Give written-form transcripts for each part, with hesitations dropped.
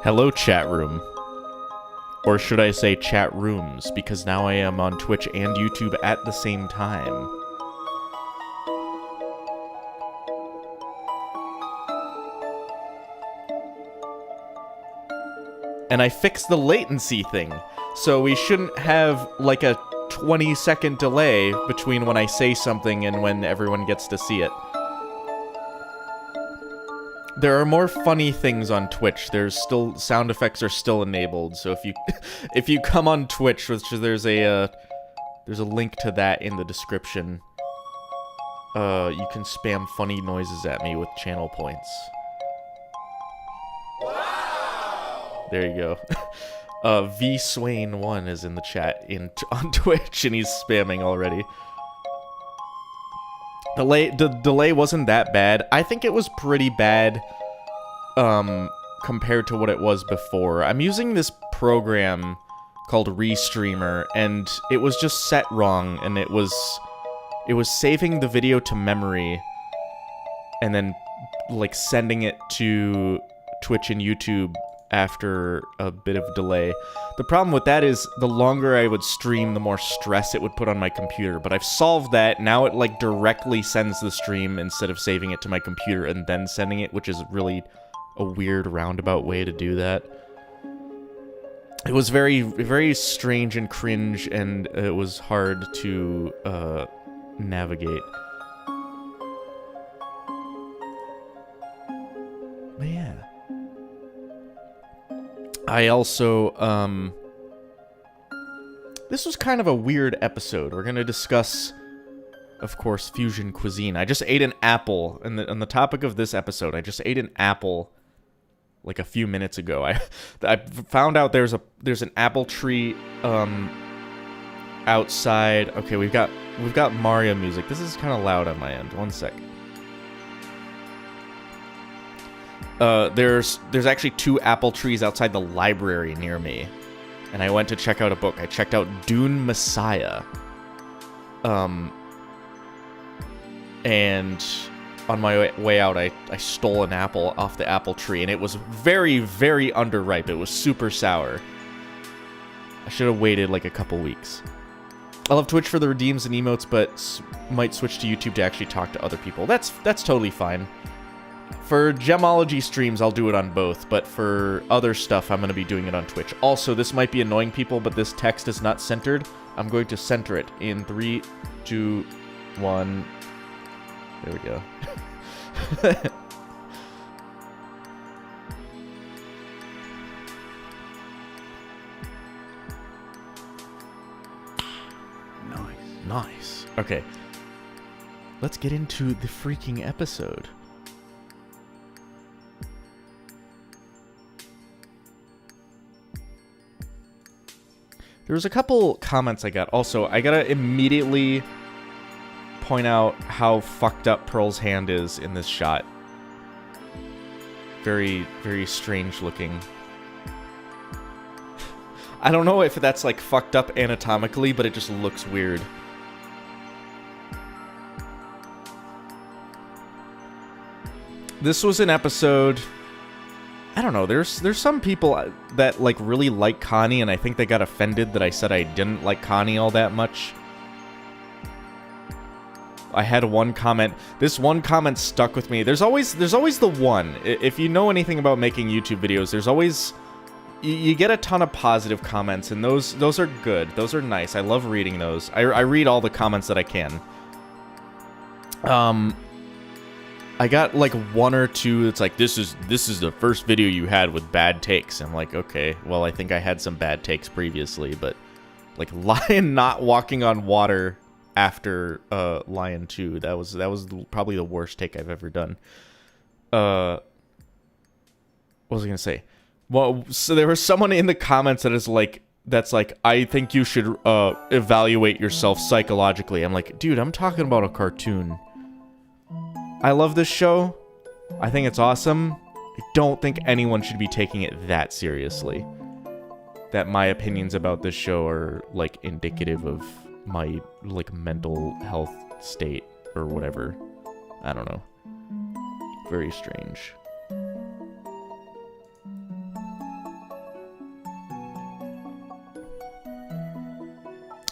Hello, chat room. Or should I say chat rooms, because now I am on Twitch and YouTube at the same time. And I fixed the latency thing, so we shouldn't have like a 20-second delay between when I say something and when everyone gets to see it. There are more funny things on Twitch. There's still sound effects are still enabled. So if you come on Twitch, which there's a link to that in the description. You can spam funny noises at me with channel points. Wow! There you go. V Swain 1 is in the chat on Twitch, and he's spamming already. The delay wasn't that bad. I think it was pretty bad, compared to what it was before. I'm using this program called Restreamer, and it was just set wrong, and it was saving the video to memory, and then, like, sending it to Twitch and YouTube after a bit of delay. The problem with that is the longer I would stream, the more stress it would put on my computer. But I've solved that. Now it like directly sends the stream instead of saving it to my computer and then sending it, which is really a weird roundabout way to do that. It was very, very strange and cringe, and it was hard to navigate. But yeah. I also, this was kind of a weird episode. We're gonna discuss, of course, fusion cuisine. I just ate an apple, and on the topic of this episode, I just ate an apple, like a few minutes ago. I found out there's an apple tree, outside. Okay, we've got Mario music. This is kind of loud on my end. One sec. There's actually 2 apple trees outside the library near me, and I went to check out a book. I checked out Dune Messiah, and on my way out, I stole an apple off the apple tree, and it was very, very underripe. It was super sour. I should have waited like a couple weeks. I love Twitch for the redeems and emotes, but might switch to YouTube to actually talk to other people. That's totally fine. For Gemology streams, I'll do it on both, but for other stuff, I'm going to be doing it on Twitch. Also, this might be annoying people, but this text is not centered. I'm going to center it in 3, 2, 1. There we go. Nice. Okay. Let's get into the freaking episode. There was a couple comments I got. Also, I gotta immediately point out how fucked up Pearl's hand is in this shot. Very, very strange looking. I don't know if that's, like, fucked up anatomically, but it just looks weird. This was an episode... I don't know, there's some people that, like, really like Connie, and I think they got offended that I said I didn't like Connie all that much. I had one comment. This one comment stuck with me. There's always the one. If you know anything about making YouTube videos, there's always... You get a ton of positive comments, and those are good. Those are nice. I love reading those. I read all the comments that I can. I got like one or two that's like, this is the first video you had with bad takes. I'm like, okay, well, I think I had some bad takes previously, but like Lion not walking on water after Lion 2, that was probably the worst take I've ever done. What was I gonna say? Well, so there was someone in the comments that's like, I think you should evaluate yourself psychologically. I'm like, dude, I'm talking about a cartoon. I love this show. I think it's awesome. I don't think anyone should be taking it that seriously. That my opinions about this show are, like, indicative of my, like, mental health state or whatever. I don't know. Very strange.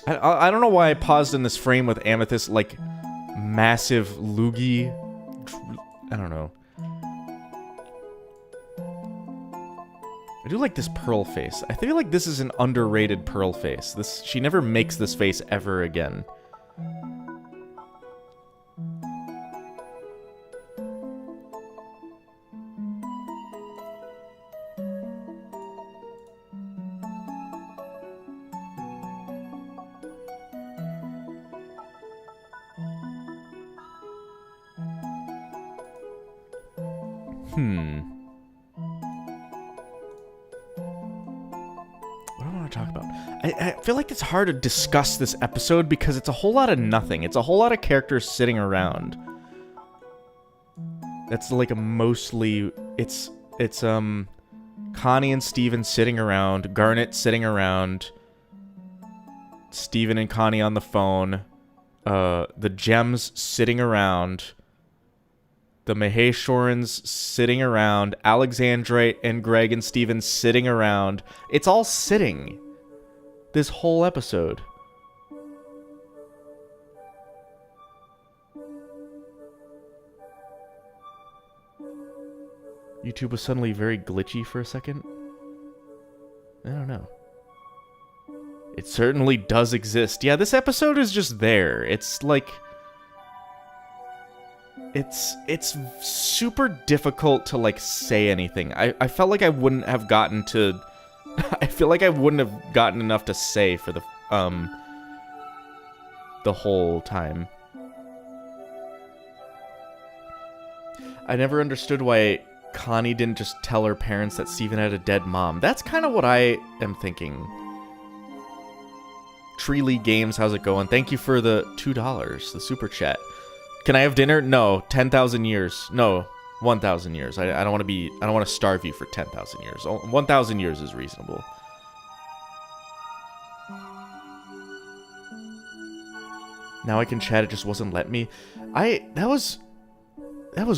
I don't know why I paused in this frame with Amethyst, like, massive loogie. I don't know. I do like this Pearl face. I feel like this is an underrated Pearl face. She never makes this face ever again. What do I want to talk about? I feel like it's hard to discuss this episode because it's a whole lot of nothing. It's a whole lot of characters sitting around. That's like a mostly... It's Connie and Steven sitting around, Garnet sitting around, Steven and Connie on the phone, the Gems sitting around, the Maheshwarans sitting around, Alexandrite and Greg and Steven sitting around. It's all sitting. This whole episode. YouTube was suddenly very glitchy for a second. I don't know. It certainly does exist. Yeah, this episode is just there. It's like... It's super difficult to, like, say anything. I felt like I wouldn't have gotten to... I feel like I wouldn't have gotten enough to say for the whole time. I never understood why Connie didn't just tell her parents that Steven had a dead mom. That's kind of what I am thinking. Tree League Games, how's it going? Thank you for the $2, the super chat. Can I have dinner? No. 10,000 years. No. 1,000 years. I don't want to be... I don't want to starve you for 10,000 years. 1,000 years is reasonable. Now I can chat, it just wasn't letting me. That was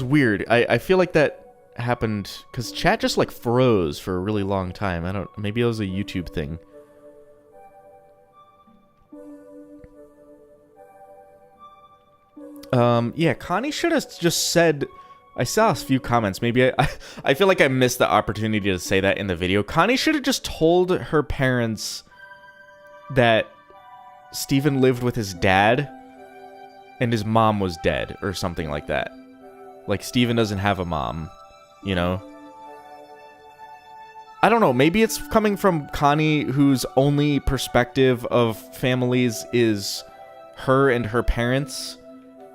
weird. I feel like that happened... Because chat just, like, froze for a really long time. I don't... Maybe it was a YouTube thing. Yeah, Connie should have just said... I saw a few comments. Maybe I feel like I missed the opportunity to say that in the video. Connie should have just told her parents that Steven lived with his dad and his mom was dead or something like that. Like, Steven doesn't have a mom, you know? I don't know. Maybe it's coming from Connie, whose only perspective of families is her and her parents.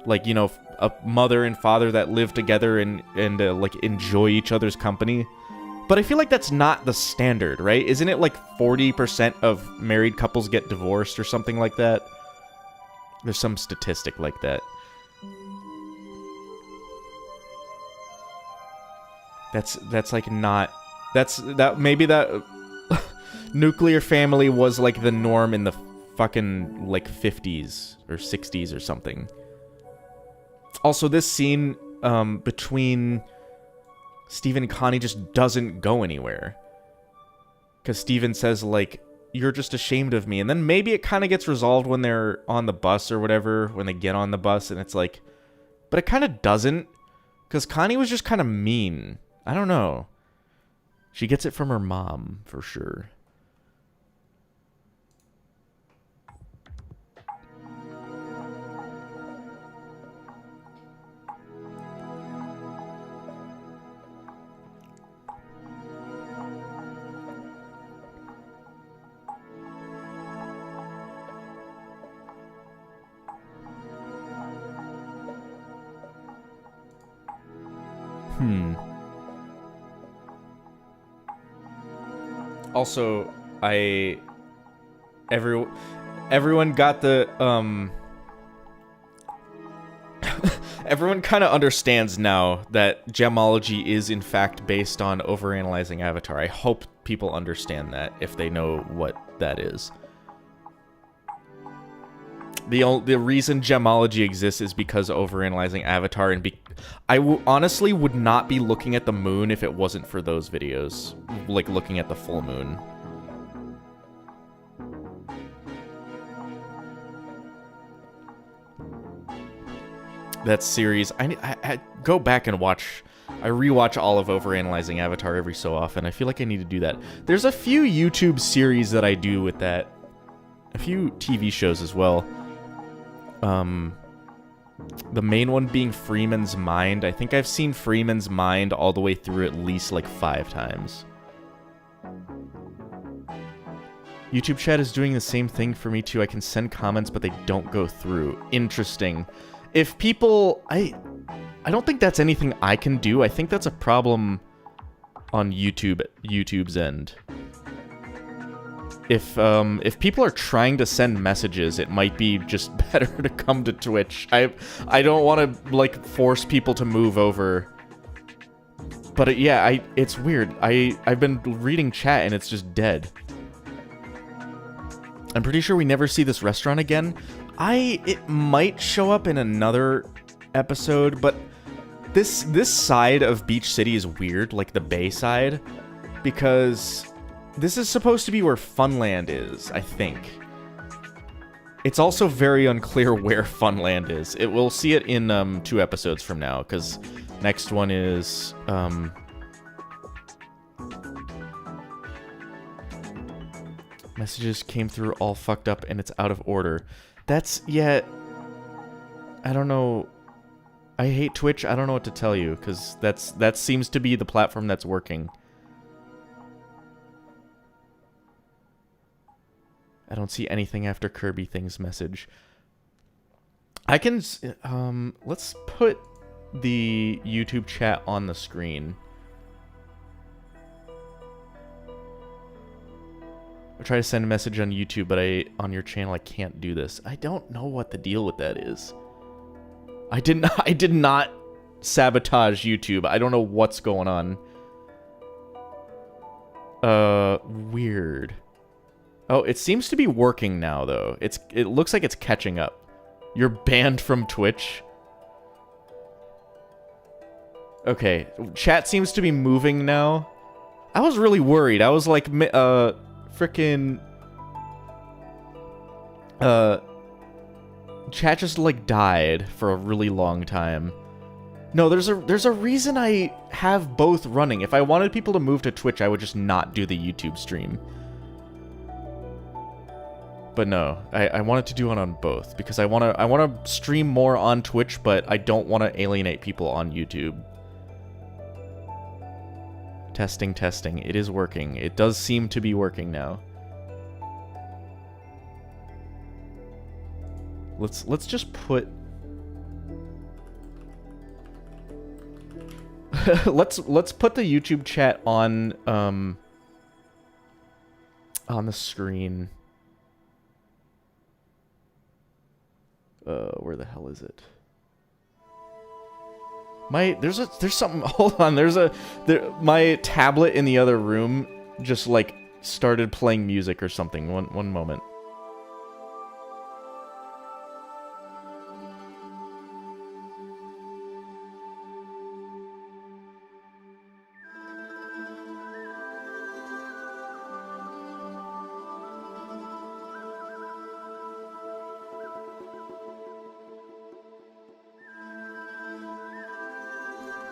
Like, you know, a mother and father that live together and like, enjoy each other's company. But I feel like that's not the standard, right? Isn't it like 40% of married couples get divorced or something like that? There's some statistic like that. That's like not... Maybe that... nuclear family was like the norm in the fucking like 50s or 60s or something. Also, this scene between Steven and Connie just doesn't go anywhere. Because Steven says, like, you're just ashamed of me. And then maybe it kind of gets resolved when they're on the bus or whatever, when they get on the bus, and it's like... But it kind of doesn't, because Connie was just kind of mean. I don't know. She gets it from her mom, for sure. Also, everyone got the, everyone kind of understands now that Gemology is in fact based on overanalyzing Avatar. I hope people understand that if they know what that is. The reason Gemology exists is because overanalyzing Avatar, and I honestly would not be looking at the moon if it wasn't for those videos, like looking at the full moon. That series, I go back and watch. I rewatch all of overanalyzing Avatar every so often. I feel like I need to do that. There's a few YouTube series that I do with that. A few TV shows as well. The main one being Freeman's Mind. I think I've seen Freeman's Mind all the way through at least like 5 times. YouTube chat is doing the same thing for me too. I can send comments, but they don't go through. Interesting. If people... I don't think that's anything I can do. I think that's a problem on YouTube's end. If people are trying to send messages, it might be just better to come to Twitch. I don't want to like force people to move over. But yeah, it's weird. I've been reading chat and it's just dead. I'm pretty sure we never see this restaurant again. It might show up in another episode, but this side of Beach City is weird, like the bay side, because this is supposed to be where Funland is, I think. It's also very unclear where Funland is. We'll see it in 2 episodes from now, because next one is... Messages came through all fucked up and it's out of order. That's... yeah... I don't know... I hate Twitch. I don't know what to tell you, because that seems to be the platform that's working. I don't see anything after Kirby Things message. I can... let's put the YouTube chat on the screen. I try to send a message on YouTube, but on your channel I can't do this. I don't know what the deal with that is. I did not sabotage YouTube. I don't know what's going on. Weird. Oh, it seems to be working now, though. It looks like it's catching up. You're banned from Twitch. Okay, chat seems to be moving now. I was really worried. I was like, frickin'... chat just, like, died for a really long time. No, there's a reason I have both running. If I wanted people to move to Twitch, I would just not do the YouTube stream. But no, I wanted to do it on both, because I wanna stream more on Twitch, but I don't want to alienate people on YouTube. Testing, testing. It is working. It does seem to be working now. Let's just put... let's put the YouTube chat on the screen. Where the hell is it? There's something. Hold on. My tablet in the other room just like started playing music or something. One moment.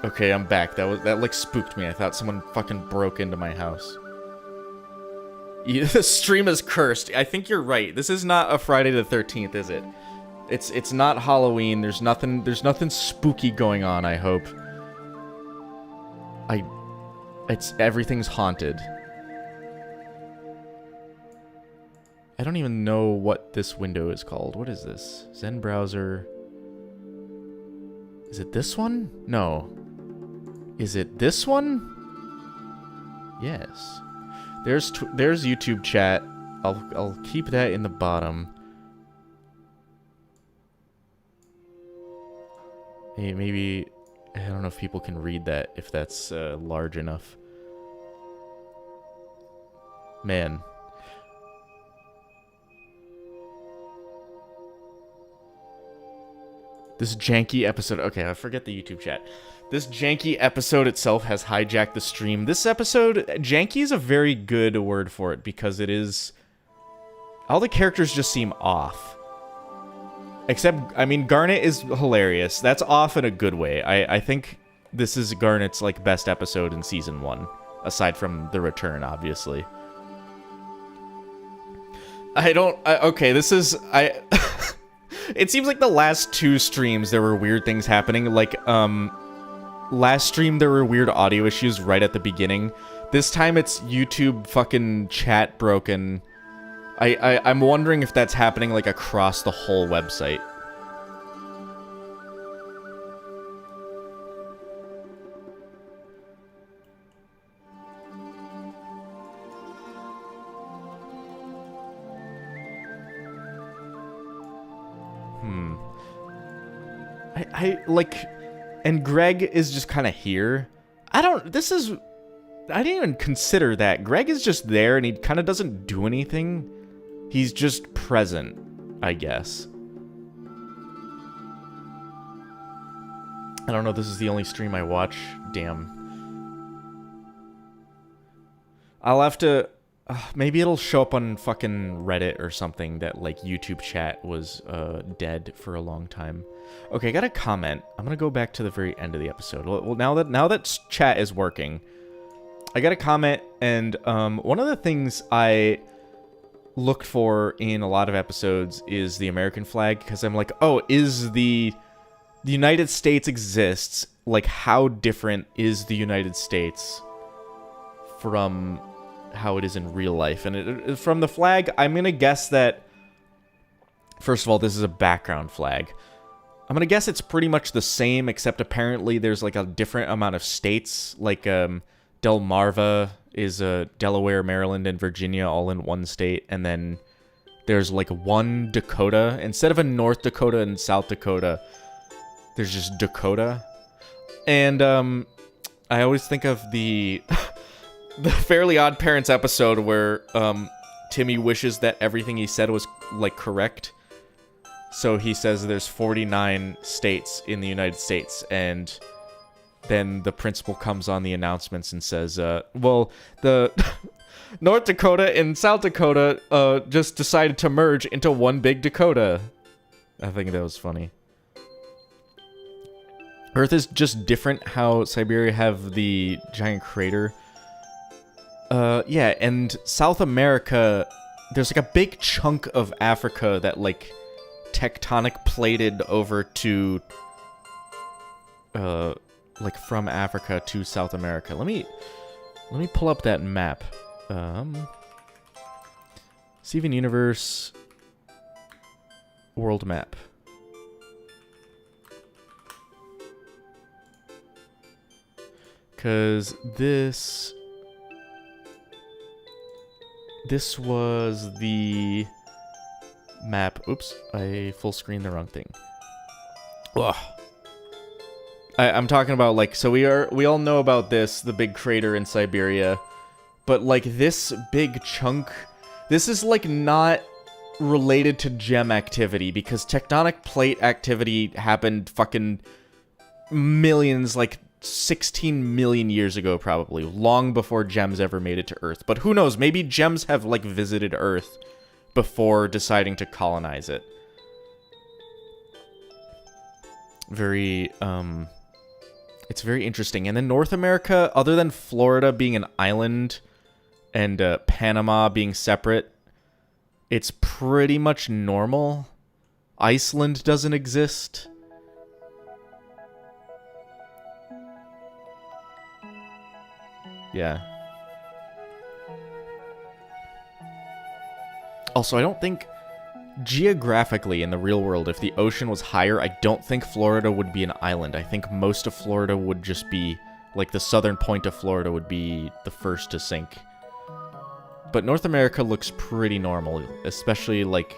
Okay, I'm back. That like spooked me. I thought someone fucking broke into my house. The stream is cursed. I think you're right. This is not a Friday the 13th, is it? It's not Halloween. There's nothing spooky going on, I hope. Everything's haunted. I don't even know what this window is called. What is this? Zen browser. Is it this one? No. Is it this one? Yes. There's YouTube chat. I'll keep that in the bottom. Hey, maybe I don't know if people can read that, if that's large enough. Man. This janky episode... Okay, I forget the YouTube chat. This janky episode itself has hijacked the stream. This episode... Janky is a very good word for it, because it is... All the characters just seem off. Except, I mean, Garnet is hilarious. That's off in a good way. I think this is Garnet's, like, best episode in Season 1. Aside from The Return, obviously. Okay, this is... It seems like the last two streams there were weird things happening. Like, last stream there were weird audio issues right at the beginning. This time it's YouTube fucking chat broken. I'm wondering if that's happening, like, across the whole website. Like, and Greg is just kind of here. I didn't even consider that. Greg is just there and he kind of doesn't do anything. He's just present, I guess. I don't know, this is the only stream I watch. Damn. I'll have to... maybe it'll show up on fucking Reddit or something that, like, YouTube chat was dead for a long time. Okay, I got a comment. I'm gonna go back to the very end of the episode. Well, now that chat is working, I got a comment, and one of the things I looked for in a lot of episodes is the American flag, because I'm like, oh, is the United States exists, like, how different is the United States from how it is in real life? And from the flag, I'm gonna guess that, first of all, this is a background flag. I'm gonna guess it's pretty much the same, except apparently there's, like, a different amount of states. Like, Delmarva is Delaware, Maryland, and Virginia all in one state, and then there's, like, one Dakota. Instead of a North Dakota and South Dakota, there's just Dakota. And I always think of the Fairly Odd Parents episode where Timmy wishes that everything he said was, like, correct. So he says there's 49 states in the United States, and then the principal comes on the announcements and says, well, the North Dakota and South Dakota just decided to merge into one big Dakota. I think that was funny. Earth is just different how Siberia have the giant crater. Yeah, and South America, there's, like, a big chunk of Africa that, like, tectonic plated over to, like, from Africa to South America. Let me pull up that map. Steven Universe world map. Because this was the map. Oops, I full screened the wrong thing. Ugh. I'm talking about, like, so we all know about this, the big crater in Siberia, but like this big chunk, this is like not related to gem activity, because tectonic plate activity happened fucking millions, like 16 million years ago, probably, long before gems ever made it to Earth. But who knows, maybe gems have like visited Earth before deciding to colonize it. It's very interesting. And then North America, other than Florida being an island and Panama being separate, it's pretty much normal. Iceland doesn't exist. Yeah. Also, I don't think geographically in the real world, if the ocean was higher, I don't think Florida would be an island. I think most of Florida would just be, like, the southern point of Florida would be the first to sink. But North America looks pretty normal, especially, like,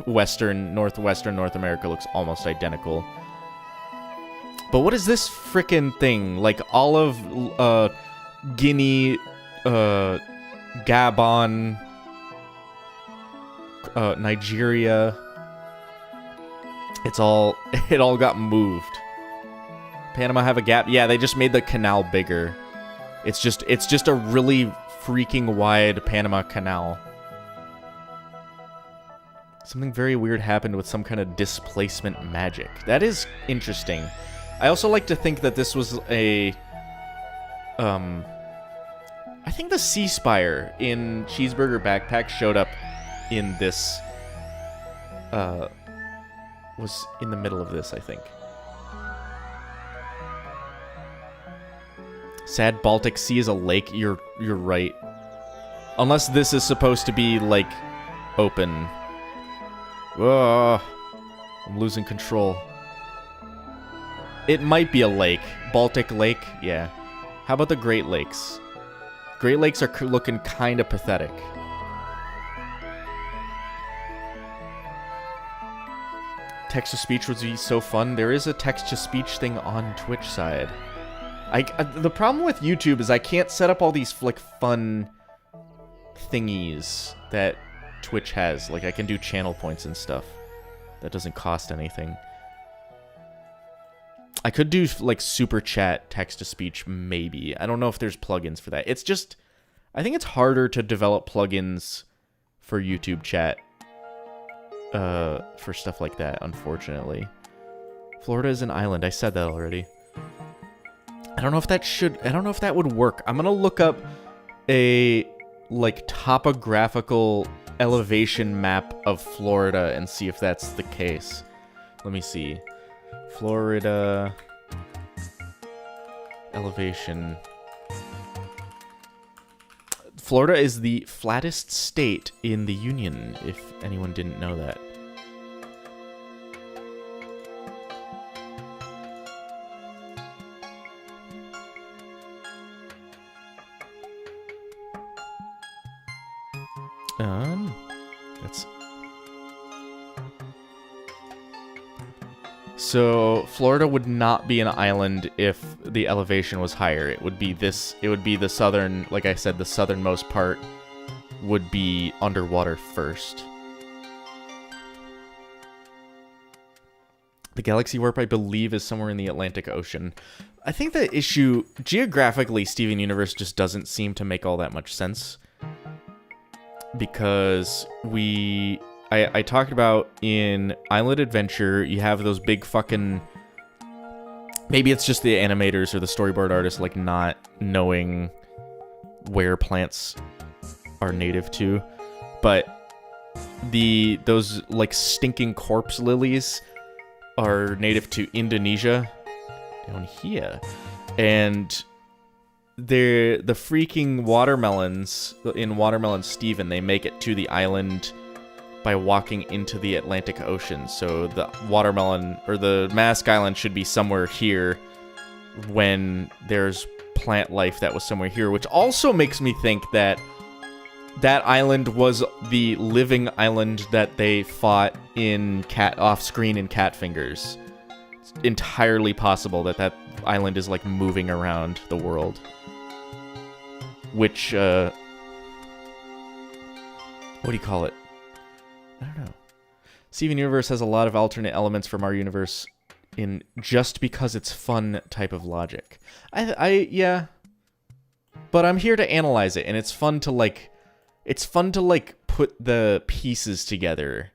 northwestern North America looks almost identical. But what is this frickin' thing? Like, all of, Guinea, Gabon, Nigeria. It all got moved. Panama have a gap. Yeah, they just made the canal bigger. It's just a really freaking wide Panama Canal. Something very weird happened with some kind of displacement magic. That is interesting. I also like to think that this was a I think the Sea Spire in Cheeseburger Backpack showed up in this, was in the middle of this, I think. Sad Baltic Sea is a lake. You're right. Unless this is supposed to be, like, open. Whoa. I'm losing control. It might be a lake. Baltic Lake? Yeah. How about the Great Lakes? Great Lakes are looking kind of pathetic. Text-to-speech would be so fun. There is a text-to-speech thing on Twitch side. The problem with YouTube is I can't set up all these, like, fun thingies that Twitch has. Like, I can do channel points and stuff. That doesn't cost anything. I could do, like, super chat text-to-speech, maybe. I don't know if there's plugins for that. It's just, I think it's harder to develop plugins for YouTube chat. For stuff like that, unfortunately. Florida is an island. I said that already. I don't know if that would work. I'm gonna look up a, like, topographical elevation map of Florida and see if that's the case. Let me see. Florida elevation. Florida is the flattest state in the Union, if anyone didn't know that. That's... So, Florida would not be an island if the elevation was higher. It would be the southern, like I said, the southernmost part would be underwater first. The galaxy warp, I believe, is somewhere in the Atlantic Ocean. I think the issue, geographically, Steven Universe just doesn't seem to make all that much sense. Because I talked about in Island Adventure, you have those big fucking... Maybe it's just the animators or the storyboard artists, like, not knowing where plants are native to. But those, like, stinking corpse lilies are native to Indonesia. Down here. And the freaking watermelons, in Watermelon Steven, they make it to the island by walking into the Atlantic Ocean. So the watermelon, or the Mask Island, should be somewhere here when there's plant life that was somewhere here, which also makes me think that that island was the living island that they fought in off-screen in Cat Fingers. It's entirely possible that that island is, like, moving around the world. which, what do you call it? I don't know. Steven Universe has a lot of alternate elements from our universe in just because it's fun type of logic. Yeah. But I'm here to analyze it, and it's fun to, like, put the pieces together.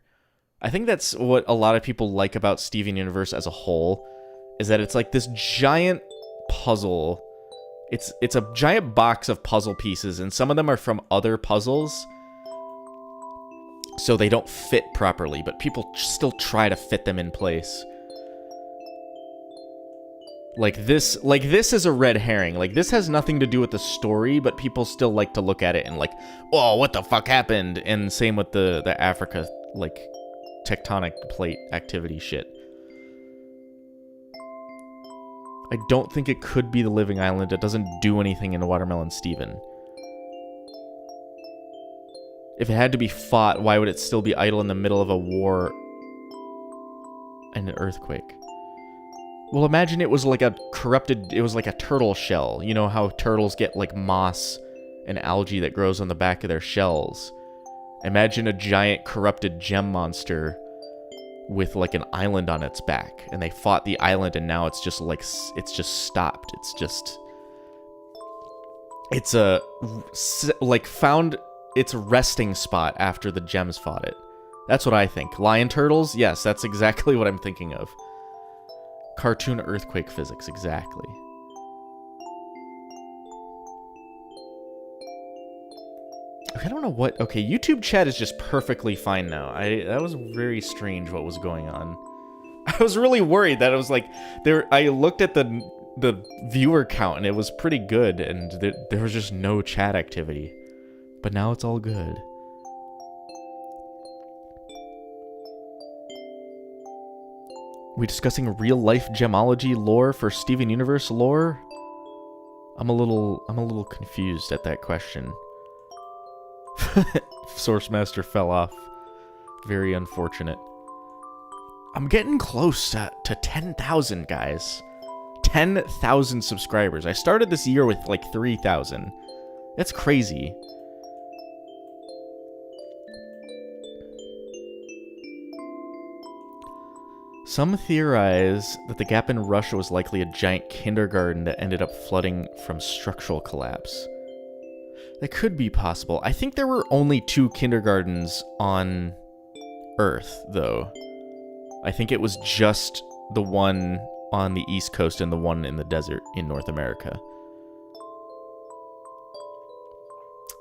I think that's what a lot of people like about Steven Universe as a whole, is that it's like this giant puzzle. It's a giant box of puzzle pieces, and some of them are from other puzzles, so they don't fit properly, but people still try to fit them in place. Like this is a red herring. Like, this has nothing to do with the story, but people still like to look at it and like, oh, what the fuck happened? And same with the Africa, like, tectonic plate activity shit. I don't think it could be the living island. It doesn't do anything in Watermelon Steven. If it had to be fought, why would it still be idle in the middle of a war and an earthquake? Well, imagine it was like a turtle shell. You know how turtles get like moss and algae that grows on the back of their shells? Imagine a giant corrupted gem monster with like an island on its back, and they fought the island, and now it's just like, it's just stopped. It's found its resting spot after the gems fought it. That's what I think. Lion turtles? Yes, that's exactly what I'm thinking of. Cartoon earthquake physics, exactly. I don't know what... Okay, YouTube chat is just perfectly fine now. That was very strange what was going on. I was really worried that it was like... I looked at the viewer count, and it was pretty good, and there was just no chat activity. But now it's all good. We discussing real-life gemology lore for Steven Universe lore? I'm a little confused at that question. Source Master fell off. Very unfortunate. I'm getting close to 10,000, guys. 10,000 subscribers. I started this year with like 3,000. That's crazy. Some theorize that the gap in Russia was likely a giant kindergarten that ended up flooding from structural collapse. That could be possible. I think there were only 2 kindergartens on Earth, though. I think it was just the one on the East Coast and the one in the desert in North America.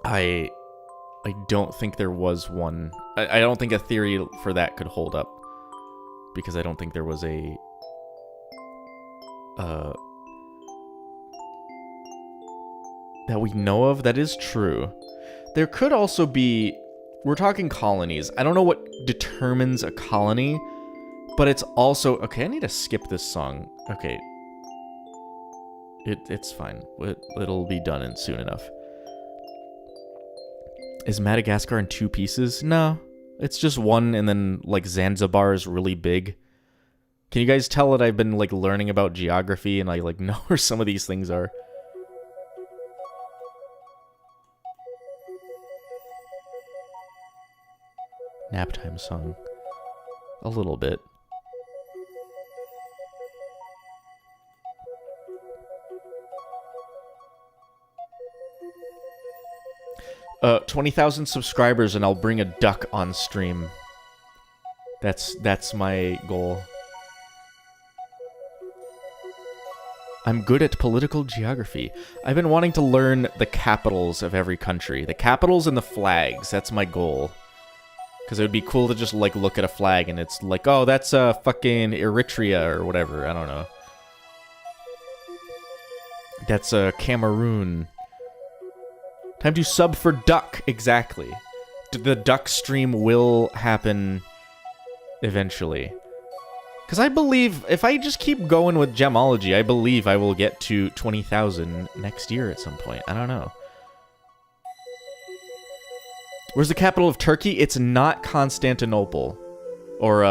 I don't think there was one. I don't think a theory for that could hold up. Because I don't think there was a... that we know of. That is true. There could also be... We're talking colonies. I don't know what determines a colony, but it's also... Okay, I need to skip this song. Okay. It's fine. It'll be done in soon enough. Is Madagascar in 2 pieces? No. It's just one, and then, like, Zanzibar is really big. Can you guys tell that I've been, like, learning about geography, and I, like, know where some of these things are? Nap time song. A little bit. 20,000 subscribers and I'll bring a duck on stream. That's my goal. I'm good at political geography. I've been wanting to learn the capitals of every country. The capitals and the flags. That's my goal. Because it would be cool to just, like, look at a flag and it's like, oh, that's fucking Eritrea or whatever. I don't know. That's Cameroon. Time to sub for duck. Exactly. The duck stream will happen eventually. Because I believe, if I just keep going with Gemology, I believe I will get to 20,000 next year at some point. I don't know. Where's the capital of Turkey? It's not Constantinople. Or,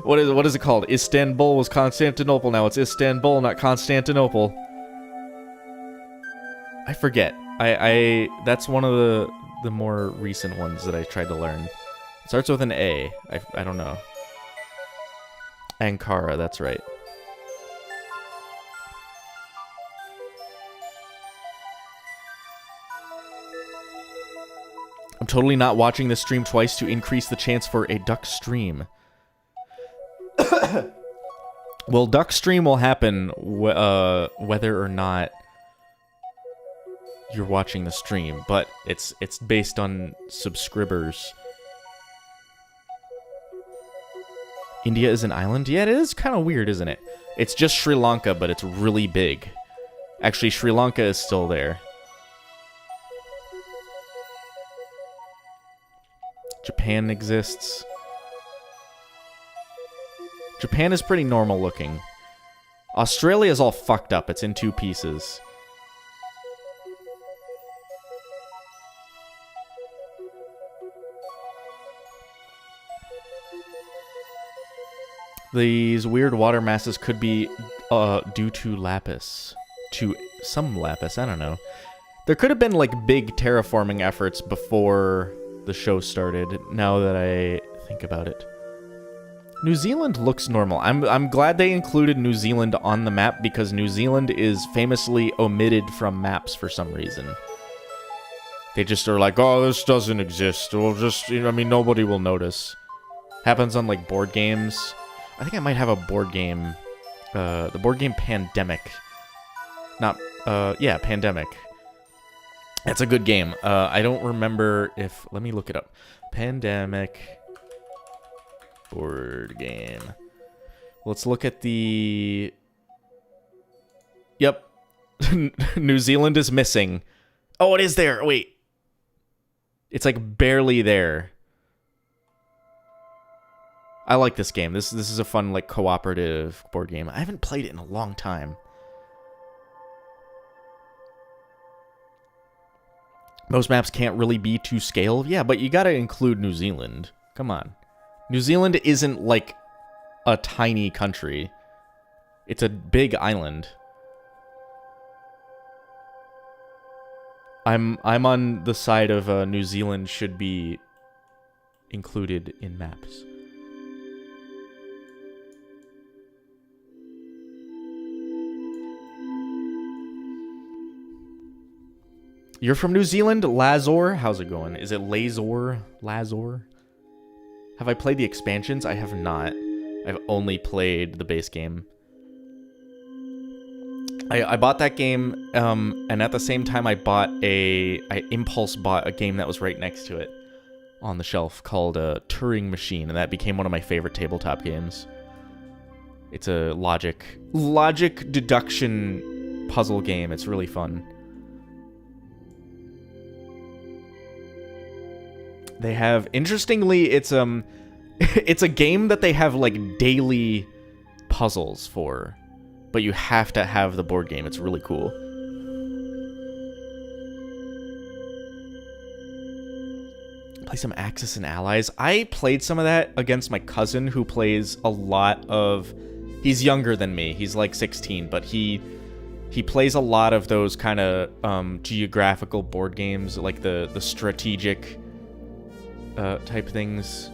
what is it called? Istanbul was Constantinople, now it's Istanbul, not Constantinople. I forget. That's one of the more recent ones that I tried to learn. It starts with an A. I don't know. Ankara, that's right. I'm totally not watching this stream twice to increase the chance for a duck stream. Well, duck stream will happen whether or not you're watching the stream, but it's based on subscribers. India is an island? Yeah, it is kind of weird, isn't it? It's just Sri Lanka, but it's really big. Actually, Sri Lanka is still there. Japan exists. Japan is pretty normal looking. Australia is all fucked up. It's in 2 pieces. These weird water masses could be due to lapis. To some lapis, I don't know. There could have been like big terraforming efforts before the show started, now that I think about it. New Zealand looks normal. I'm glad they included New Zealand on the map, because New Zealand is famously omitted from maps for some reason. They just are like, oh, this doesn't exist. We'll just, I mean, nobody will notice. Happens on, like, board games. I think I might have a board game. The board game Pandemic. Yeah, Pandemic. That's a good game. I don't remember if... Let me look it up. Pandemic... board game. Let's look at the... Yep. New Zealand is missing. Oh, it is there. Wait. It's like barely there. I like this game. This is a fun, like, cooperative board game. I haven't played it in a long time. Most maps can't really be to scale. Yeah, but you gotta include New Zealand. Come on. New Zealand isn't like a tiny country. It's a big island. I'm on the side of New Zealand should be included in maps. You're from New Zealand, Lazor? How's it going? Is it Lazor? Lazor? Have I played the expansions? I have not. I've only played the base game. I bought that game, and at the same time I impulse bought a game that was right next to it on the shelf called Turing Machine, and that became one of my favorite tabletop games. It's a logic deduction puzzle game. It's really fun. They have, interestingly, it's a game that they have like daily puzzles for, but you have to have the board game. It's really cool. Play some Axis and Allies. I played some of that against my cousin, who plays a lot of... He's younger than me. He's like 16, but he plays a lot of those kind of geographical board games, like the strategic type things.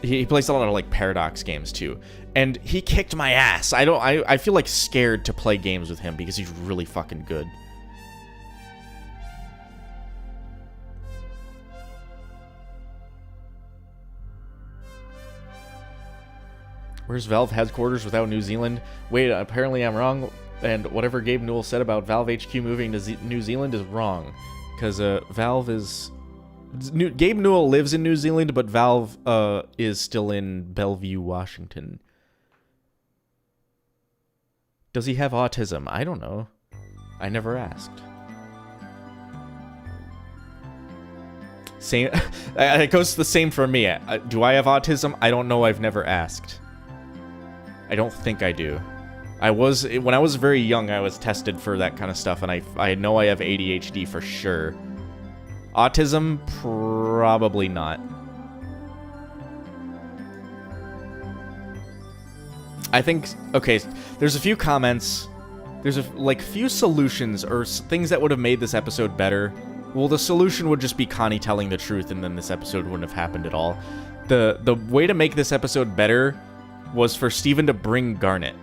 He plays a lot of like Paradox games too, and he kicked my ass. I feel like scared to play games with him because he's really fucking good. Where's Valve headquarters without New Zealand? Wait, apparently I'm wrong, and whatever Gabe Newell said about Valve HQ moving to New Zealand is wrong, because Valve is... Gabe Newell lives in New Zealand, but Valve is still in Bellevue, Washington. Does he have autism? I don't know. I never asked. Same. It goes the same for me. Do I have autism? I don't know. I've never asked. I don't think I do. When I was very young, I was tested for that kind of stuff, and I know I have ADHD for sure. Autism? Probably not. I think... Okay, there's a few comments there's like few solutions or things that would have made this episode better. Well, the solution would just be Connie telling the truth, and then this episode wouldn't have happened at all. The way to make this episode better was for Steven to bring Garnet.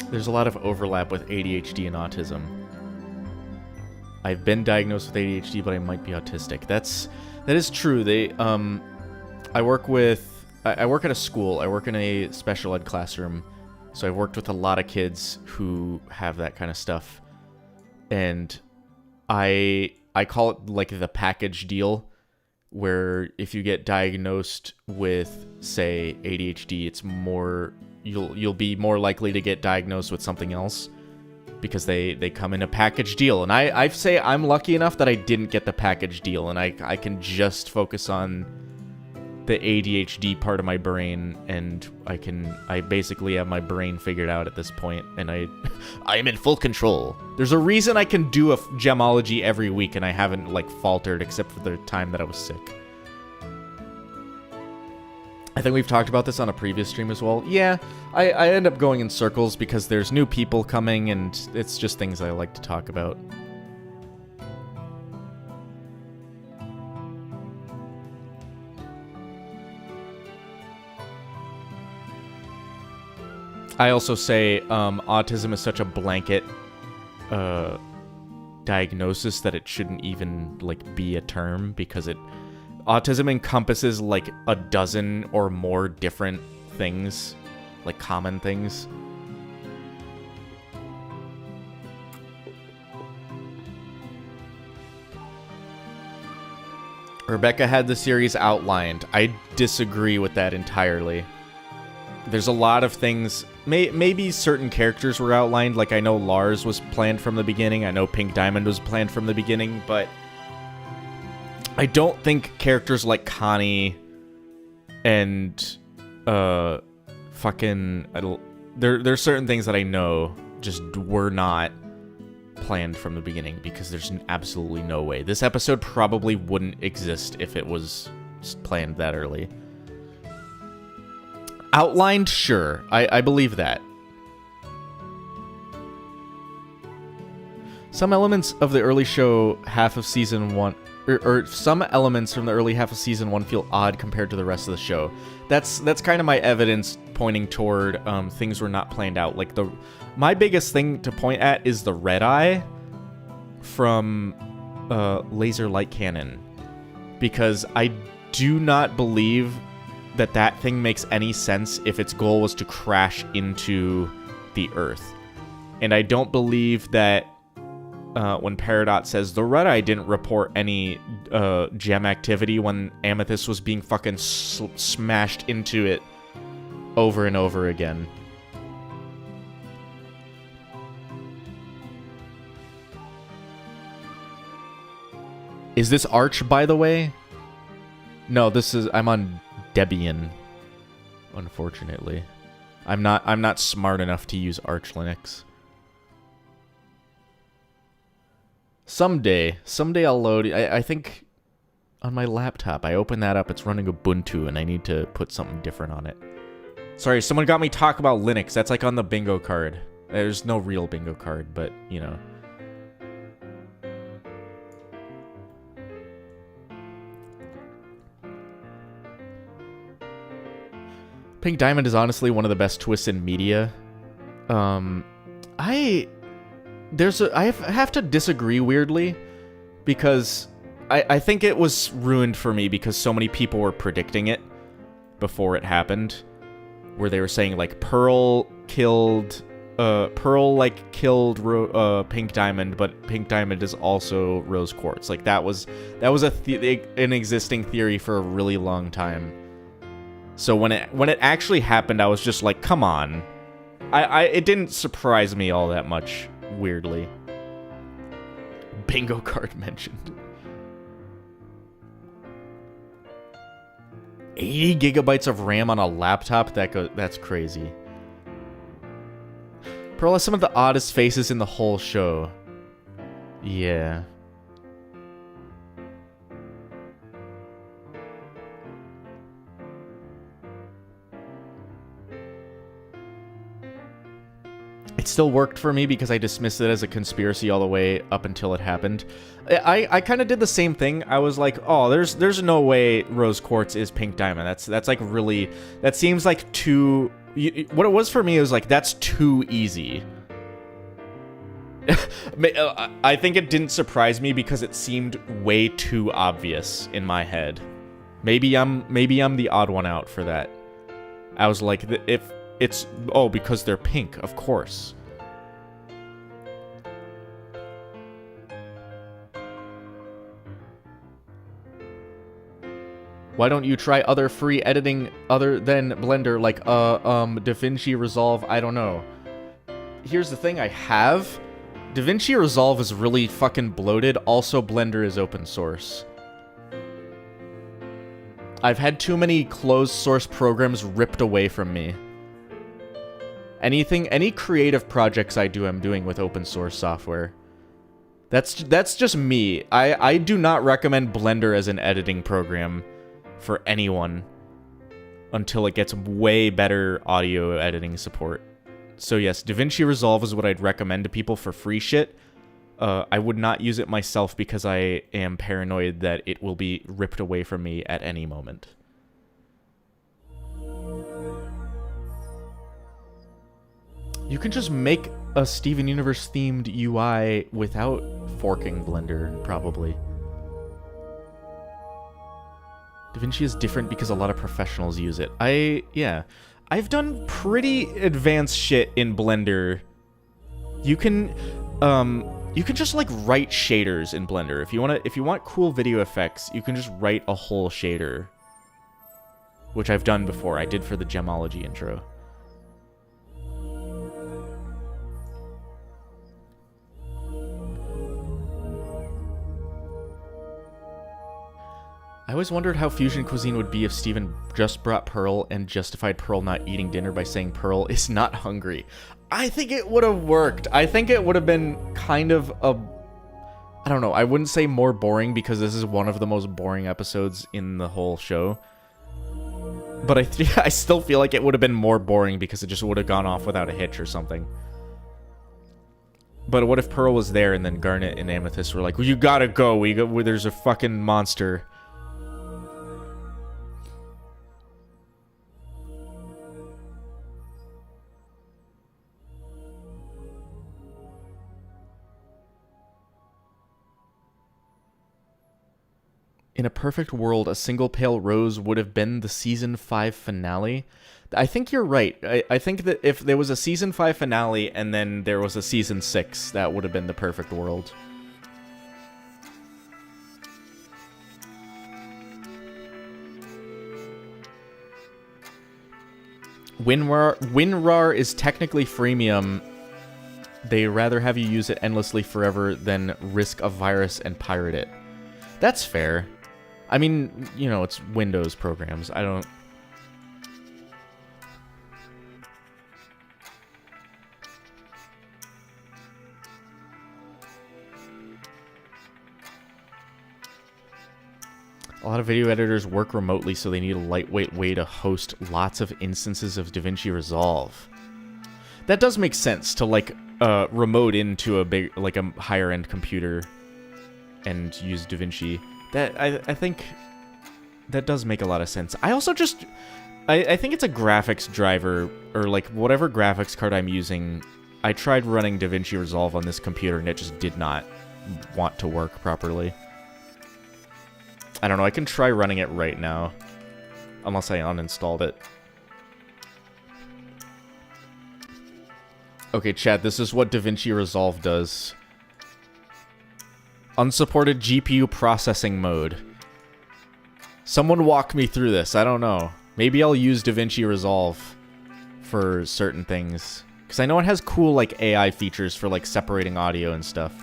There's a lot of overlap with ADHD and autism. I've been diagnosed with ADHD, but I might be autistic. That is true. I work at a school. I work in a special ed classroom. So I've worked with a lot of kids who have that kind of stuff. And I call it like the package deal, where if you get diagnosed with, say, ADHD, it's more you'll be more likely to get diagnosed with something else because they come in a package deal. And I say I'm lucky enough that I didn't get the package deal, and I can just focus on the ADHD part of my brain, and I basically have my brain figured out at this point, and I am in full control. There's a reason I can do a gemology every week, and I haven't like faltered except for the time that I was sick. I think we've talked about this on a previous stream as well. Yeah, I end up going in circles because there's new people coming, and it's just things I like to talk about. I also say autism is such a blanket diagnosis that it shouldn't even like be a term, because autism encompasses like a dozen or more different things, like common things. Rebecca had the series outlined. I disagree with that entirely. There's a lot of things, maybe certain characters were outlined, like I know Lars was planned from the beginning, I know Pink Diamond was planned from the beginning, but I don't think characters like Connie and there's certain things that I know just were not planned from the beginning, because there's absolutely no way. This episode probably wouldn't exist if it was planned that early. Outlined, sure. I believe that. Some elements of the early show half of season 1, or some elements from the early half of season 1 feel odd compared to the rest of the show. That's kind of my evidence pointing toward things were not planned out. Like my biggest thing to point at is the red eye from Laser Light Cannon, because I do not believe that thing makes any sense if its goal was to crash into the Earth. And I don't believe that when Peridot says the red eye didn't report any gem activity when Amethyst was being fucking smashed into it over and over again. Is this Arch, by the way? No, I'm on Debian, unfortunately. I'm not smart enough to use Arch Linux. Someday I'll load. I think on my laptop, I open that up, it's running Ubuntu, and I need to put something different on it. Sorry, someone got me talk about Linux. That's like on the bingo card. There's no real bingo card, but you know. Pink Diamond is honestly one of the best twists in media. I have to disagree weirdly, because I think it was ruined for me because so many people were predicting it before it happened, where they were saying like Pearl killed Pink Diamond, but Pink Diamond is also Rose Quartz. Like that was an existing theory for a really long time. So when it actually happened, I was just like, come on. It didn't surprise me all that much, weirdly. Bingo card mentioned. 80 gigabytes of RAM on a laptop? That's crazy. Pearl has some of the oddest faces in the whole show. Yeah. It still worked for me because I dismissed it as a conspiracy all the way up until it happened. I kind of did the same thing. I was like, oh, there's no way rose quartz is pink diamond. That's like really, that seems like too, what it was for me was like, that's too easy. I think it didn't surprise me because it seemed way too obvious in my head. Maybe I'm the odd one out for that. I was like, if it's, oh, because they're pink, of course. Why don't you try other free editing other than Blender, like DaVinci Resolve? I don't know. Here's the thing, I have. DaVinci Resolve is really fucking bloated. Also, Blender is open source. I've had too many closed source programs ripped away from me. Any creative projects I do, I'm doing with open source software. That's just me. I do not recommend Blender as an editing program for anyone until it gets way better audio editing support. So yes, DaVinci Resolve is what I'd recommend to people for free shit. I would not use it myself because I am paranoid that it will be ripped away from me at any moment. You can just make a Steven Universe themed UI without forking Blender, probably. DaVinci is different because a lot of professionals use it. Yeah. I've done pretty advanced shit in Blender. You can just like write shaders in Blender. If you want cool video effects, you can just write a whole shader. Which I've done before. I did for the Gemology intro. I always wondered how fusion cuisine would be if Steven just brought Pearl and justified Pearl not eating dinner by saying Pearl is not hungry. I think it would have worked. I think it would have been kind of a... I don't know, I wouldn't say more boring because this is one of the most boring episodes in the whole show. But I still feel like it would have been more boring because it just would have gone off without a hitch or something. But what if Pearl was there and then Garnet and Amethyst were like, well, you gotta go, there's a fucking monster. In a perfect world, a single pale rose would have been the season 5 finale. I think you're right. I think that if there was a season 5 finale and then there was a season 6, that would have been the perfect world. WinRAR is technically freemium. They rather have you use it endlessly forever than risk a virus and pirate it. That's fair. I mean, you know, it's Windows programs. I don't... A lot of video editors work remotely, so they need a lightweight way to host lots of instances of DaVinci Resolve. That does make sense to, like, remote into a big, like, a higher-end computer and use DaVinci. That, I think that does make a lot of sense. I also just... I think it's a graphics driver, or, like, whatever graphics card I'm using. I tried running DaVinci Resolve on this computer, and it just did not want to work properly. I don't know, I can try running it right now. Unless I uninstalled it. Okay, chat, this is what DaVinci Resolve does. Unsupported GPU processing mode. Someone walk me through this, I don't know. Maybe I'll use DaVinci Resolve for certain things. Because I know it has cool, like, AI features for, like, separating audio and stuff.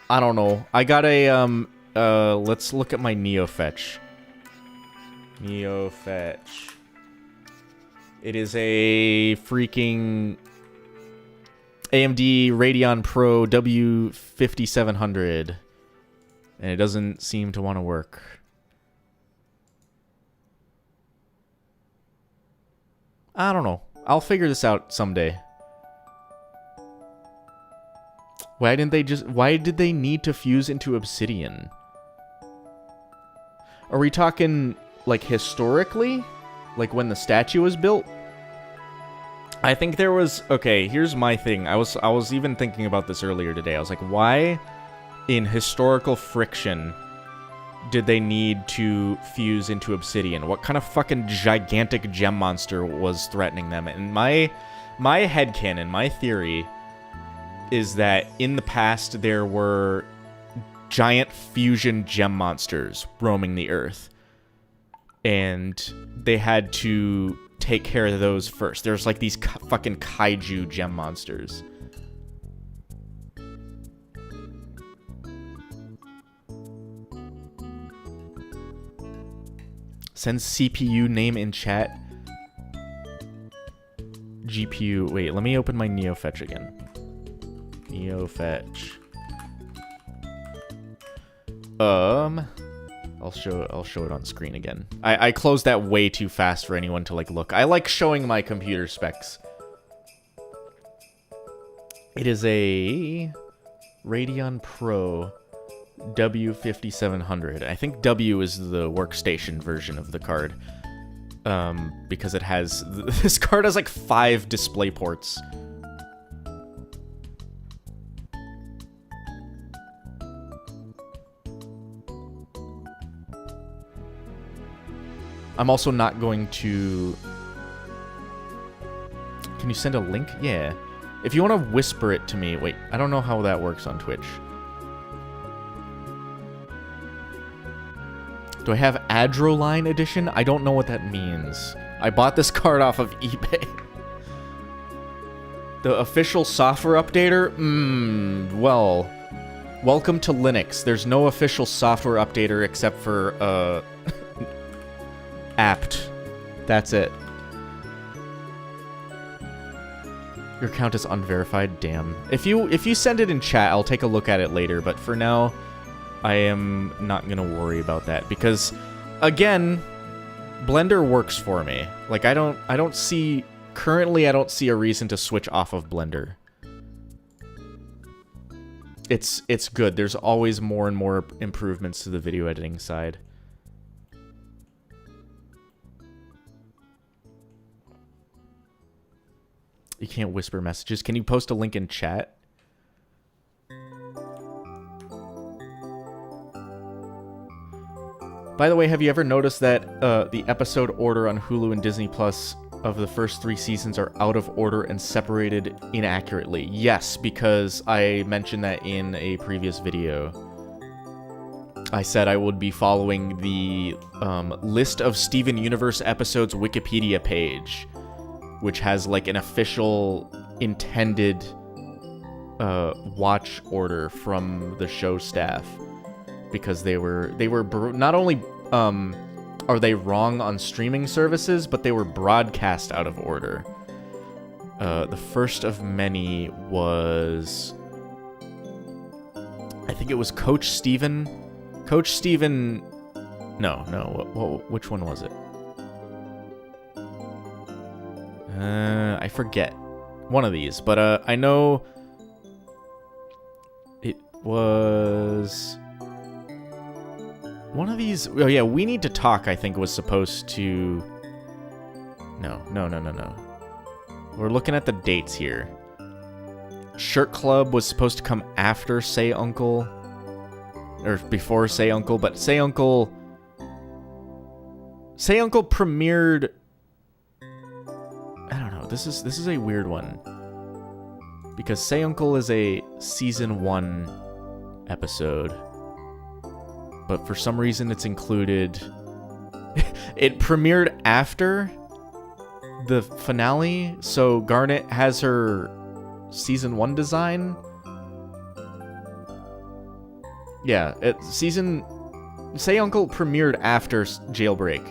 I don't know. I got a, let's look at my NeoFetch. NeoFetch. It is a freaking AMD Radeon Pro W5700. And it doesn't seem to want to work. I don't know. I'll figure this out someday. Why did they need to fuse into obsidian? Are we talking, like, historically? Like, when the statue was built? I think there was... Okay, here's my thing. I was even thinking about this earlier today. I was like, why, in historical friction, did they need to fuse into obsidian? What kind of fucking gigantic gem monster was threatening them? And my headcanon, my theory, is that in the past there were giant fusion gem monsters roaming the earth. And they had to take care of those first. There's like these fucking kaiju gem monsters. Send CPU name in chat. GPU. Wait, let me open my NeoFetch again. NeoFetch. I'll show it on screen again. I closed that way too fast for anyone to like look. I like showing my computer specs. It is a Radeon Pro W5700. I think W is the workstation version of the card. Because it has... This card has like 5 display ports. I'm also not going to... Can you send a link? Yeah. If you want to whisper it to me... Wait, I don't know how that works on Twitch. Do I have Adroline edition? I don't know what that means. I bought this card off of eBay. The official software updater? Well... Welcome to Linux. There's no official software updater except for, apt. That's it. Your account is unverified? Damn. If you send it in chat, I'll take a look at it later, but for now, I am not gonna worry about that, because, again, Blender works for me. Like, currently I don't see a reason to switch off of Blender. It's good. There's always more and more improvements to the video editing side. You can't whisper messages. Can you post a link in chat? By the way, have you ever noticed that the episode order on Hulu and Disney Plus of the first 3 seasons are out of order and separated inaccurately? Yes, because I mentioned that in a previous video. I said I would be following the list of Steven Universe episodes Wikipedia page, which has like an official intended watch order from the show staff, because they were not only are they wrong on streaming services, but they were broadcast out of order. The first of many was, I think it was Coach Steven. No, which one was it? I forget. One of these, but I know it was one of these. Oh yeah, We Need to Talk, I think, was supposed to... No. We're looking at the dates here. Shirt Club was supposed to come after Say Uncle, or before Say Uncle, but Say Uncle premiered... I don't know. This is a weird one, because Say Uncle is a season 1 episode, but for some reason it's included. It premiered after the finale, so Garnet has her season 1 design. Yeah, Say Uncle premiered after Jailbreak,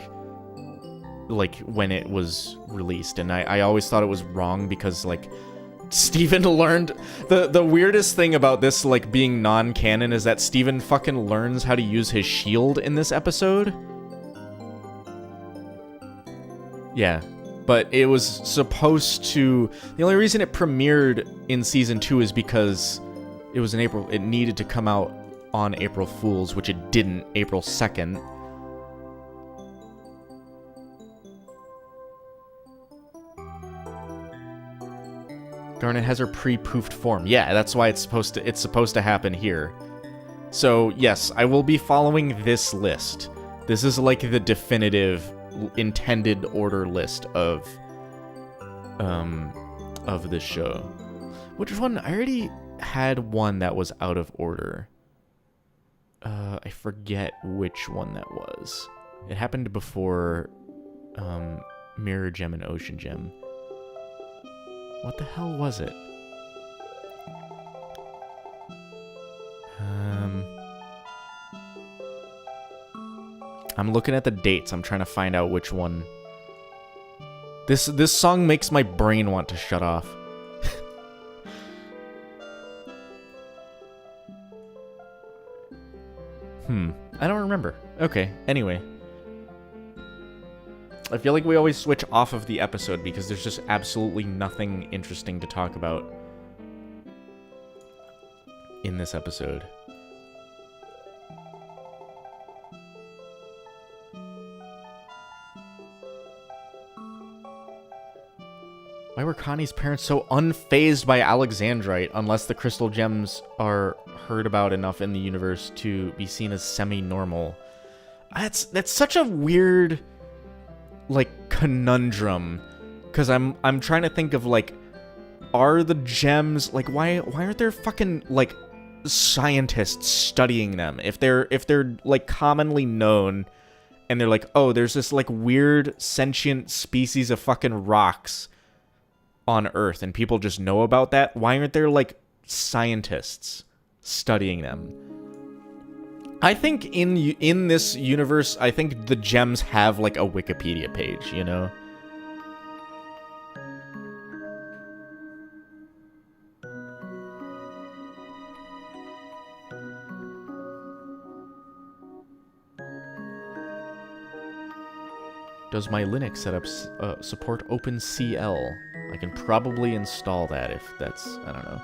like when it was released, and I always thought it was wrong, because like Steven learned the weirdest thing about this, like, being non-canon, is that Steven fucking learns how to use his shield in this episode. Yeah, but it was supposed to... The only reason it premiered in season 2 is because It was in April. It needed to come out on April Fool's, which it didn't, April 2nd. Garnet has her pre-poofed form. Yeah, that's why it's supposed to happen here. So, yes, I will be following this list. This is like the definitive intended order list of this show. Which one? I already had one that was out of order. I forget which one that was. It happened before Mirror Gem and Ocean Gem. What the hell was it? I'm looking at the dates. I'm trying to find out which one. This song makes my brain want to shut off. I don't remember. Okay, anyway. I feel like we always switch off of the episode because there's just absolutely nothing interesting to talk about in this episode. Why were Connie's parents so unfazed by Alexandrite unless the crystal gems are heard about enough in the universe to be seen as semi-normal? That's such a weird, like, conundrum, because I'm trying to think of, like, are the gems, like, why aren't there fucking, like, scientists studying them if they're like commonly known, and they're like, oh, there's this like weird sentient species of fucking rocks on Earth and people just know about that? Why aren't there like scientists studying them? I think in this universe, I think the gems have like a Wikipedia page, you know? Does my Linux setup support OpenCL? I can probably install that if that's, I don't know.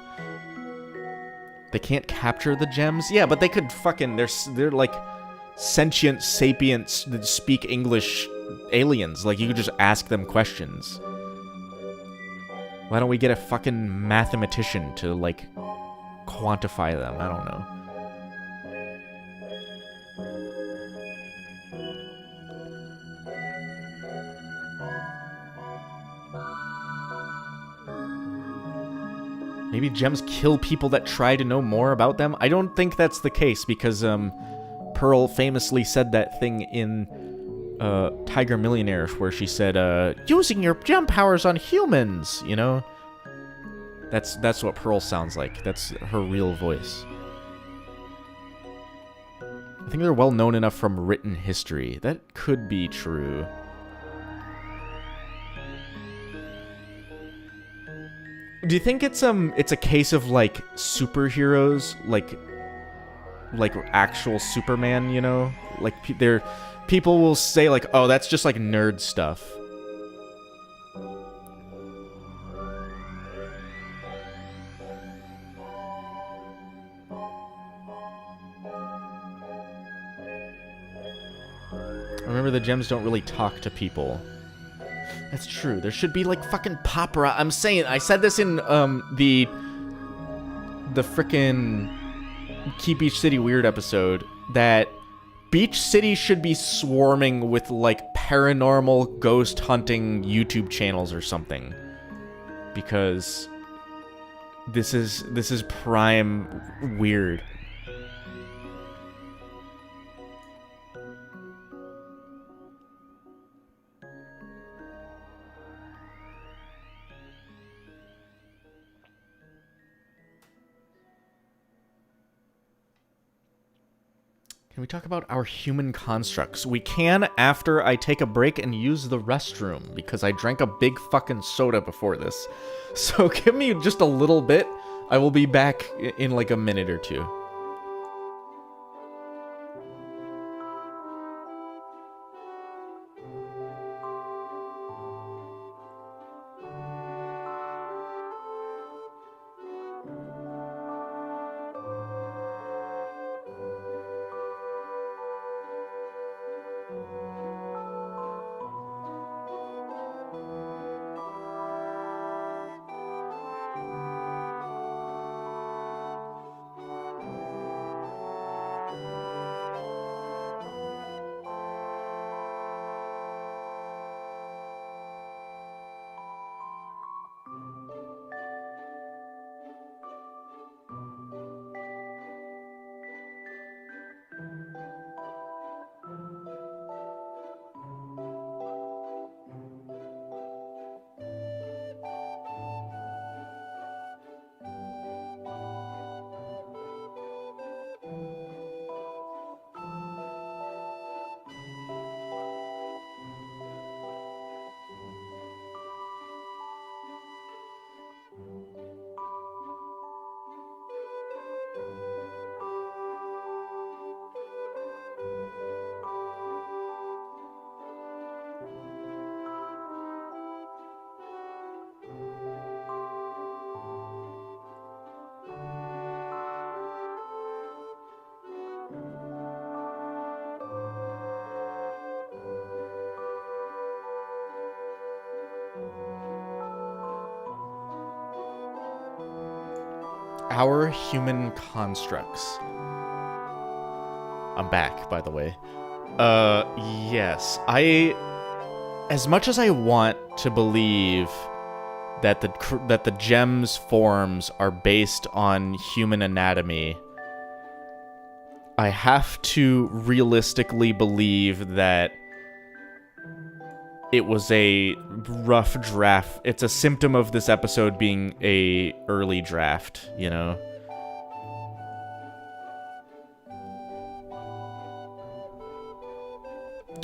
They can't capture the gems? Yeah, but they could fucking, they're like sentient, sapient, that speak English aliens. Like, you could just ask them questions. Why don't we get a fucking mathematician to, like, quantify them? I don't know. Maybe gems kill people that try to know more about them? I don't think that's the case, because Pearl famously said that thing in Tiger Millionaire, where she said, using your gem powers on humans, you know? That's what Pearl sounds like. That's her real voice. I think they're well known enough from written history. That could be true. Do you think it's a case of like superheroes, like actual Superman, you know? Like people will say like, "Oh, that's just like nerd stuff." Remember, the gems don't really talk to people. That's true. There should be, like, fucking paparazzi. I'm saying, I said this in, the frickin' Keep Beach City Weird episode, that Beach City should be swarming with, like, paranormal ghost hunting YouTube channels or something. Because this is prime weird. Can we talk about our human constructs? We can after I take a break and use the restroom, because I drank a big fucking soda before this. So give me just a little bit. I will be back in like a minute or two. Our human constructs. I'm back, by the way. Yes. As much as I want to believe that the gem's forms are based on human anatomy, I have to realistically believe that it was a rough draft. It's a symptom of this episode being a early draft, you know?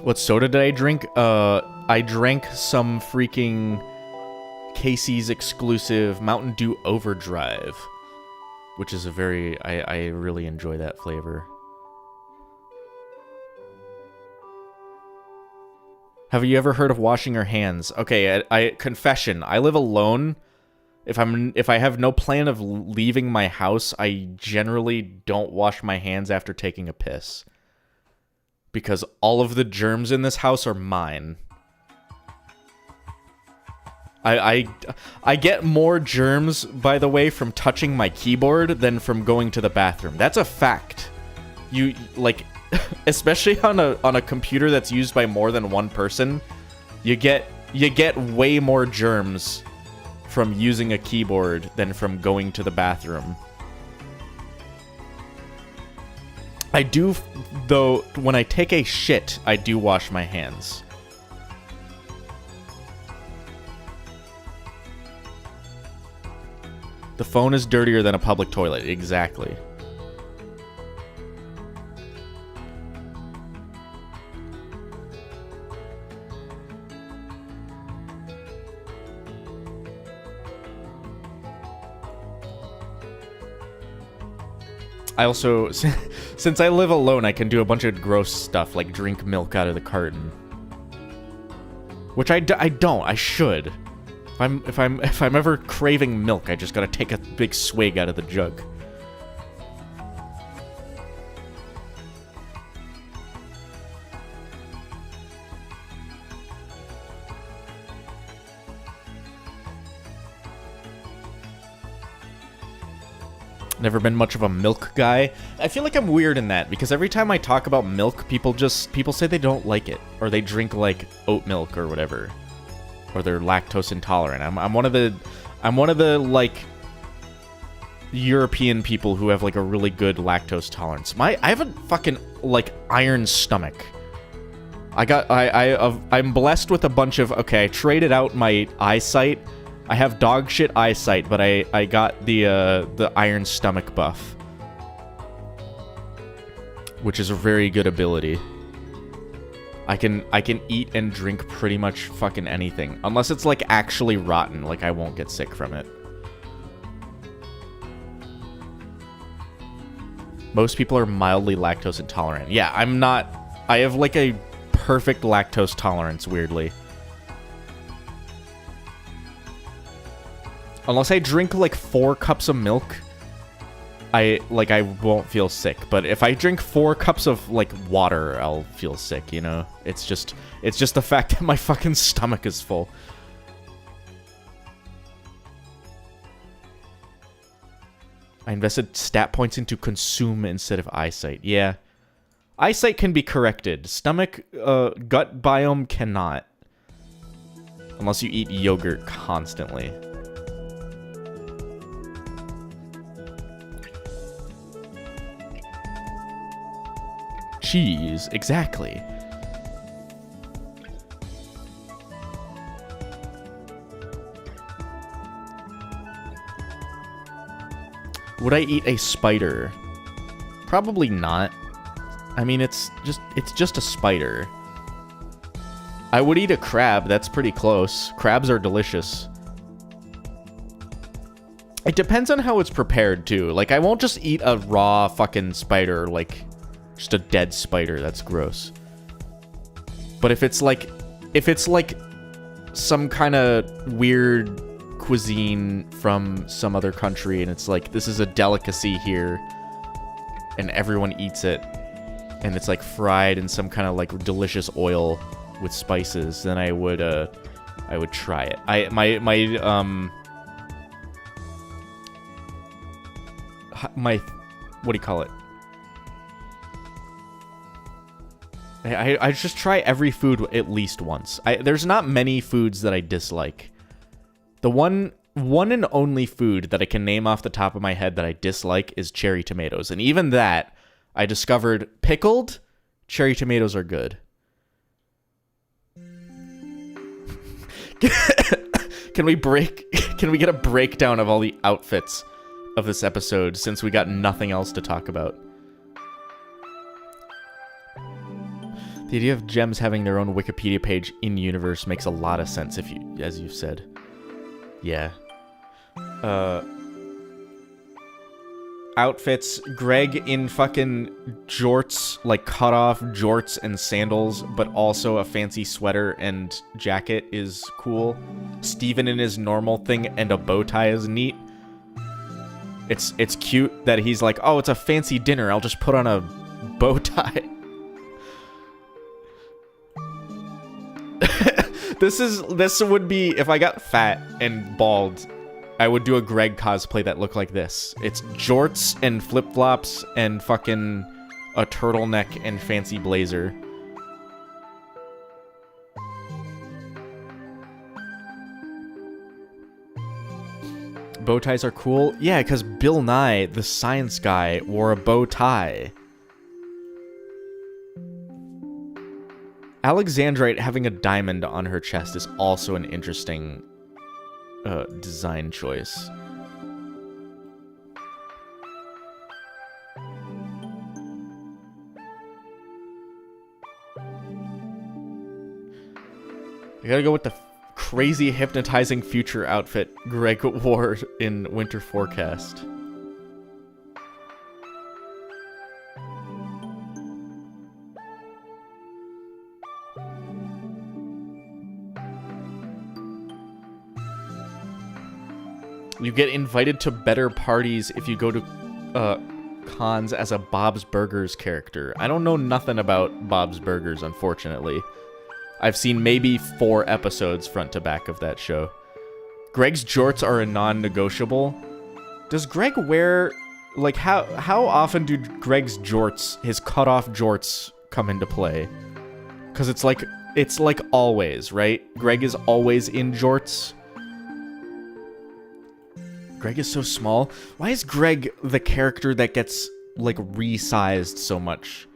What soda did I drink? I drank some freaking Casey's exclusive Mountain Dew Overdrive, which is a very... I really enjoy that flavor. Have you ever heard of washing your hands? Okay, I confession. I live alone. If I have no plan of leaving my house, I generally don't wash my hands after taking a piss. Because all of the germs in this house are mine. I get more germs, by the way, from touching my keyboard than from going to the bathroom. That's a fact. You, like... Especially on a computer that's used by more than one person, you get way more germs from using a keyboard than from going to the bathroom. I do, though, when I take a shit, I do wash my hands. The phone is dirtier than a public toilet. Exactly. I also, since I live alone, I can do a bunch of gross stuff, like drink milk out of the carton. Which I don't. I should. If I'm ever craving milk, I just gotta take a big swig out of the jug. Never been much of a milk guy. I feel like I'm weird in that, because every time I talk about milk, people say they don't like it, or they drink like oat milk or whatever, or they're lactose intolerant. I'm one of the like European people who have like a really good lactose tolerance. I have a fucking like iron stomach. I'm blessed with a bunch of, okay, I traded out my eyesight. I have dog shit eyesight, but I got the iron stomach buff, which is a very good ability. I can eat and drink pretty much fucking anything, unless it's like actually rotten, like I won't get sick from it. Most people are mildly lactose intolerant. Yeah, I'm not. I have like a perfect lactose tolerance, weirdly. Unless I drink like 4 cups of milk, I won't feel sick. But if I drink 4 cups of like water, I'll feel sick, you know? It's just the fact that my fucking stomach is full. I invested stat points into consume instead of eyesight. Yeah. Eyesight can be corrected. Stomach, gut biome cannot. Unless you eat yogurt constantly. Cheese, exactly. Would I eat a spider? Probably not. I mean, it's just a spider. I would eat a crab, that's pretty close. Crabs are delicious. It depends on how it's prepared, too. Like, I won't just eat a raw fucking spider, like... just a dead spider, that's gross. But if it's like some kind of weird cuisine from some other country and it's like, this is a delicacy here and everyone eats it and it's like fried in some kind of like delicious oil with spices, then I would try it. my, what do you call it? I just try every food at least once. There's not many foods that I dislike. The one and only food that I can name off the top of my head that I dislike is cherry tomatoes. And even that, I discovered pickled cherry tomatoes are good. Can we get a breakdown of all the outfits of this episode since we got nothing else to talk about? The idea of gems having their own Wikipedia page in universe makes a lot of sense as you've said. Yeah. Outfits, Greg in fucking jorts, like cut off jorts and sandals, but also a fancy sweater and jacket is cool. Steven in his normal thing and a bow tie is neat. It's cute that he's like, oh, it's a fancy dinner, I'll just put on a bow tie. This would be, if I got fat and bald, I would do a Greg cosplay that looked like this. It's jorts and flip-flops and fucking a turtleneck and fancy blazer. Bow ties are cool? Yeah, because Bill Nye, the science guy, wore a bow tie. Alexandrite having a diamond on her chest is also an interesting design choice. I gotta go with the crazy hypnotizing future outfit Greg wore in Winter Forecast. You get invited to better parties if you go to cons as a Bob's Burgers character. I don't know nothing about Bob's Burgers, unfortunately. I've seen maybe 4 episodes front to back of that show. Greg's jorts are a non-negotiable. Does Greg wear... Like, how often do Greg's jorts, his cut-off jorts, come into play? Because it's like always, right? Greg is always in jorts. Greg is so small. Why is Greg the character that gets, like, resized so much?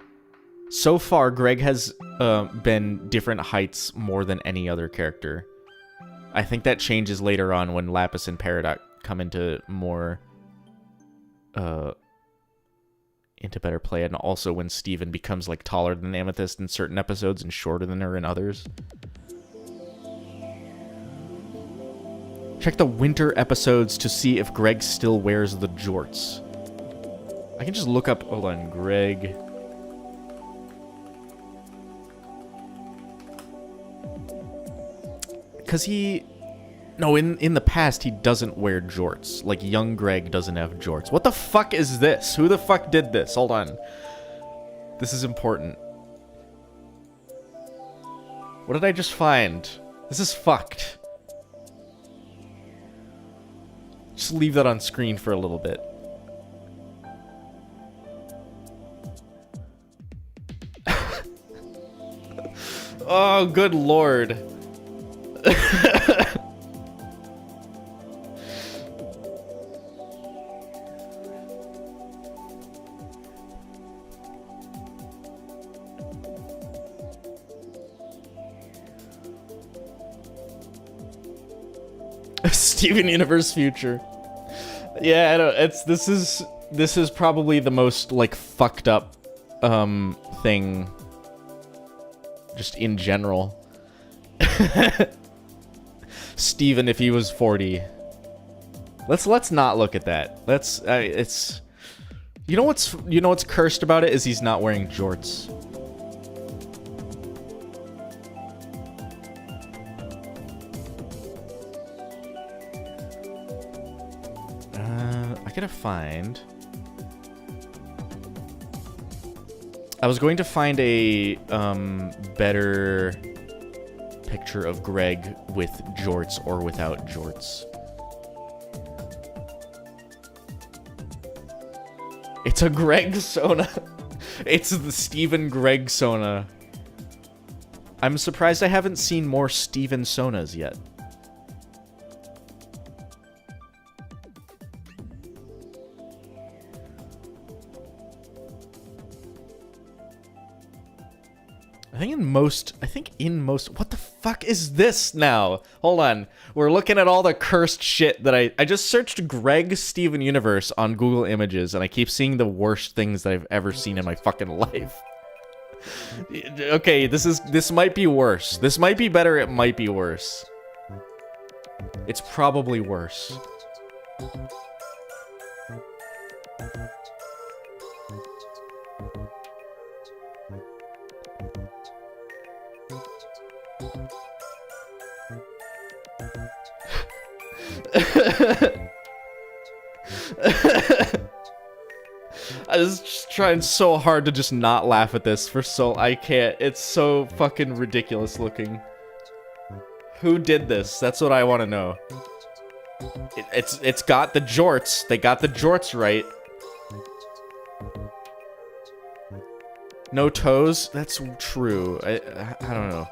So far, Greg has been different heights more than any other character. I think that changes later on when Lapis and Peridot come into more... into better play, and also when Steven becomes, like, taller than Amethyst in certain episodes and shorter than her in others. Check the winter episodes to see if Greg still wears the jorts. I can just look up... Hold on, Greg... Because he... No, in the past, he doesn't wear jorts. Like, young Greg doesn't have jorts. What the fuck is this? Who the fuck did this? Hold on. This is important. What did I just find? This is fucked. Just leave that on screen for a little bit. Oh, good lord. Steven Universe future. Yeah, I don't, this is probably the most, like, fucked up thing just in general. Steven if he was 40. Let's not look at that. It's you know what's cursed about it is he's not wearing jorts. I gotta find... I was going to find a better picture of Greg with jorts or without jorts. It's a Greg Sona. It's the Steven Greg Sona. I'm surprised I haven't seen more Steven Sonas yet. I think in most, what the fuck is this now? Hold on. We're looking at all the cursed shit that I just searched Greg Steven Universe on Google Images, and I keep seeing the worst things that I've ever seen in my fucking life. Okay, this might be worse. This might be better, it might be worse. It's probably worse. I was just trying so hard to just not laugh at this I can't. It's so fucking ridiculous looking. Who did this? That's what I want to know. It's got the jorts. They got the jorts right. No toes? That's true. I don't know.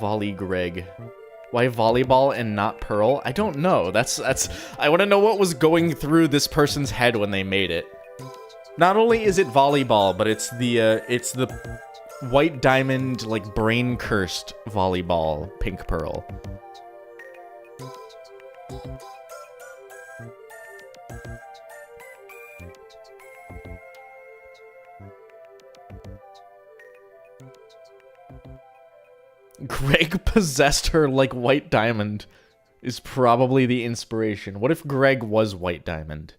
Volley Greg. Why volleyball and not Pearl? I don't know. I want to know what was going through this person's head when they made it. Not only is it volleyball, but it's the white diamond, like, brain cursed volleyball pink pearl. Greg possessed her like White Diamond is probably the inspiration. What if Greg was White Diamond?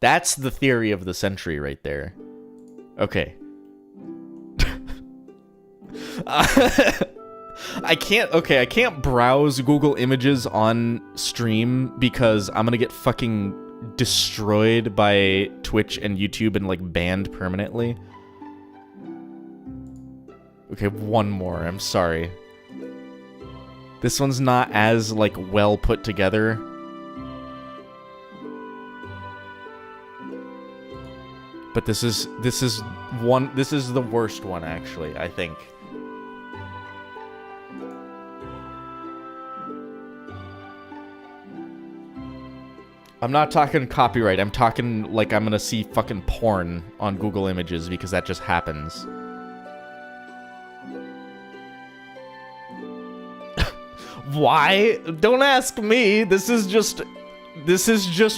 That's the theory of the century right there. Okay. I can't browse Google Images on stream because I'm gonna get fucking destroyed by Twitch and YouTube and, like, banned permanently. Okay, one more. I'm sorry. This one's not as, like, well put together. But this is the worst one, actually, I think. I'm not talking copyright. I'm talking like I'm gonna see fucking porn on Google Images because that just happens. Why? Don't ask me. This is just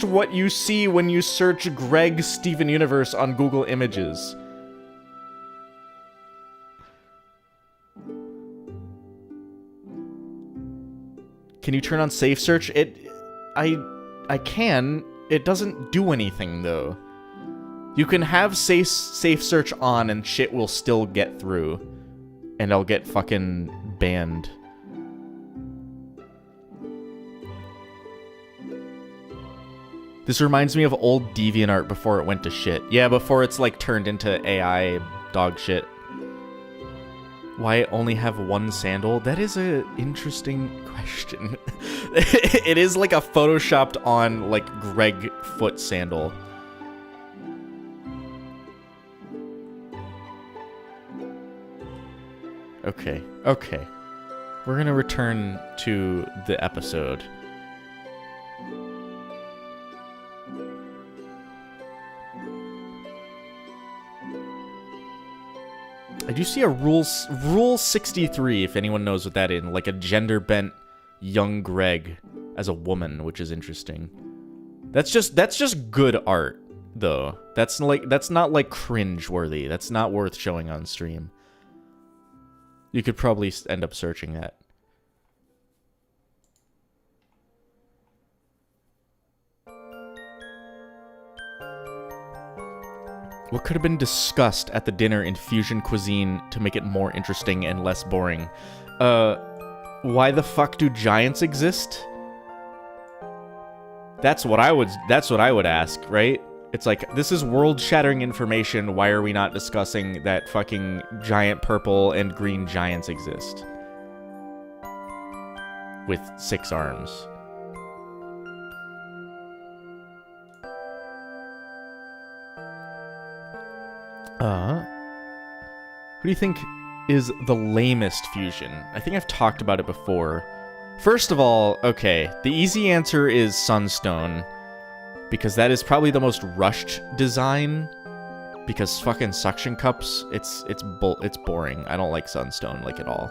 what you see when you search Greg Steven Universe on Google Images. Can you turn on safe search? I can. It doesn't do anything though. You can have safe search on and shit will still get through. And I'll get fucking banned. This reminds me of old DeviantArt before it went to shit. Yeah, before it's, like, turned into AI dog shit. Why only have one sandal? That is a interesting question. It is like a photoshopped on, like, Greg foot sandal. Okay. We're gonna return to the episode. I do see a rule 63, if anyone knows what that is, like a gender-bent young Greg as a woman, which is interesting. That's just good art, though. That's not like cringe-worthy. That's not worth showing on stream. You could probably end up searching that. What could have been discussed at the dinner in fusion cuisine to make it more interesting and less boring? Why the fuck do giants exist? That's what I would ask, right? It's like, this is world-shattering information, why are we not discussing that fucking giant purple and green giants exist? with 6 arms. Who do you think is the lamest fusion? I think I've talked about it before. First of all, okay, the easy answer is Sunstone, because that is probably the most rushed design. Because fucking suction cups, it's boring. I don't like Sunstone like at all.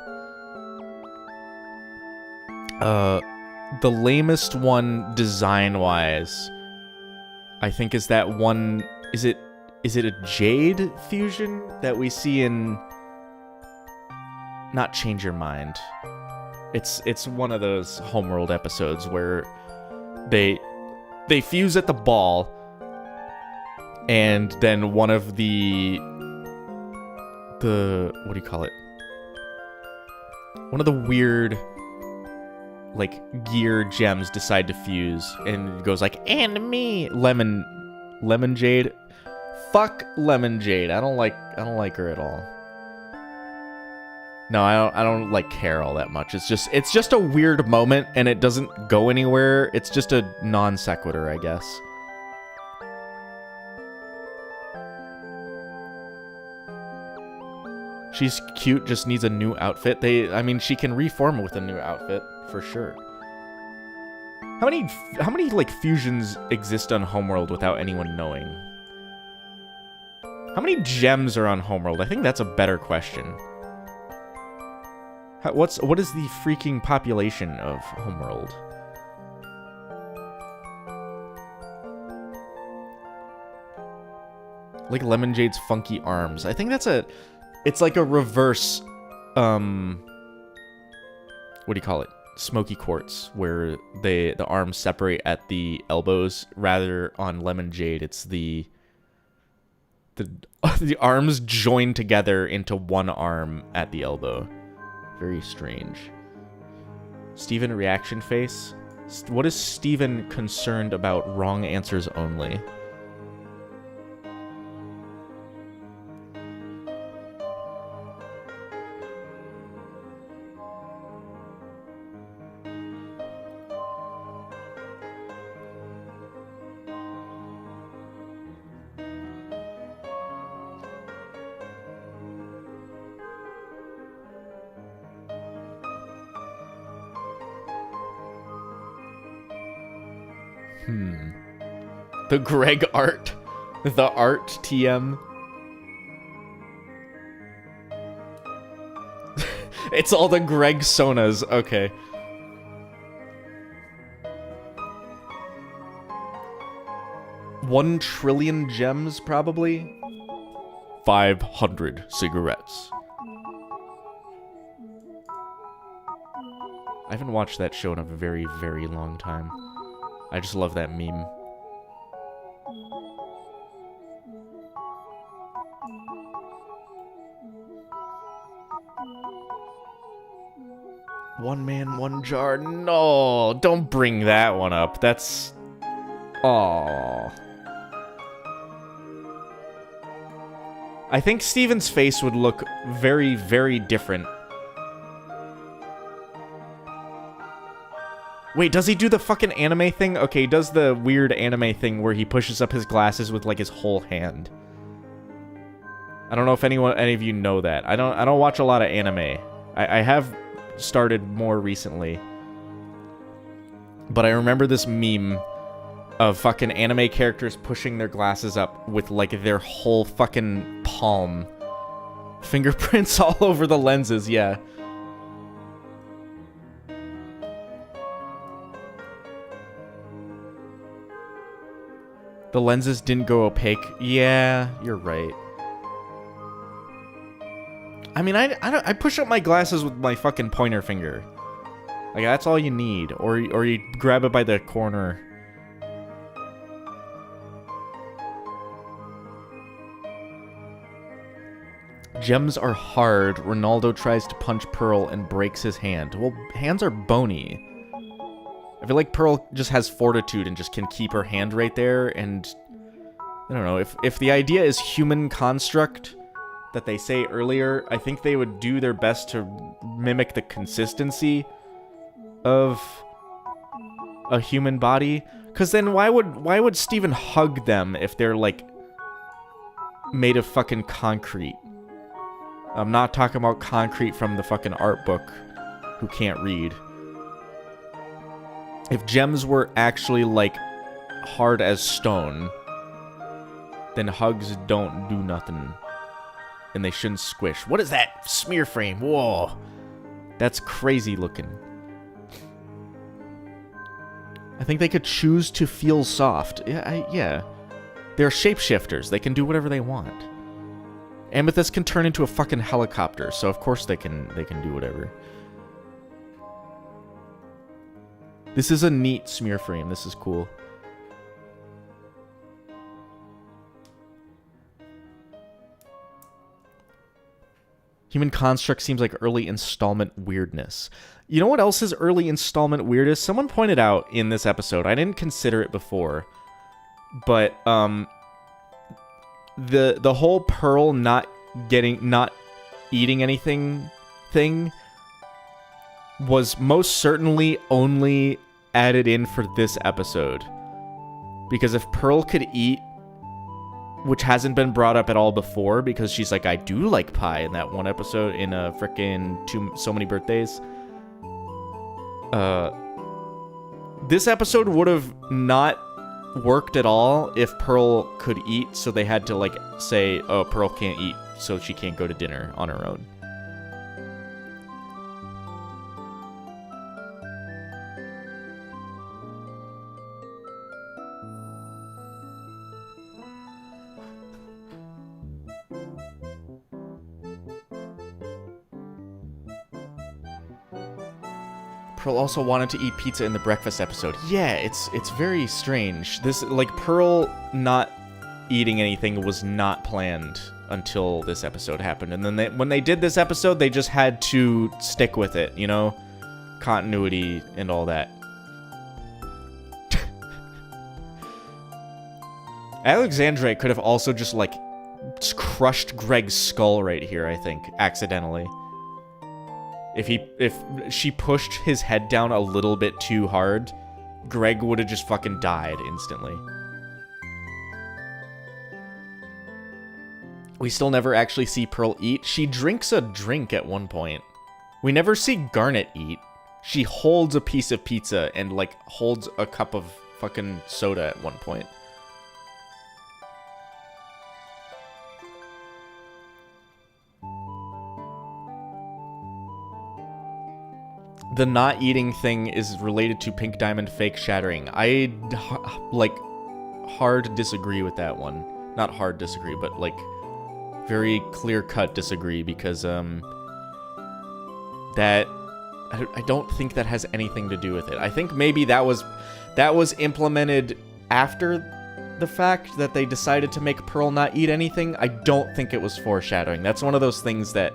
The lamest one design-wise, I think, is that one. Is it a Jade fusion that we see in? Not Change Your Mind. It's one of those Homeworld episodes where they fuse at the ball, and then one of the what do you call it? One of the weird like gear gems decide to fuse, and it goes like, and me, lemon jade. Fuck Lemon Jade. I don't like her at all. No, I don't like care all that much. It's just a weird moment, and it doesn't go anywhere. It's just a non sequitur, I guess. She's cute, just needs a new outfit. I mean, she can reform with a new outfit for sure. How many like fusions exist on Homeworld without anyone knowing? How many gems are on Homeworld? I think that's a better question. What is the freaking population of Homeworld? Like Lemon Jade's funky arms. I think it's like a reverse, what do you call it? Smoky Quartz, where the arms separate at the elbows. Rather on Lemon Jade, it's the arms join together into one arm at the elbow. Very strange. Steven reaction face. What is Steven concerned about? Wrong answers only. The Greg art. The art TM. It's all the Greg Sonas. Okay. $1 trillion gems, probably. 500 cigarettes. I haven't watched that show in a very, very long time. I just love that meme. One man, one jar. No, don't bring that one up. That's... Aww. I think Steven's face would look very, very different. Wait, does he do the fucking anime thing? Okay, he does the weird anime thing where he pushes up his glasses with, like, his whole hand. I don't know if any of you know that. I don't watch a lot of anime. I have started more recently. But I remember this meme of fucking anime characters pushing their glasses up with, like, their whole fucking palm. Fingerprints all over the lenses, yeah. The lenses didn't go opaque. Yeah, you're right. I mean, I push up my glasses with my fucking pointer finger. Like, that's all you need. Or you grab it by the corner. Gems are hard. Ronaldo tries to punch Pearl and breaks his hand. Well, hands are bony. I feel like Pearl just has fortitude and just can keep her hand right there, and I don't know, if the idea is human construct that they say earlier, I think they would do their best to mimic the consistency of a human body? Because then why would Steven hug them if they're, like, made of fucking concrete? I'm not talking about concrete from the fucking art book, who can't read. If gems were actually, like, hard as stone, then hugs don't do nothing. And they shouldn't squish. What is that? Smear frame. Whoa. That's crazy looking. I think they could choose to feel soft. Yeah. They're shapeshifters. They can do whatever they want. Amethyst can turn into a fucking helicopter, so of course they can do whatever. This is a neat smear frame. This is cool. Human construct seems like early installment weirdness. You know what else is early installment weirdness? Someone pointed out in this episode. I didn't consider it before, but the whole Pearl not eating anything thing was most certainly only added in for this episode. Because if Pearl could eat, which hasn't been brought up at all before, because she's like, I do like pie in that one episode in a frickin' So Many Birthdays. This episode would have not worked at all if Pearl could eat, so they had to, like, say, oh, Pearl can't eat, so she can't go to dinner on her own. Pearl also wanted to eat pizza in the breakfast episode. Yeah, it's very strange. This, like, Pearl not eating anything was not planned until this episode happened. And then when they did this episode, they just had to stick with it, you know? Continuity and all that. Alexandre could have also just, like, crushed Greg's skull right here, I think, accidentally. If she pushed his head down a little bit too hard, Greg would have just fucking died instantly. We still never actually see Pearl eat. She drinks a drink at one point. We never see Garnet eat. She holds a piece of pizza and, like, holds a cup of fucking soda at one point. The not eating thing is related to Pink Diamond fake shattering. I, like, hard disagree with that one. Not hard disagree, but, like, very clear-cut disagree, because, that... I don't think that has anything to do with it. I think maybe that was implemented after the fact that they decided to make Pearl not eat anything. I don't think it was foreshadowing. That's one of those things that,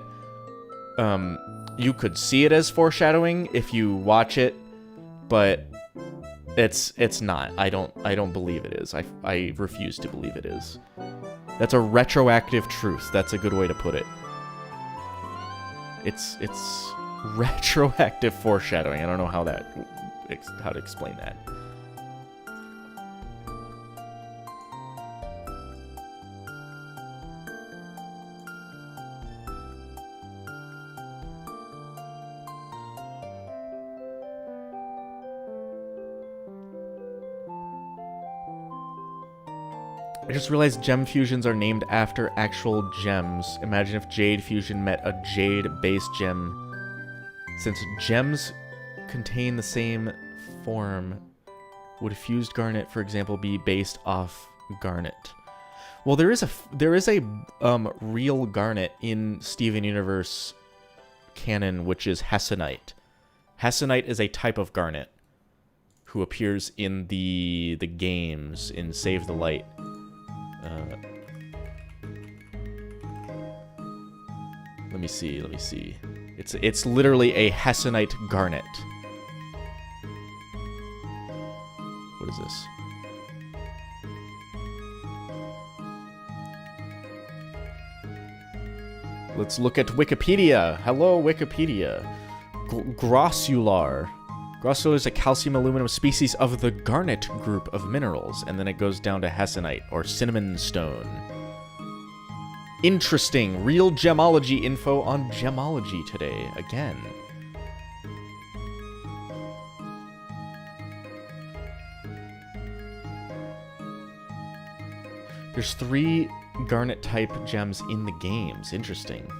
you could see it as foreshadowing if you watch it, but it's not. I don't believe it is. I refuse to believe it is. That's a retroactive truth. That's a good way to put it. It's retroactive foreshadowing. I don't know how to explain that. I just realized gem fusions are named after actual gems. Imagine if Jade Fusion met a Jade-based gem. Since gems contain the same form, would fused garnet, for example, be based off garnet? Well, there is a real garnet in Steven Universe canon, which is Hessonite. Hessonite is a type of garnet who appears in the games in Save the Light. Let me see. It's literally a Hessonite garnet. What is this? Let's look at Wikipedia. Hello, Wikipedia. Grossular. Grosso is a calcium aluminum species of the garnet group of minerals, and then it goes down to hessonite, or cinnamon stone. Interesting. Real gemology info on Gemology today, again. There's 3 garnet-type gems in the games. Interesting.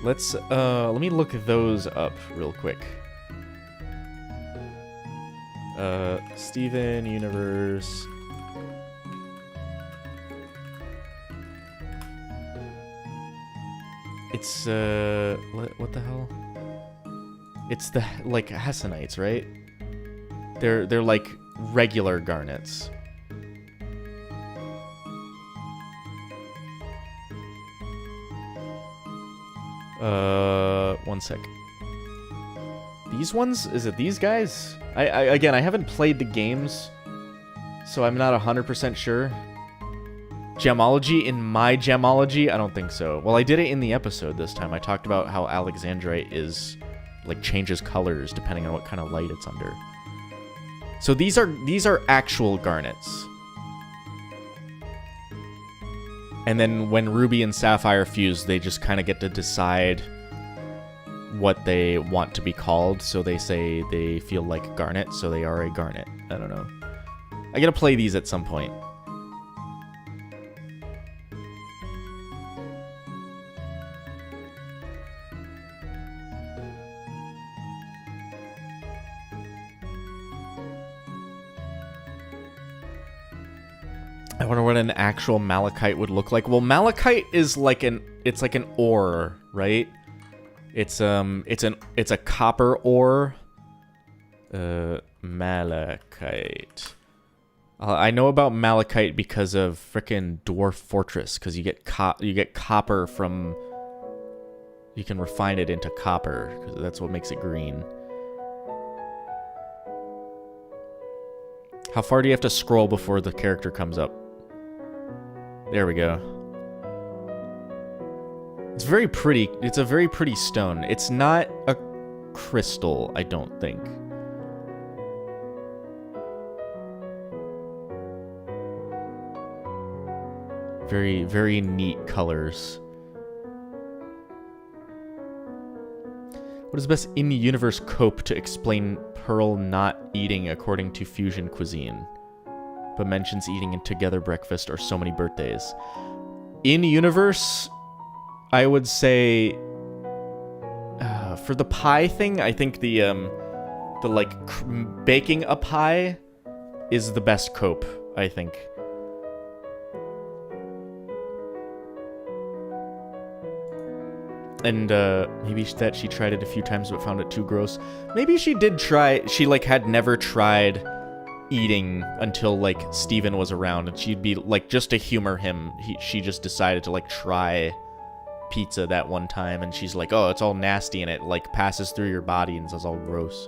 Let's, let me look those up real quick. Steven Universe. It's, what the hell? It's the, like, hessonites, right? They're like regular garnets. One sec. These ones? Is it these guys? Again, I haven't played the games, so I'm not 100% sure. Gemology in my Gemology? I don't think so. Well, I did it in the episode this time. I talked about how Alexandrite is, like, changes colors depending on what kind of light it's under. So these are actual garnets. And then when Ruby and Sapphire fuse, they just kind of get to decide what they want to be called. So they say they feel like garnet, so they are a garnet. I don't know. I gotta play these at some point. I wonder what an actual malachite would look like. Well, malachite is like it's like an ore, right? It's a copper ore. Malachite. I know about malachite because of frickin' Dwarf Fortress, because you get copper from. You can refine it into copper, because that's what makes it green. How far do you have to scroll before the character comes up? There we go. It's very pretty. It's a very pretty stone. It's not a crystal, I don't think. Very, very neat colors. What is the best in-universe cope to explain Pearl not eating according to fusion cuisine, but mentions eating a together breakfast or so many birthdays? In-universe, I would say, for the pie thing, I think the like baking a pie is the best cope, I think. And maybe that she tried it a few times but found it too gross. Maybe she did try, she like had never tried eating until like Steven was around, and she'd be like, just to humor him, she just decided to like try pizza that one time, and she's like, oh, it's all nasty, and it like passes through your body and it's all gross.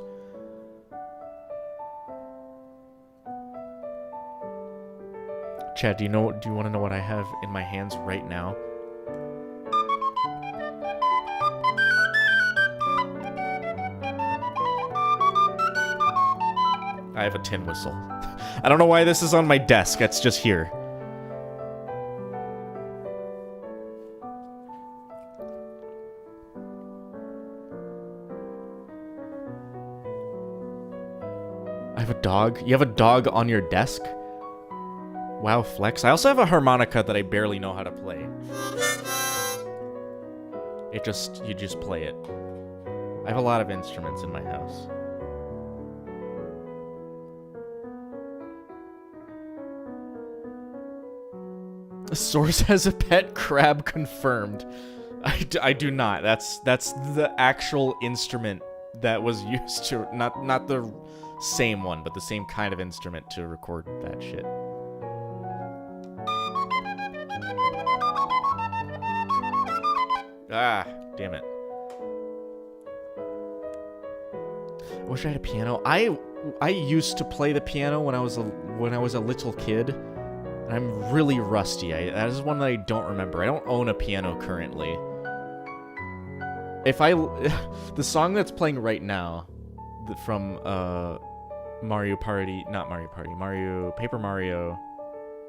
Chad, do you want to know what I have in my hands right now? I have a tin whistle. I don't know why this is on my desk. It's just here. I have a dog. You have a dog on your desk? Wow, flex. I also have a harmonica that I barely know how to play. You just play it. I have a lot of instruments in my house. Source has a pet crab confirmed. I do not. That's the actual instrument that was used to, not the same one, but the same kind of instrument to record that shit. Ah, damn it. I wish I had a piano. I used to play the piano when I was a little kid. I'm really rusty. That is one that I don't remember. I don't own a piano currently. if I... the song that's playing right now from Mario Party... Not Mario Party. Paper Mario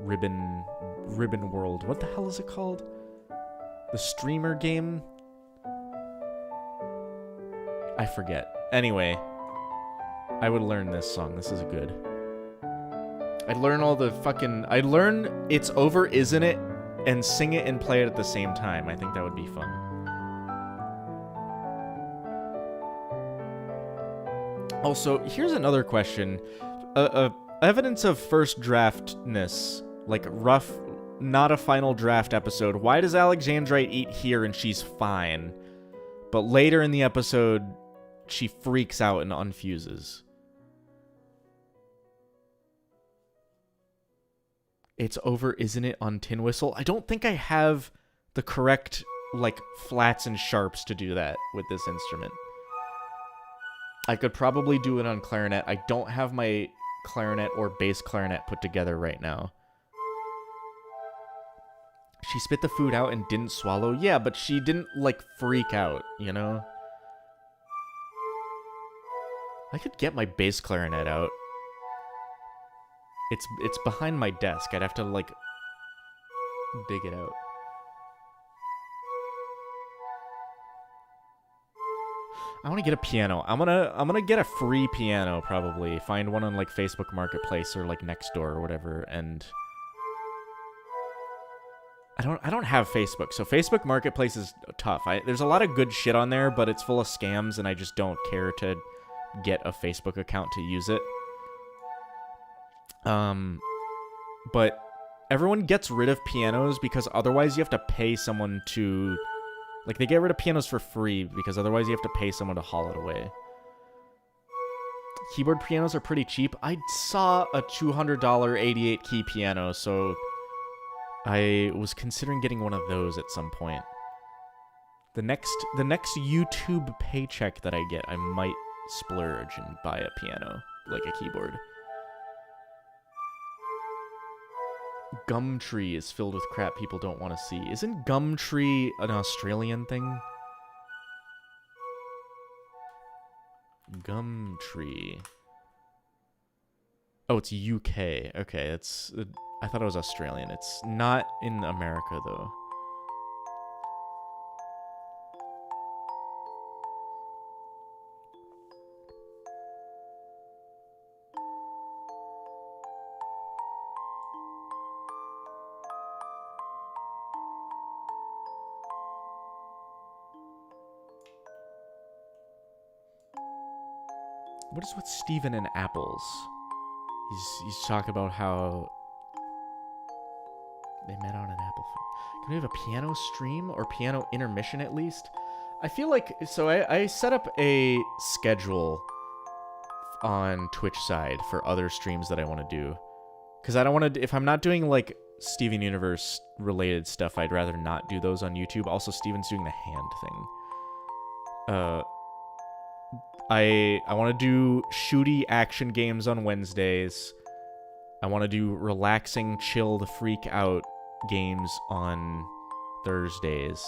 Ribbon World. What the hell is it called? The streamer game? I forget. Anyway, I would learn this song. This is good. I'd learn all the fucking... I'd learn It's Over, Isn't It? And sing it and play it at the same time. I think that would be fun. Also, here's another question. Evidence of first draftness. Like, rough, not a final draft episode. Why does Alexandrite eat here and she's fine? But later in the episode, she freaks out and unfuses. It's Over, Isn't It? On Tin Whistle. I don't think I have the correct, like, flats and sharps to do that with this instrument. I could probably do it on clarinet. I don't have my clarinet or bass clarinet put together right now. She spit the food out and didn't swallow? Yeah, but she didn't, like, freak out, you know? I could get my bass clarinet out. It's behind my desk. I'd have to, like, dig it out. I want to get a piano. I'm gonna get a free piano, probably. Find one on, like, Facebook Marketplace or, like, Nextdoor or whatever, and... I don't have Facebook, so Facebook Marketplace is tough. There's a lot of good shit on there, but it's full of scams, and I just don't care to get a Facebook account to use it. But everyone gets rid of pianos because otherwise you have to pay someone to... Like, they get rid of pianos for free because otherwise you have to pay someone to haul it away. Keyboard pianos are pretty cheap. I saw a $200 88-key piano, so I was considering getting one of those at some point. The next YouTube paycheck that I get, I might splurge and buy a piano, like a keyboard. Gumtree is filled with crap people don't want to see. Isn't Gumtree an Australian thing? Gumtree. Oh, it's UK. Okay, it's... I thought it was Australian. It's not in America, though. What is with Steven and apples? He's talking about how they met on an apple farm. Can we have a piano stream or piano intermission at least? I feel like... So I set up a schedule on Twitch side for other streams that I want to do. Because I don't want to... If I'm not doing, like, Steven Universe related stuff, I'd rather not do those on YouTube. Also, Steven's doing the hand thing. I want to do shooty action games on Wednesdays. I want to do relaxing, chilled, freak out games on Thursdays.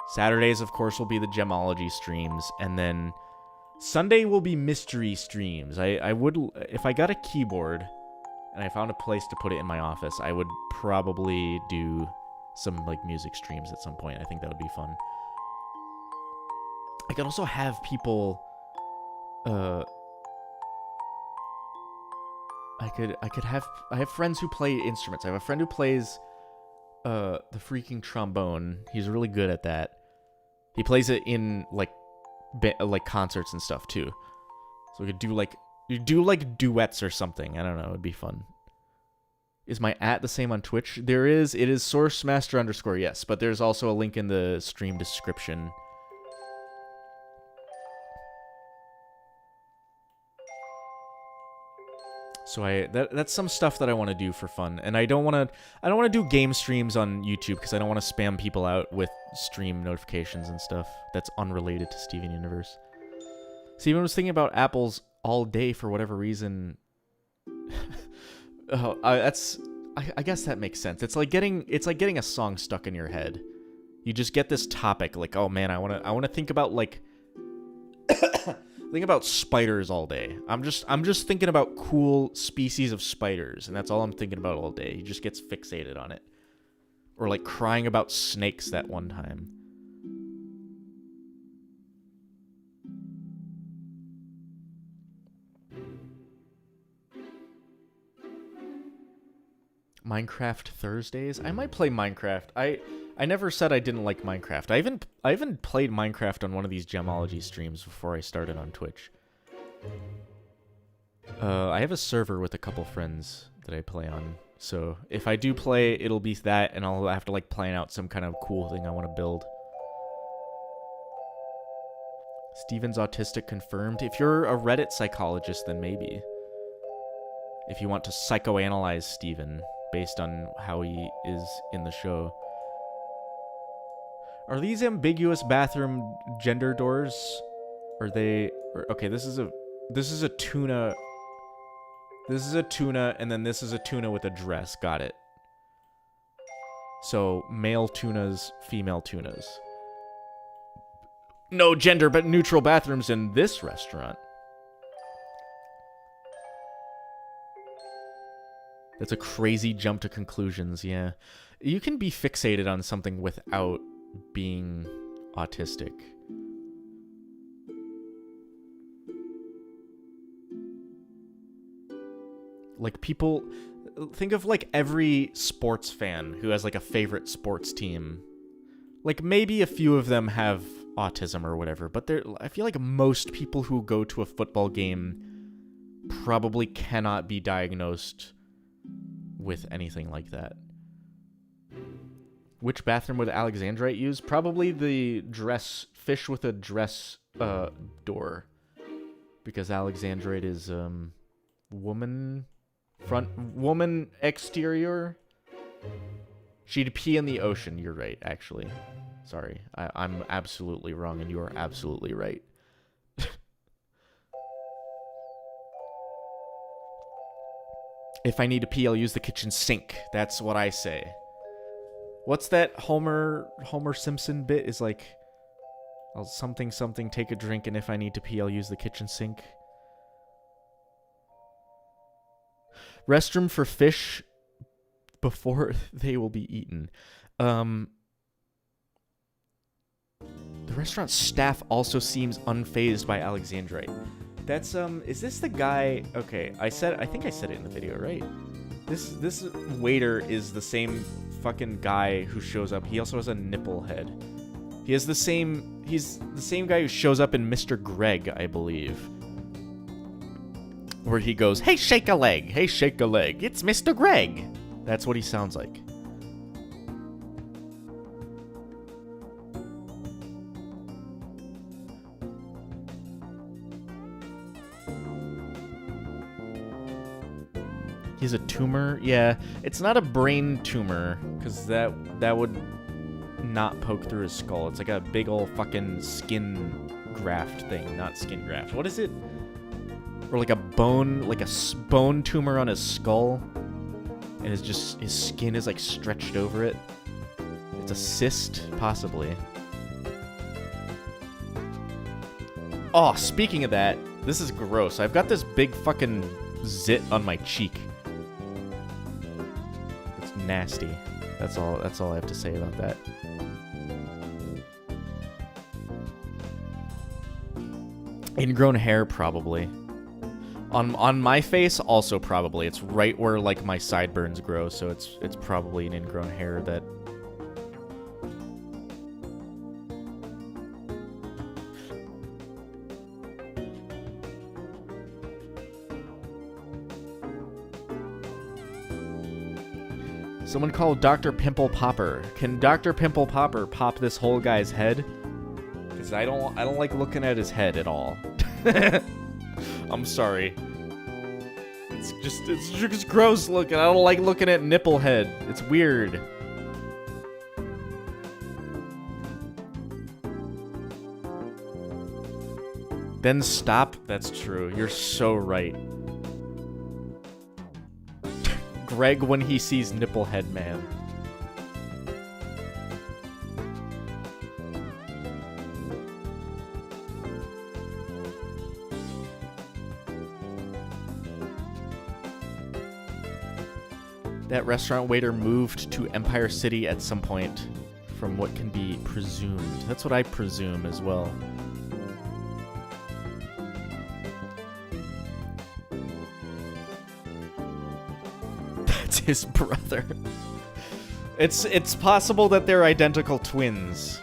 Saturdays, of course, will be the Gemology streams. And then Sunday will be mystery streams. I would... If I got a keyboard and I found a place to put it in my office, I would probably do some, like, music streams at some point. I think that would be fun. I could also have people... I have friends who play instruments. I have a friend who plays the freaking trombone. He's really good at that. He plays it in like concerts and stuff too. So we could do like duets or something. I don't know, it'd be fun. Is my @ the same on Twitch? There is. It is sourcemaster_, yes, but there's also a link in the stream description. So that's some stuff that I want to do for fun, and I don't want to do game streams on YouTube because I don't want to spam people out with stream notifications and stuff that's unrelated to Steven Universe. Steven was thinking about apples all day for whatever reason. I guess that makes sense. It's like getting a song stuck in your head. You just get this topic, like, oh man, I wanna think about, like, think about spiders all day. I'm just thinking about cool species of spiders, and that's all I'm thinking about all day. He just gets fixated on it. Or like crying about snakes that one time. Minecraft Thursdays? I might play Minecraft. I never said I didn't like Minecraft. I even played Minecraft on one of these Gemology streams before I started on Twitch. I have a server with a couple friends that I play on. So if I do play, it'll be that, and I'll have to like plan out some kind of cool thing I want to build. Steven's autistic confirmed. If you're a Reddit psychologist, then maybe. If you want to psychoanalyze Steven based on how he is in the show. Are these ambiguous bathroom gender doors? Are they... Okay, this is a tuna... This is a tuna, and then this is a tuna with a dress. Got it. So, male tunas, female tunas. No gender, but neutral bathrooms in this restaurant. That's a crazy jump to conclusions, yeah. You can be fixated on something without being autistic. Like, people... Think of, like, every sports fan who has, like, a favorite sports team. Like, maybe a few of them have autism or whatever, but I feel like most people who go to a football game probably cannot be diagnosed with anything like that. Which bathroom would Alexandrite use? Probably the fish with a dress door. Because Alexandrite is woman exterior. She'd pee in the ocean. You're right, actually. Sorry. I'm absolutely wrong, and you are absolutely right. If I need to pee, I'll use the kitchen sink. That's what I say. What's that Homer Simpson bit? Is like, I'll something take a drink, and if I need to pee, I'll use the kitchen sink. Restroom for fish before they will be eaten. The restaurant staff also seems unfazed by Alexandrite. That's, is this the guy... Okay, I think I said it in the video, right? This waiter is the same fucking guy who shows up. He also has a nipple head. He's the same guy who shows up in Mr. Greg, I believe. Where he goes, "Hey, shake a leg. Hey, shake a leg. It's Mr. Greg." That's what he sounds like. He has a tumor? Yeah, it's not a brain tumor, because that would not poke through his skull. It's like a big ol' fucking skin graft thing, not skin graft. What is it? Or like a bone tumor on his skull, and his skin is like stretched over it. It's a cyst, possibly. Oh, speaking of that, this is gross. I've got this big fucking zit on my cheek. It's nasty. That's all I have to say about that. Ingrown hair, probably. On my face, also probably. It's right where like my sideburns grow, so it's probably an ingrown hair that... Someone called Dr. Pimple Popper. Can Dr. Pimple Popper pop this whole guy's head? Because I don't like looking at his head at all. I'm sorry. It's just gross looking. I don't like looking at nipple head. It's weird. Then stop. That's true. You're so right. Greg when he sees nipple head man. That restaurant waiter moved to Empire City at some point, from what can be presumed. That's what I presume as well. That's his brother. It's possible that they're identical twins.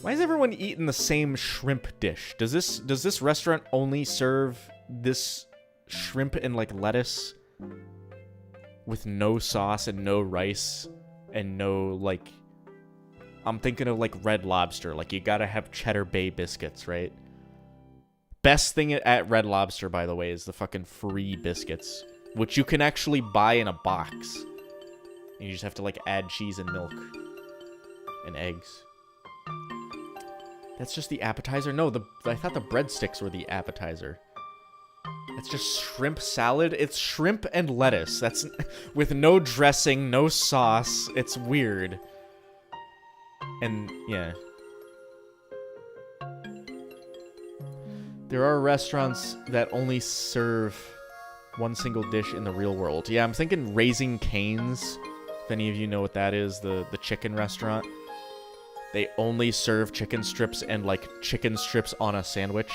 Why is everyone eating the same shrimp dish? Does this restaurant only serve this shrimp and like lettuce with no sauce and no rice and no like, I'm thinking of like Red Lobster, like you gotta have Cheddar Bay biscuits, right? Best thing at Red Lobster, by the way, is the fucking free biscuits, which you can actually buy in a box. And you just have to like add cheese and milk and eggs. That's just the appetizer? No, I thought the breadsticks were the appetizer. That's just shrimp salad. It's shrimp and lettuce. That's with no dressing, no sauce. It's weird. And yeah. There are restaurants that only serve one single dish in the real world. Yeah, I'm thinking Raising Cane's. If any of you know what that is, the chicken restaurant. They only serve chicken strips and, like, chicken strips on a sandwich.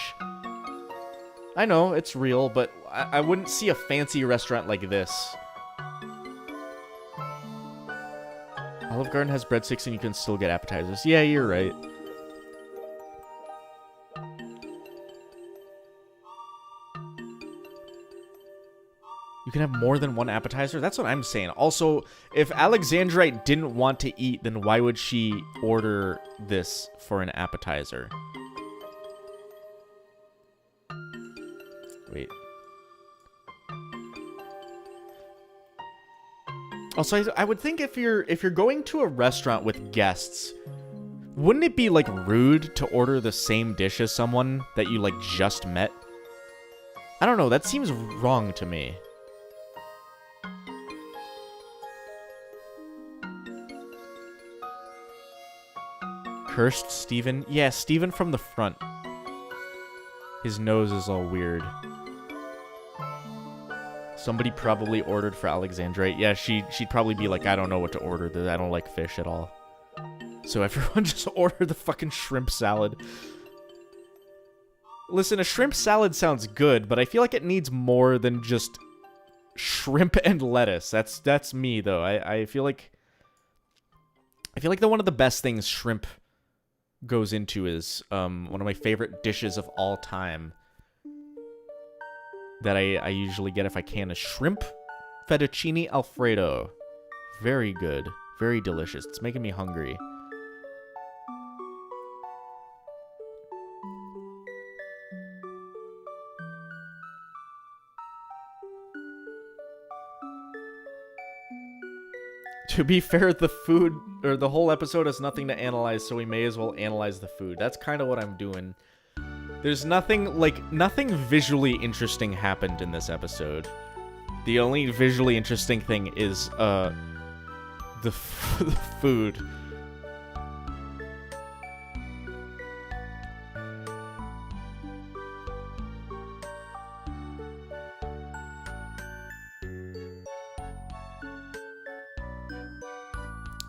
I know, it's real, but I wouldn't see a fancy restaurant like this. Olive Garden has breadsticks and you can still get appetizers. Yeah, you're right. You can have more than one appetizer? That's what I'm saying. Also, if Alexandrite didn't want to eat, then why would she order this for an appetizer? Wait. Also, I would think if you're going to a restaurant with guests, wouldn't it be, like, rude to order the same dish as someone that you, like, just met? I don't know. That seems wrong to me. Cursed Steven? Yeah, Steven from the front. His nose is all weird. Somebody probably ordered for Alexandrite. Yeah, she'd probably be like, I don't know what to order. I don't like fish at all. So everyone just ordered the fucking shrimp salad. Listen, a shrimp salad sounds good, but I feel like it needs more than just shrimp and lettuce. That's me, though. I feel like one of the best things shrimp goes into is one of my favorite dishes of all time that I usually get if I can is shrimp fettuccine alfredo. Very good. Very delicious. It's making me hungry. To be fair, the food, or the whole episode has nothing to analyze, so we may as well analyze the food. That's kind of what I'm doing. There's nothing visually interesting happened in this episode. The only visually interesting thing is, the food.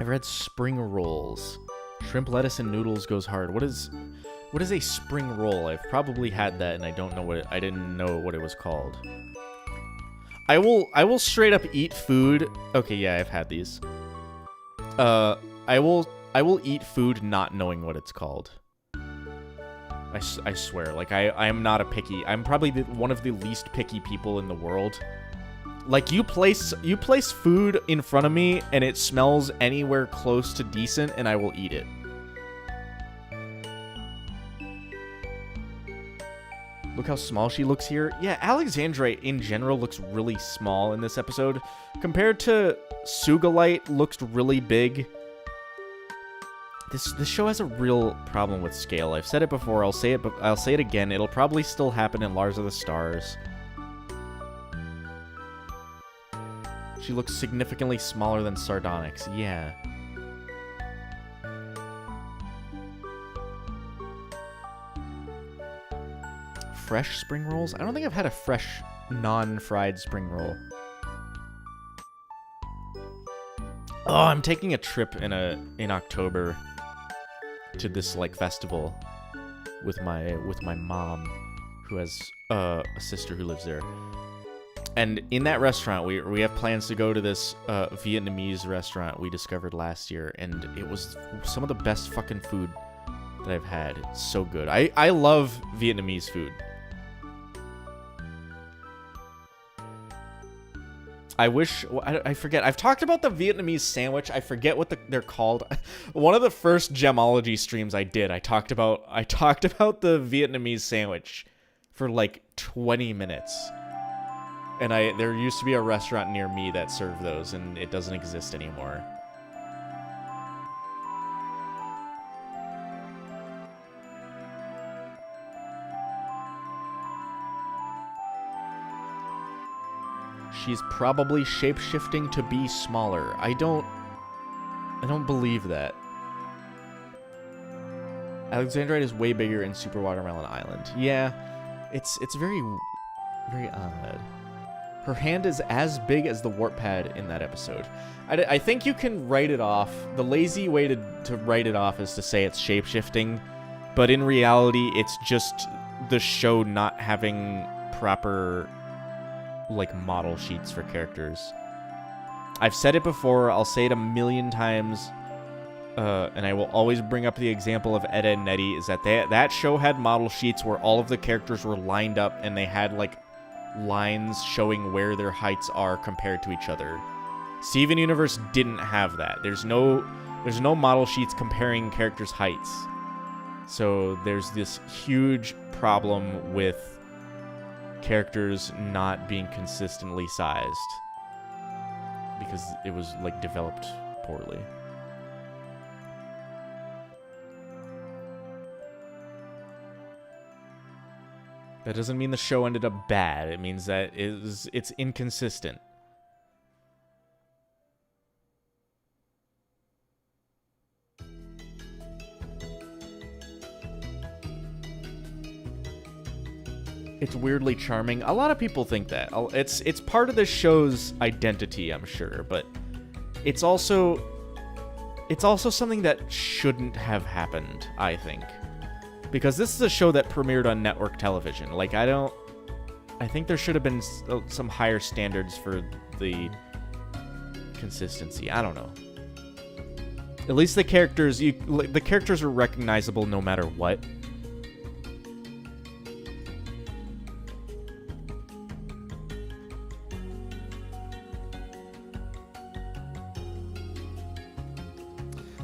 I've read spring rolls. Shrimp, lettuce, and noodles goes hard. What is a spring roll? I've probably had that and I didn't know what it was called. I will straight up eat food. Okay, yeah, I've had these. I will eat food not knowing what it's called. I swear, like I am not a picky. I'm probably one of the least picky people in the world. Like, you place food in front of me, and it smells anywhere close to decent, and I will eat it. Look how small she looks here. Yeah, Alexandrite, in general, looks really small in this episode. Compared to Sugalite, looks really big. This show has a real problem with scale. I've said it before, I'll say it again. It'll probably still happen in Lars of the Stars. She looks significantly smaller than Sardonyx. Yeah. fresh spring rolls? I don't think I've had a fresh, non-fried spring roll. Oh, I'm taking a trip in October to this like festival with my mom, who has a sister who lives there. And in that restaurant, we have plans to go to this Vietnamese restaurant we discovered last year, and it was some of the best fucking food that I've had. It's so good. I love Vietnamese food. I forget. I've talked about the Vietnamese sandwich. I forget what they're called. One of the first Gemology streams I did, I talked about the Vietnamese sandwich for like 20 minutes. And there used to be a restaurant near me that served those, and it doesn't exist anymore. She's probably shape-shifting to be smaller. I don't believe that. Alexandrite is way bigger in Super Watermelon Island. Yeah, it's very, very odd. Her hand is as big as the warp pad in that episode. I think you can write it off. The lazy way to write it off is to say it's shape-shifting, but in reality, it's just the show not having proper, like, model sheets for characters. I've said it before, I'll say it a million times, and I will always bring up the example of Ed, Edd n Eddy, is that that show had model sheets where all of the characters were lined up, and they had, like, lines showing where their heights are compared to each other. Steven Universe didn't have that. There's no model sheets comparing characters' heights. So there's this huge problem with characters not being consistently sized because it was like developed poorly. That doesn't mean the show ended up bad. It means that it's inconsistent. It's weirdly charming. A lot of people think that. It's part of the show's identity, I'm sure, but it's also something that shouldn't have happened, I think. Because this is a show that premiered on network television. Like, I think there should have been some higher standards for the consistency. I don't know. At least the characters are recognizable no matter what.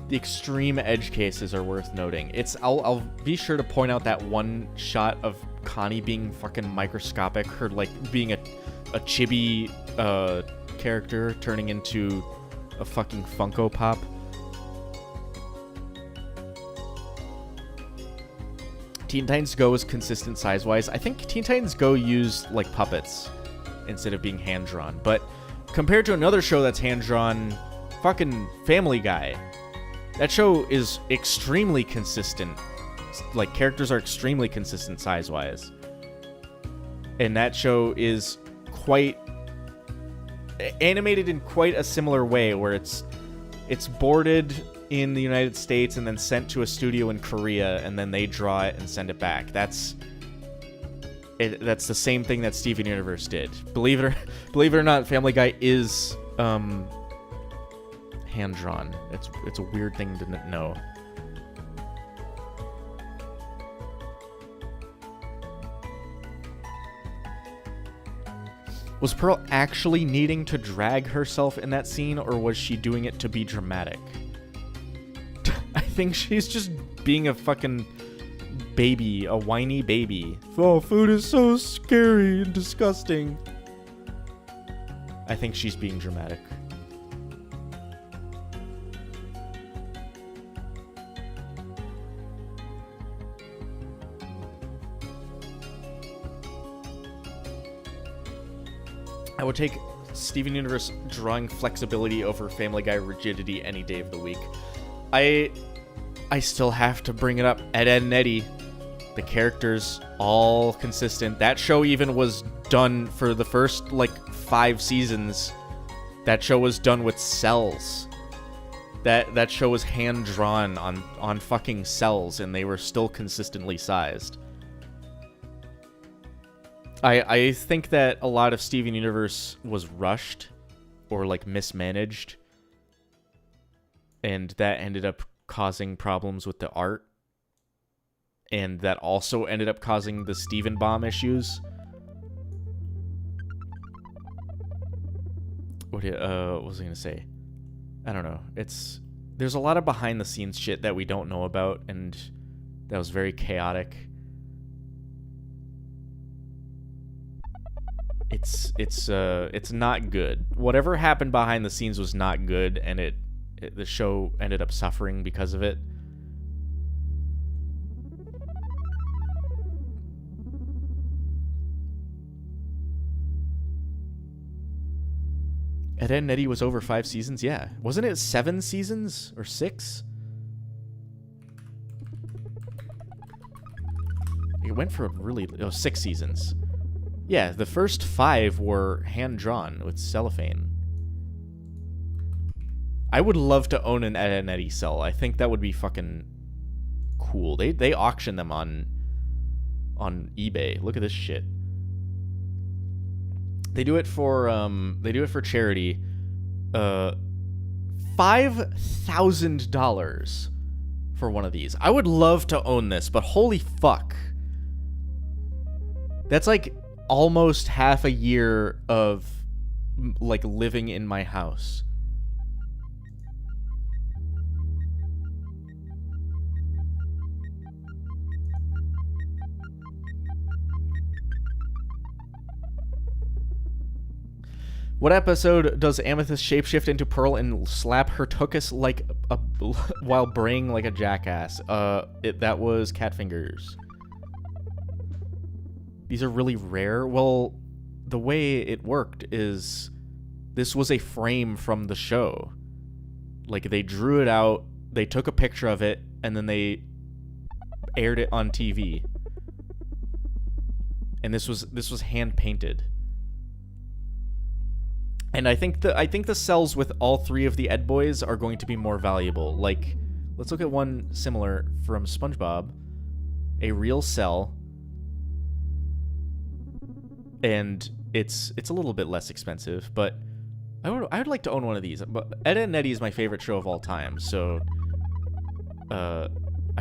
The extreme edge cases are worth noting. I'll be sure to point out that one shot of Connie being fucking microscopic, her like being a chibi character turning into a fucking Funko Pop. Teen Titans Go is consistent size-wise. I think Teen Titans Go used like puppets instead of being hand-drawn, but compared to another show that's hand-drawn, fucking Family Guy, that show is extremely consistent. Like, characters are extremely consistent size-wise. And that show is quite animated in quite a similar way, where it's boarded in the United States and then sent to a studio in Korea, and then they draw it and send it back. That's the same thing that Steven Universe did. Believe it or not, Family Guy is hand-drawn. It's a weird thing to know. Was Pearl actually needing to drag herself in that scene, or was she doing it to be dramatic? I think she's just being a fucking baby, a whiny baby. Oh, food is so scary and disgusting. I think she's being dramatic. I would take Steven Universe drawing flexibility over Family Guy rigidity any day of the week. I still have to bring it up. Ed, Edd n Eddy. The characters all consistent. That show even was done for the first like 5 seasons. That show was done with cells. That show was hand drawn on fucking cells, and they were still consistently sized. I think that a lot of Steven Universe was rushed or like mismanaged, and that ended up causing problems with the art, and that also ended up causing the Steven Bomb issues. What was I gonna say? I don't know. There's a lot of behind the scenes shit that we don't know about, and that was very chaotic. It's not good. Whatever happened behind the scenes was not good, and the show ended up suffering because of it. Ed, Edd n Eddy was over 5 seasons? Yeah. Wasn't it 7 seasons? Or 6? It went for 6 seasons. Yeah, the first 5 were hand-drawn with cellophane. I would love to own an Ed, Edd n Eddy cell. I think that would be fucking cool. They auction them on eBay. Look at this shit. They do it for charity. $5,000 for one of these. I would love to own this, but holy fuck. That's like almost half a year of like living in my house. What episode does Amethyst shapeshift into Pearl and slap her tuchus like while braying like a jackass? That was Cat Fingers. These are really rare. Well, the way it worked is this was a frame from the show. Like, they drew it out, they took a picture of it, and then they aired it on TV. And this was hand painted. And I think the cells with all 3 of the Ed Boys are going to be more valuable. Like, let's look at one similar from SpongeBob. A real cell. And it's a little bit less expensive, but I would like to own one of these. But Ed, Edd n Eddy is my favorite show of all time, so I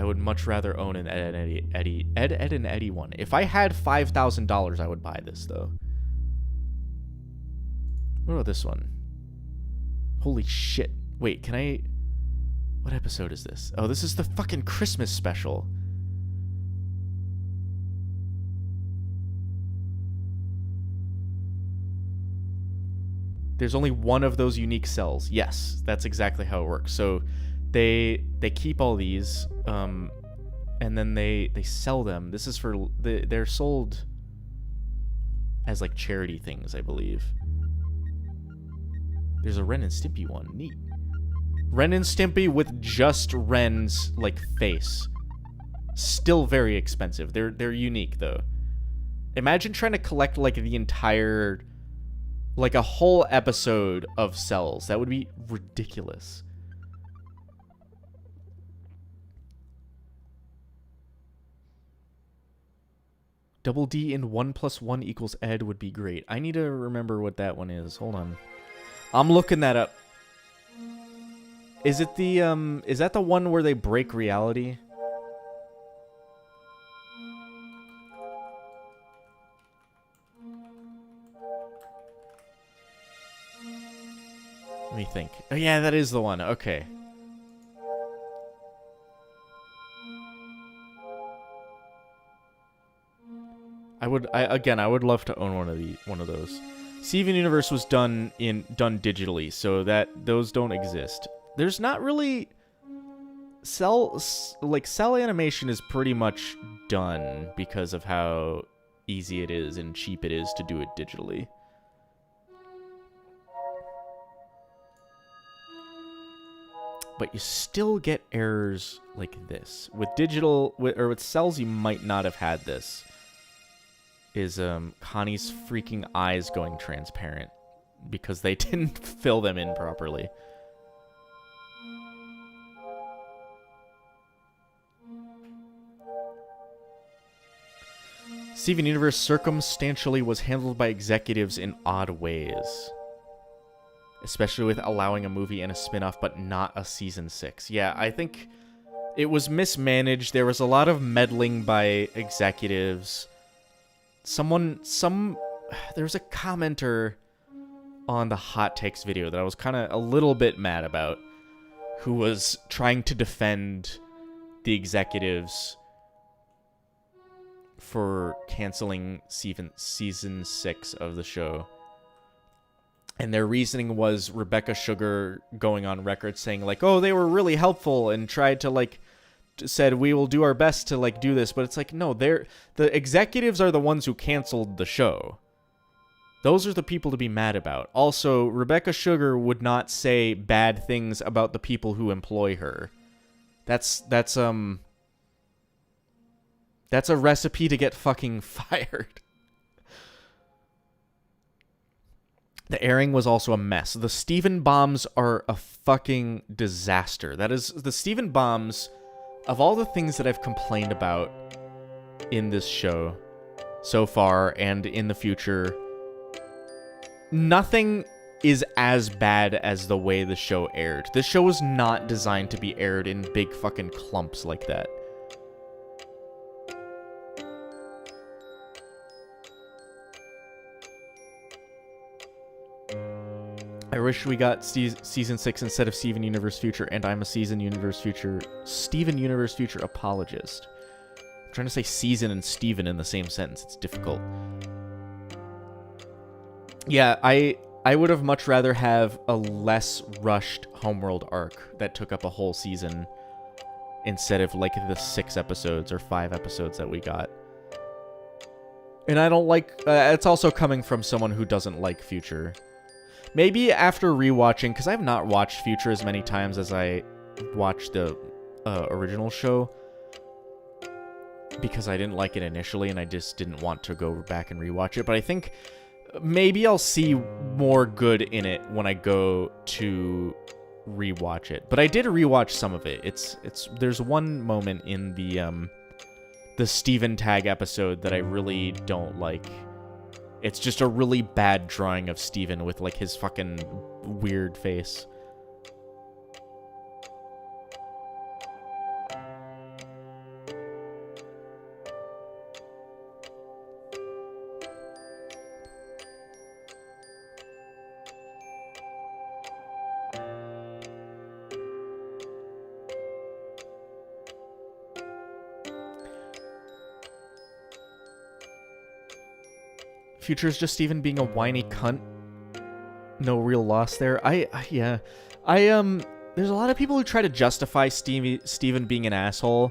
would much rather own an Ed, Edd n Eddy one. If I had $5,000, I would buy this though. What about this one? Holy shit. Wait, can I... What episode is this? Oh, this is the fucking Christmas special. There's only one of those unique cells. Yes, that's exactly how it works. So they keep all these, and then they sell them. This is for... They're sold as like charity things, I believe. There's a Ren and Stimpy one. Neat. Ren and Stimpy with just Ren's, like, face. Still very expensive. They're unique, though. Imagine trying to collect, like, the entire... Like, a whole episode of cells. That would be ridiculous. Double D in 1 + 1 = Ed would be great. I need to remember what that one is. Hold on. I'm looking that up. Is it the, is that the one where they break reality? Let me think. Oh yeah, that is the one. Okay. I would love to own one of those. Steven Universe was done digitally, so that those don't exist. There's not really cell animation is pretty much done because of how easy it is and cheap it is to do it digitally. but you still get errors like this. With digital, or with cells, you might not have had this. Is Connie's freaking eyes going transparent because they didn't fill them in properly. Steven Universe circumstantially was handled by executives in odd ways. Especially with allowing a movie and a spin-off, but not a season 6. Yeah, I think it was mismanaged. There was a lot of meddling by executives. There was a commenter on the Hot Takes video that I was kind of a little bit mad about, who was trying to defend the executives for canceling season 6 of the show. And their reasoning was Rebecca Sugar going on record saying, like, oh, they were really helpful and tried to, like, said, we will do our best to, like, do this. But it's like, no, the executives are the ones who canceled the show. Those are the people to be mad about. Also, Rebecca Sugar would not say bad things about the people who employ her. That's a recipe to get fucking fired. The airing was also a mess. The Steven bombs are a fucking disaster. That is, the Steven bombs, of all the things that I've complained about in this show so far and in the future, nothing is as bad as the way the show aired. This show was not designed to be aired in big fucking clumps like that. I wish we got season 6 instead of Steven Universe Future, and I'm a Steven Universe Future apologist. I'm trying to say season and Steven in the same sentence. It's difficult. Yeah, I would have much rather have a less rushed Homeworld arc that took up a whole season instead of like the 6 episodes or 5 episodes that we got. And I don't like... it's also coming from someone who doesn't like Future. Maybe after rewatching, because I have not watched Future as many times as I watched the original show, because I didn't like it initially and I just didn't want to go back and rewatch it. But I think maybe I'll see more good in it when I go to rewatch it. But I did rewatch some of it. There's one moment in the Steven Tag episode that I really don't like. It's just a really bad drawing of Steven with, like, his fucking weird face. Future's just Steven being a whiny cunt. No real loss there. There's a lot of people who try to justify Steven being an asshole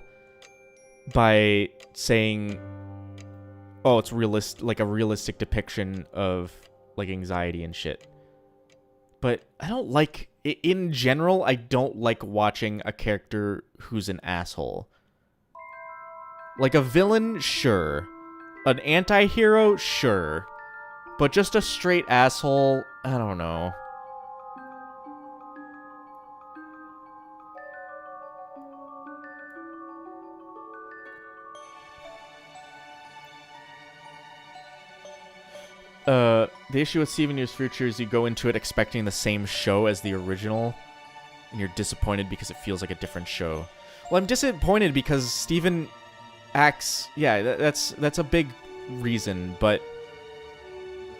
by saying, oh, it's like a realistic depiction of, like, anxiety and shit. But I don't like, in general, I don't like watching a character who's an asshole. Like, a villain, sure. An anti-hero, sure. But just a straight asshole, I don't know. The issue with Steven Universe Future is you go into it expecting the same show as the original, and you're disappointed because it feels like a different show. Well, I'm disappointed because Steven acts... Yeah, that's a big reason, but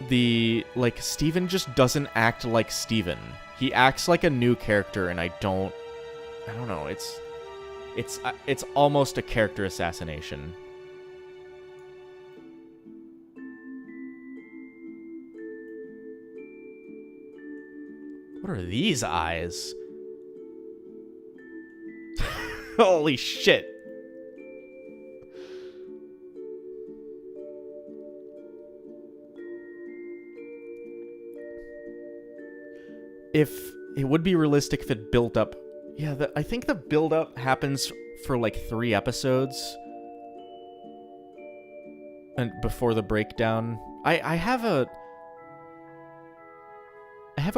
Steven just doesn't act like Steven. He acts like a new character, and I don't know, it's almost a character assassination. What are these eyes? Holy shit. If it would be realistic if it built up Yeah, I think the build-up happens for like 3 episodes. And before the breakdown. I have a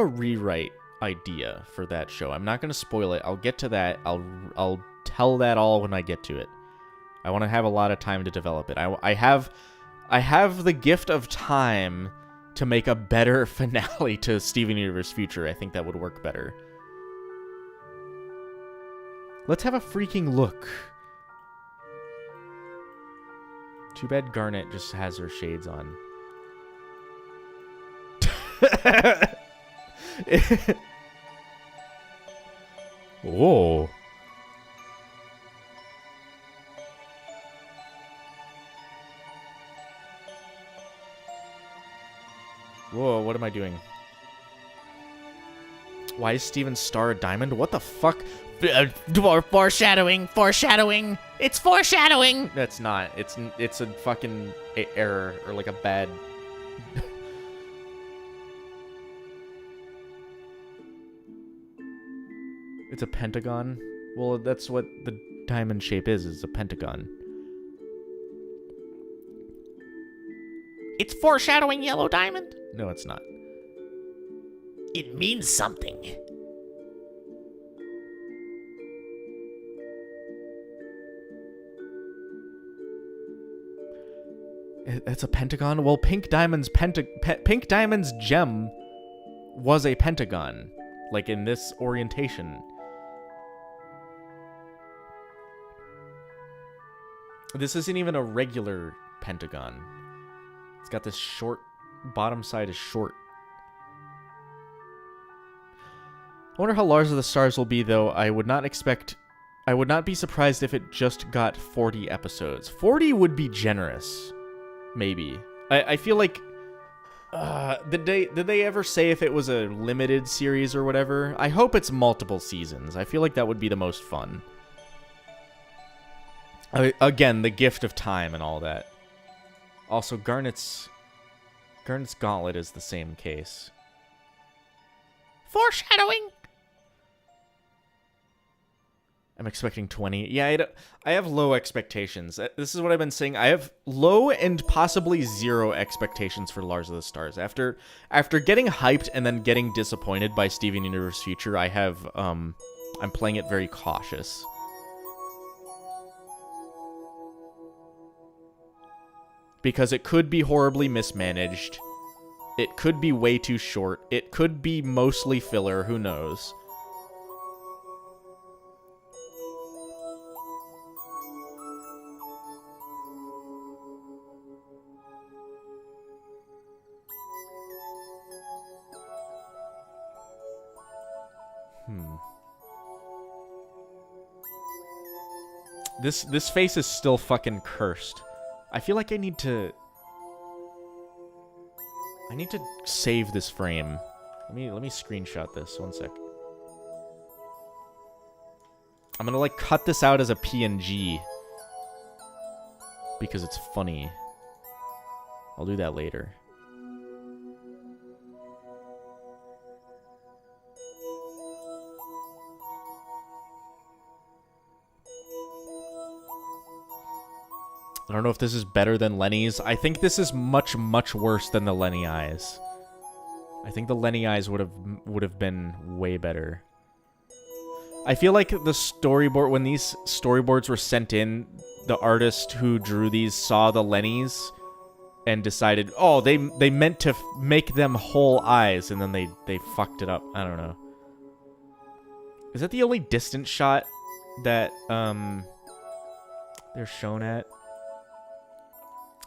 rewrite idea for that show. I'm not going to spoil it. I'll get to that. I'll tell that all when I get to it. I want to have a lot of time to develop it. I have the gift of time to make a better finale to Steven Universe Future. I think that would work better. Let's have a freaking look. Too bad Garnet just has her shades on. Whoa. Whoa, what am I doing? Why is Steven's star a diamond? What the fuck? Foreshadowing! Foreshadowing! It's foreshadowing! That's not. It's a fucking error or like a bad. It's a pentagon. Well, that's what the diamond shape is. It's a pentagon. It's foreshadowing, Yellow Diamond. No, it's not. It means something. It's a pentagon. Well, Pink Diamond's gem was a pentagon, like in this orientation. This isn't even a regular pentagon. It's got this short bottom side is short. I wonder how large the stars will be, though. I would not be surprised if it just got 40 episodes. 40 would be generous. Maybe. I feel like... did they ever say if it was a limited series or whatever? I hope it's multiple seasons. I feel like that would be the most fun. Again, the gift of time and all that. Also, Garnet's gauntlet is the same case. Foreshadowing! I'm expecting 20. Yeah, I have low expectations. This is what I've been saying. I have low and possibly 0 expectations for Lars of the Stars. After getting hyped and then getting disappointed by Steven Universe Future, I'm playing it very cautious. Because it could be horribly mismanaged. It could be way too short. It could be mostly filler, who knows. This face is still fucking cursed. I feel like I need to save this frame. Let me screenshot this. One sec. I'm gonna like cut this out as a PNG because it's funny. I'll do that later. I don't know if this is better than Lenny's. I think this is much, much worse than the Lenny eyes. I think the Lenny eyes would have been way better. I feel like the storyboard, when these storyboards were sent in, the artist who drew these saw the Lenny's and decided, oh, they meant to make them whole eyes, and then they fucked it up. I don't know. Is that the only distant shot that they're shown at?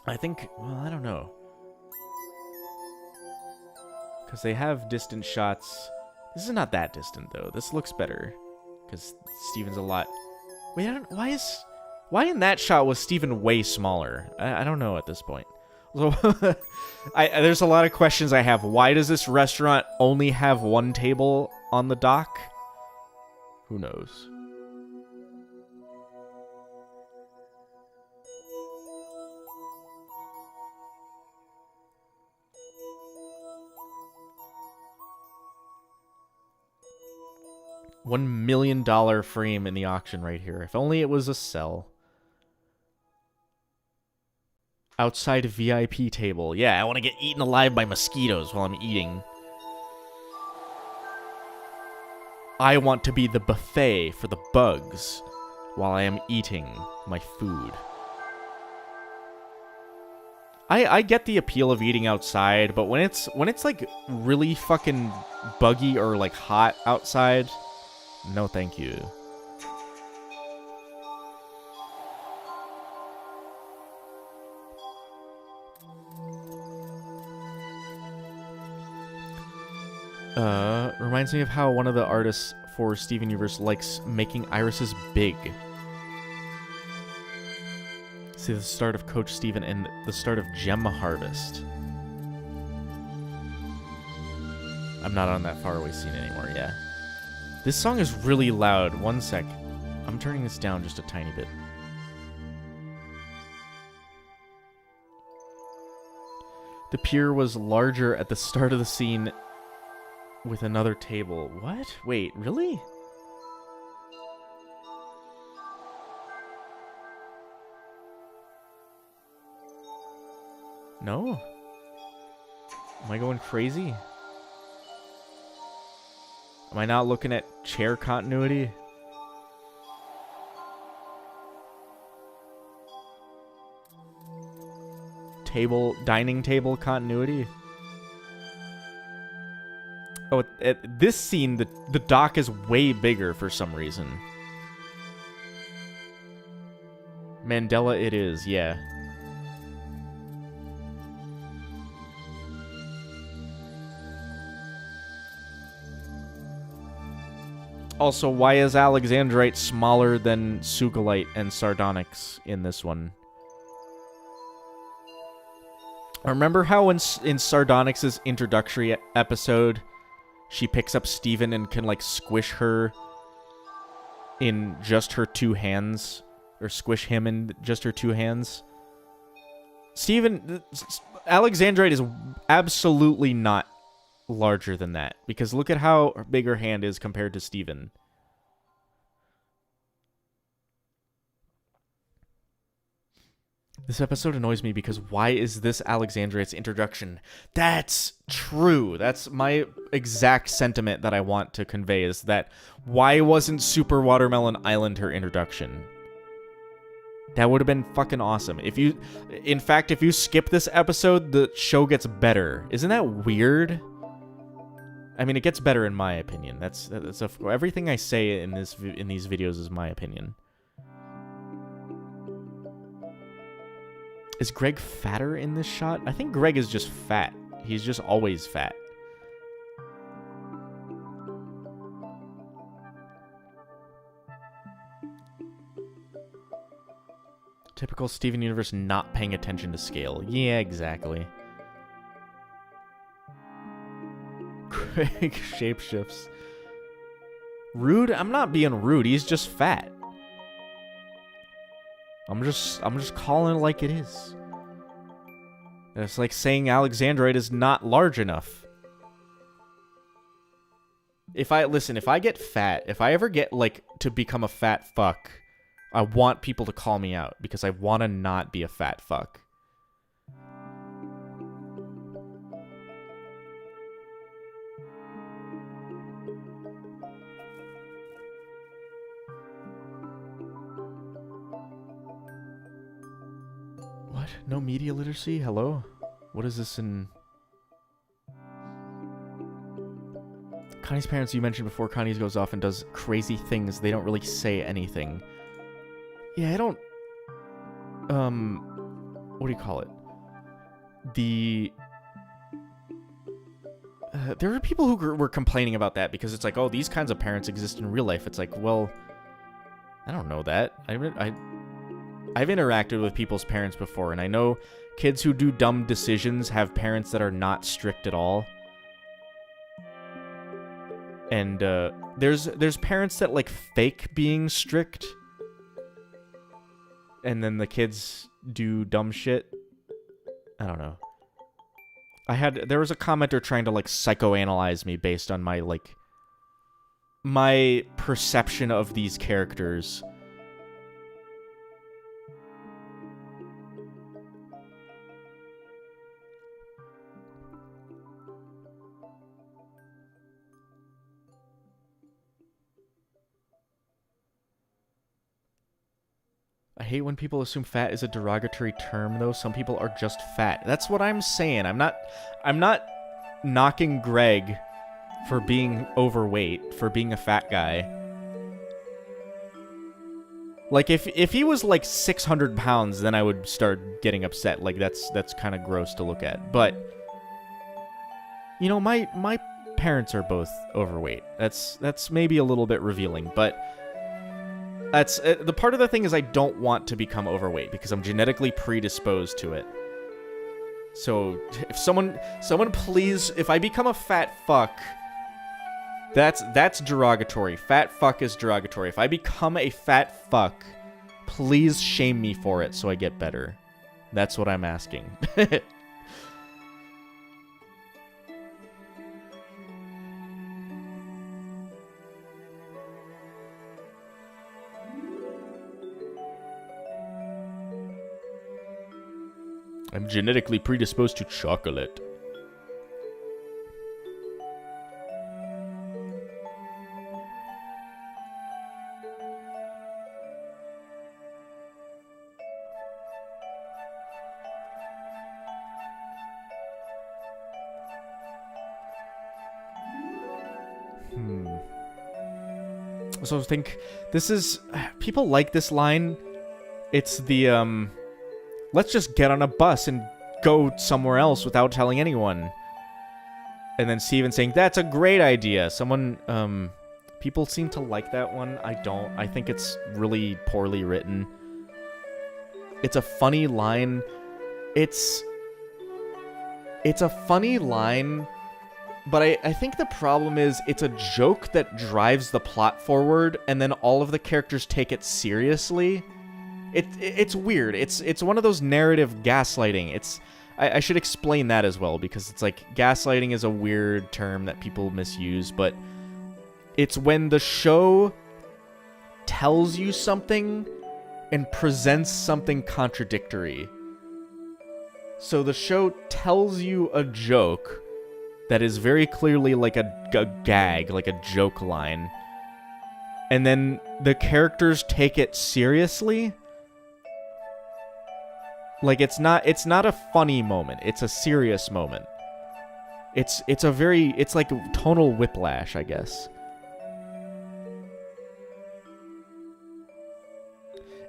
I think, well, I don't know. Because they have distant shots. This is not that distant, though. This looks better. Because Steven's a lot... Wait, why in that shot was Steven way smaller? I don't know at this point. So, there's a lot of questions I have. Why does this restaurant only have one table on the dock? Who knows? $1 million frame in the auction right here. If only it was a sell. Outside VIP table. Yeah, I want to get eaten alive by mosquitoes while I'm eating. I want to be the buffet for the bugs while I am eating my food. I get the appeal of eating outside, but when it's like really fucking buggy or like hot outside, no thank you. Reminds me of how one of the artists for Steven Universe likes making irises big. See the start of Coach Steven and the start of Gemma Harvest. I'm not on that faraway scene anymore, yeah. This song is really loud. One sec. I'm turning this down just a tiny bit. The pier was larger at the start of the scene with another table. What? Wait, really? No? Am I going crazy? Am I not looking at chair continuity? Dining table continuity? Oh, at this scene, the dock is way bigger for some reason. Mandela it is, yeah. Also, why is Alexandrite smaller than Sugalite and Sardonyx in this one? Remember how in Sardonyx's introductory episode, she picks up Steven and can, like, squish her in just her two hands? Or squish him in just her two hands? Alexandrite is absolutely not larger than that. Because look at how big her hand is compared to Steven. This episode annoys me because why is this Alexandrite's introduction? That's true. That's my exact sentiment that I want to convey, is that why wasn't Super Watermelon Island her introduction? That would have been fucking awesome. In fact, if you skip this episode, the show gets better. Isn't that weird? I mean, it gets better in my opinion. Everything I say in these videos is my opinion. Is Greg fatter in this shot? I think Greg is just fat. He's just always fat. Typical Steven Universe not paying attention to scale. Yeah, exactly. Greg shapeshifts. Rude? I'm not being rude. He's just fat. I'm just calling it like it is. It's like saying Alexandrite is not large enough. If I get fat, if I ever get, like, to become a fat fuck, I want people to call me out because I want to not be a fat fuck. What? No media literacy? Hello? What is this in... Connie's parents, you mentioned before, Connie's goes off and does crazy things. They don't really say anything. Yeah, I don't... What do you call it? There are people who were complaining about that because it's like, oh, these kinds of parents exist in real life. It's like, well, I don't know that. I've interacted with people's parents before, and I know kids who do dumb decisions have parents that are not strict at all. And there's parents that, like, fake being strict, and then the kids do dumb shit. I don't know. There was a commenter trying to, like, psychoanalyze me based on my, like, my perception of these characters. I hate when people assume fat is a derogatory term, though. Some people are just fat. That's what I'm saying. I'm not knocking Greg for being overweight, for being a fat guy. Like, if he was, like, 600 pounds, then I would start getting upset. Like, that's kind of gross to look at. But, you know, my parents are both overweight. That's maybe a little bit revealing, but... That's the part of the thing is I don't want to become overweight because I'm genetically predisposed to it. So if someone please, if I become a fat fuck, that's derogatory. Fat fuck is derogatory. If I become a fat fuck, please shame me for it so I get better. That's what I'm asking. I'm genetically predisposed to chocolate. So I think this is... People like this line. It's the, let's just get on a bus and go somewhere else without telling anyone. And then Steven saying, that's a great idea. Someone, people seem to like that one. I don't. I think it's really poorly written. It's a funny line. It's a funny line, but I think the problem is it's a joke that drives the plot forward, and then all of the characters take it seriously. It's weird. It's one of those narrative gaslighting. I should explain that as well, because it's like gaslighting is a weird term that people misuse, but it's when the show tells you something and presents something contradictory. So the show tells you a joke that is very clearly like a gag, like a joke line, and then the characters take it seriously. Like, it's not a funny moment. It's a serious moment. It's like tonal whiplash, I guess.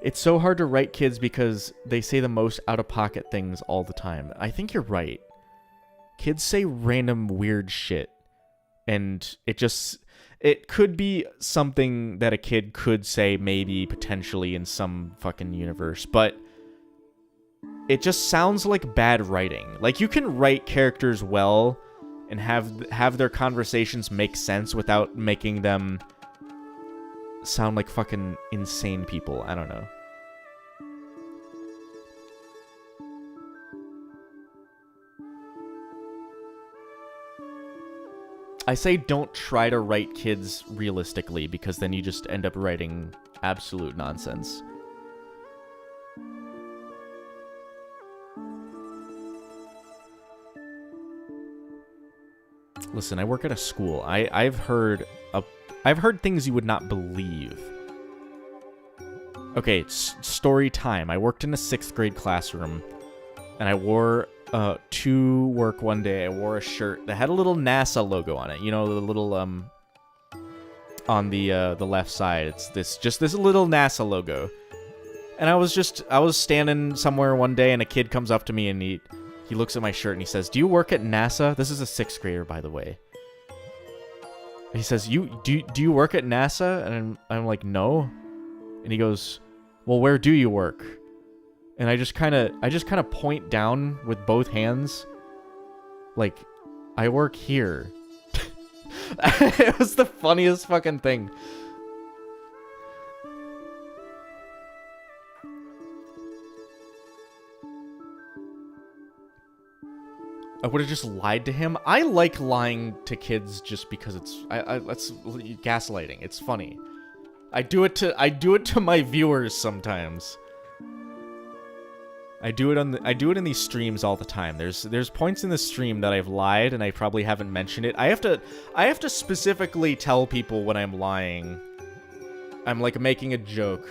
It's so hard to write kids because they say the most out-of-pocket things all the time. I think you're right. Kids say random weird shit. And it could be something that a kid could say maybe potentially in some fucking universe, but it just sounds like bad writing. Like, you can write characters well and have their conversations make sense without making them sound like fucking insane people. I don't know. I say don't try to write kids realistically, because then you just end up writing absolute nonsense. Listen, I work at a school. I've heard things you would not believe. Okay, it's story time. I worked in a 6th grade classroom, and I wore to work one day. I wore a shirt that had a little NASA logo on it. You know, the little on the left side. It's this little NASA logo. And I was standing somewhere one day, and a kid comes up to me and he looks at my shirt and he says, "Do you work at NASA?" This is a 6th grader, by the way. He says, Do you work at NASA?" And I'm like, "No." And he goes, "Well, where do you work?" And I just kind of point down with both hands, like, "I work here." It was the funniest fucking thing. I would have just lied to him. I like lying to kids just because that's gaslighting. It's funny. I do it to my viewers sometimes. I do it in these streams all the time. There's points in the stream that I've lied and I probably haven't mentioned it. I have to specifically tell people when I'm lying. I'm like making a joke.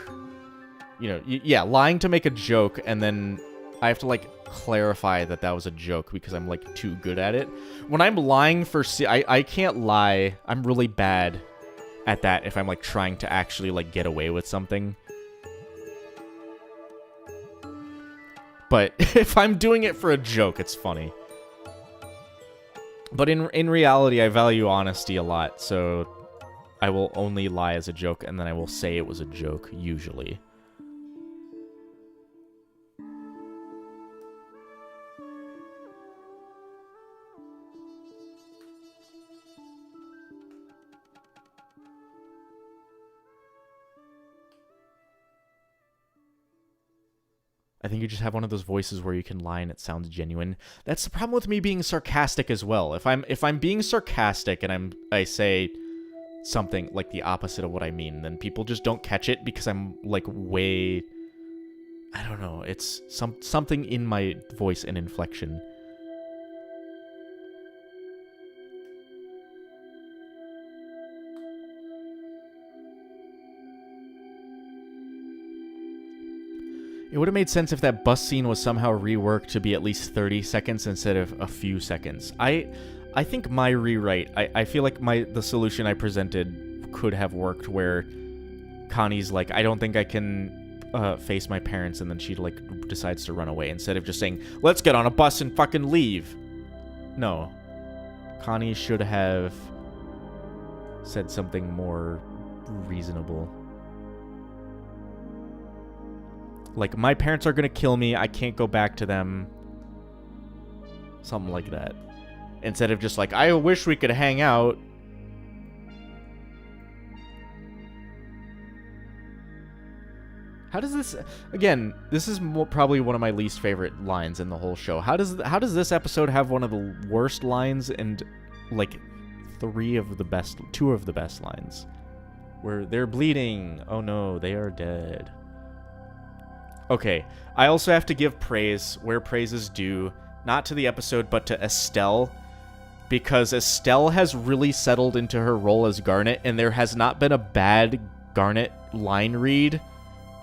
You know, yeah, lying to make a joke, and then I have to like clarify that was a joke because I'm like too good at it. When I'm lying for I can't lie. I'm really bad at that if I'm like trying to actually like get away with something. But if I'm doing it for a joke, it's funny. But in reality, I value honesty a lot, so I will only lie as a joke, and then I will say it was a joke, usually. I think you just have one of those voices where you can lie and it sounds genuine. That's the problem with me being sarcastic as well. If I'm being sarcastic and I say something like the opposite of what I mean, then people just don't catch it because I'm like way, I don't know, it's something in my voice and inflection. It would have made sense if that bus scene was somehow reworked to be at least 30 seconds instead of a few seconds. I think my rewrite, I feel like the solution I presented could have worked where Connie's like, I don't think I can face my parents, and then she like decides to run away instead of just saying, let's get on a bus and fucking leave. No. Connie should have said something more reasonable. Like, my parents are gonna kill me, I can't go back to them. Something like that. Instead of just like, I wish we could hang out. How does this... Again, this is probably one of my least favorite lines in the whole show. How does this episode have one of the worst lines and, like, two of the best lines? Where they're bleeding. Oh no, they are dead. Okay, I also have to give praise where praise is due, not to the episode, but to Estelle, because Estelle has really settled into her role as Garnet, and there has not been a bad Garnet line read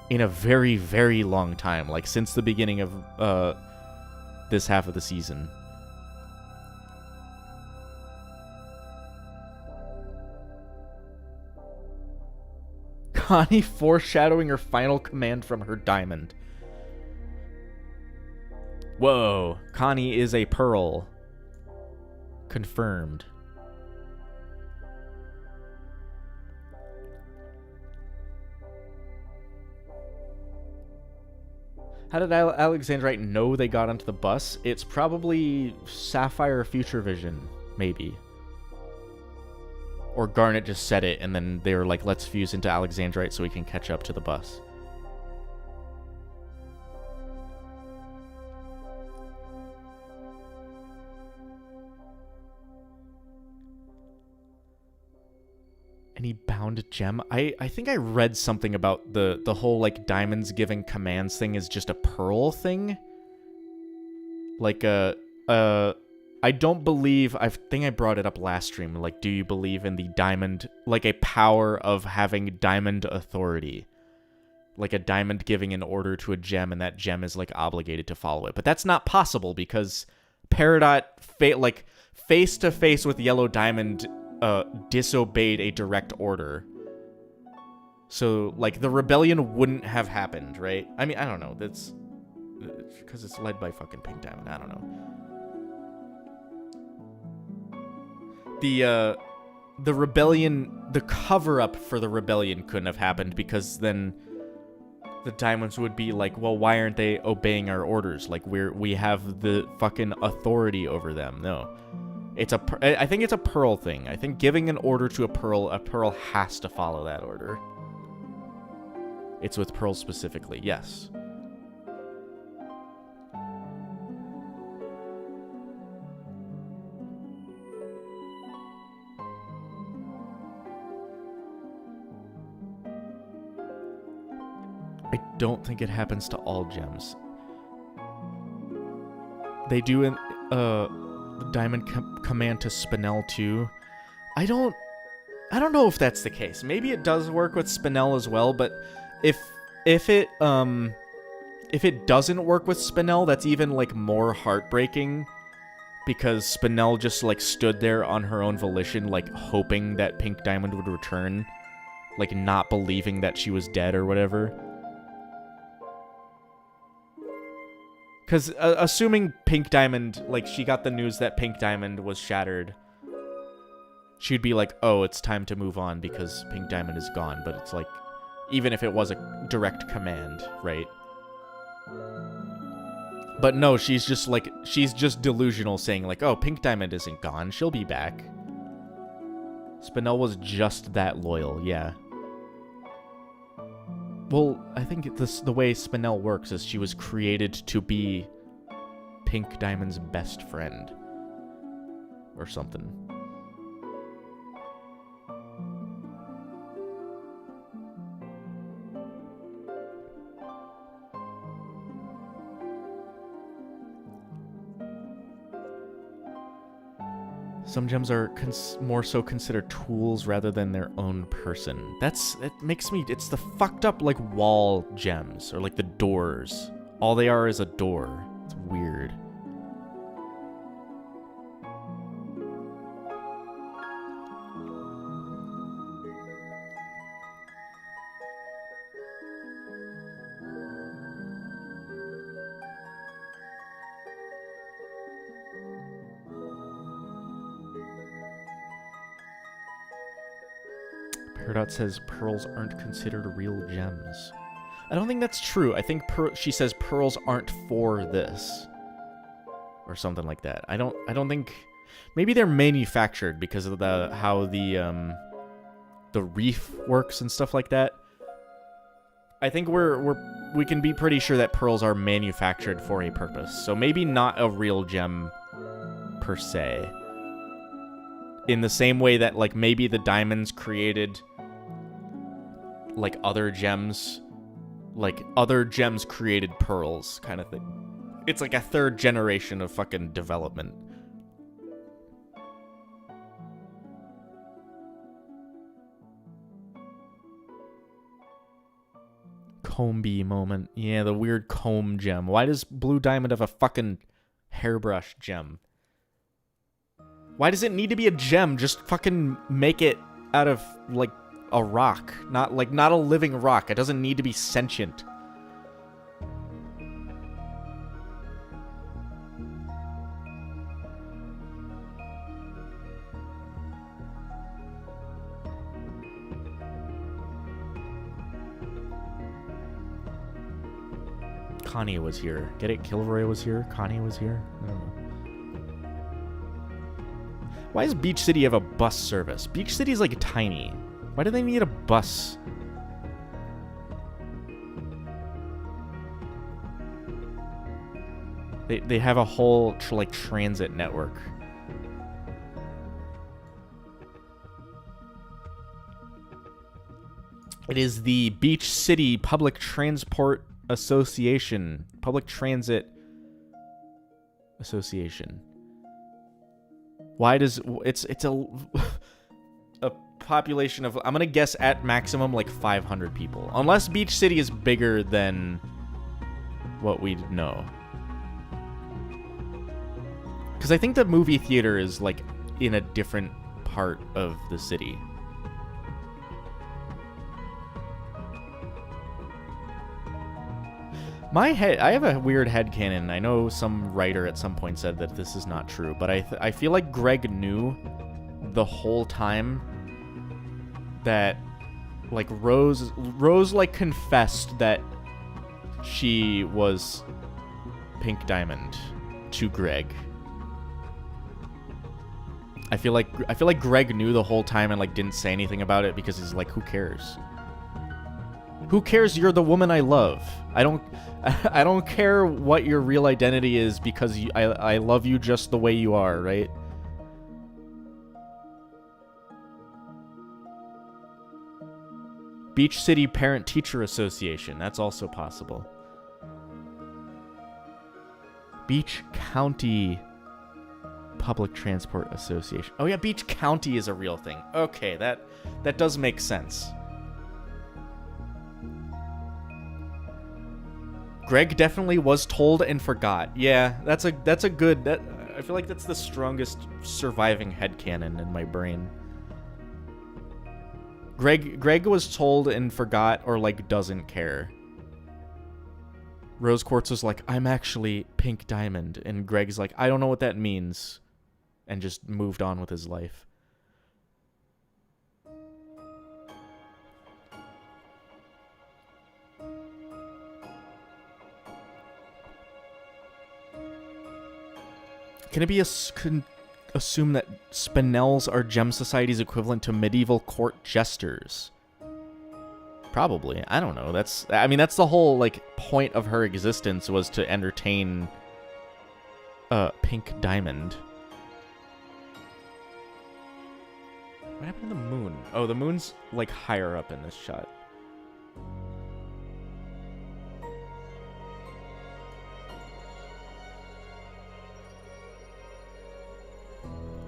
in a very, very long time, like since the beginning of this half of the season. Connie foreshadowing her final command from her diamond. Whoa, Connie is a pearl. Confirmed. How did Alexandrite know they got onto the bus? It's probably Sapphire Future Vision, maybe. Or Garnet just said it, and then they were like, let's fuse into Alexandrite so we can catch up to the bus. Any bound gem? I think I read something about the whole, like, diamonds giving commands thing is just a pearl thing. Like, I don't believe... I think I brought it up last stream. Like, do you believe in the diamond... Like, a power of having diamond authority? Like, a diamond giving an order to a gem, and that gem is, like, obligated to follow it. But that's not possible, because Peridot, face-to-face with Yellow Diamond... disobeyed a direct order. So, like, the rebellion wouldn't have happened, right? I mean, I don't know. That's... because it's led by fucking Pink Diamond. I don't know. The rebellion... The cover-up for the rebellion couldn't have happened, because then the Diamonds would be like, well, why aren't they obeying our orders? Like, we have the fucking authority over them. No. I think it's a pearl thing. I think giving an order to a pearl has to follow that order. It's with pearls specifically, yes. I don't think it happens to all gems. They do in the diamond command to Spinel too. I don't know if that's the case. Maybe it does work with Spinel as well, but if it doesn't work with Spinel, that's even like more heartbreaking, because Spinel just like stood there on her own volition, like hoping that Pink Diamond would return, like not believing that she was dead or whatever. Because assuming Pink Diamond, like, she got the news that Pink Diamond was shattered, she'd be like, oh, it's time to move on because Pink Diamond is gone. But it's like, even if it was a direct command, right? But no, she's just delusional, saying like, oh, Pink Diamond isn't gone, she'll be back. Spinel was just that loyal, yeah. Well, I think the way Spinel works is she was created to be Pink Diamond's best friend. Or something. Some gems are more so considered tools rather than their own person. It makes me, it's the fucked up, like, wall gems, or like the doors. All they are is a door. It's weird. Peridot says pearls aren't considered real gems. I don't think that's true. I think she says pearls aren't for this, or something like that. I don't think. Maybe they're manufactured because of how the reef works and stuff like that. I think we can be pretty sure that pearls are manufactured for a purpose. So maybe not a real gem per se. In the same way that, like, maybe the diamonds created, like, other gems created pearls, kind of thing. It's like a third generation of fucking development. Comb bee moment. Yeah, the weird comb gem. Why does Blue Diamond have a fucking hairbrush gem? Why does it need to be a gem? Just fucking make it out of, like, a rock. Not a living rock. It doesn't need to be sentient. Connie was here. Get it? Kilroy was here. Connie was here. I don't know. Why does Beach City have a bus service? Beach City is, like, tiny. Why do they need a bus? They have a whole, like, transit network. It is the Beach City Public Transport Association. Public Transit Association. Why does it's a population of, I'm gonna guess at maximum like 500 people, unless Beach City is bigger than what we know. Because I think the movie theater is like in a different part of the city. I have a weird headcanon. I know some writer at some point said that this is not true, but I feel like Greg knew the whole time that, like, Rose like confessed that she was Pink Diamond to Greg. I feel like Greg knew the whole time and, like, didn't say anything about it because he's like, who cares? Who cares? You're the woman I love. I don't care what your real identity is because I love you just the way you are, right? Beach City Parent-Teacher Association. That's also possible. Beach County Public Transport Association. Oh yeah, Beach County is a real thing. Okay, that does make sense. Greg definitely was told and forgot. Yeah, that's a good. I feel like that's the strongest surviving headcanon in my brain. Greg was told and forgot, or like doesn't care. Rose Quartz was like, I'm actually Pink Diamond, and Greg's like, I don't know what that means, and just moved on with his life. Can it be assume that spinels are Gem Society's equivalent to medieval court jesters? Probably. I don't know. That's the whole like point of her existence, was to entertain Pink Diamond. What happened to the moon? Oh, the moon's like higher up in this shot.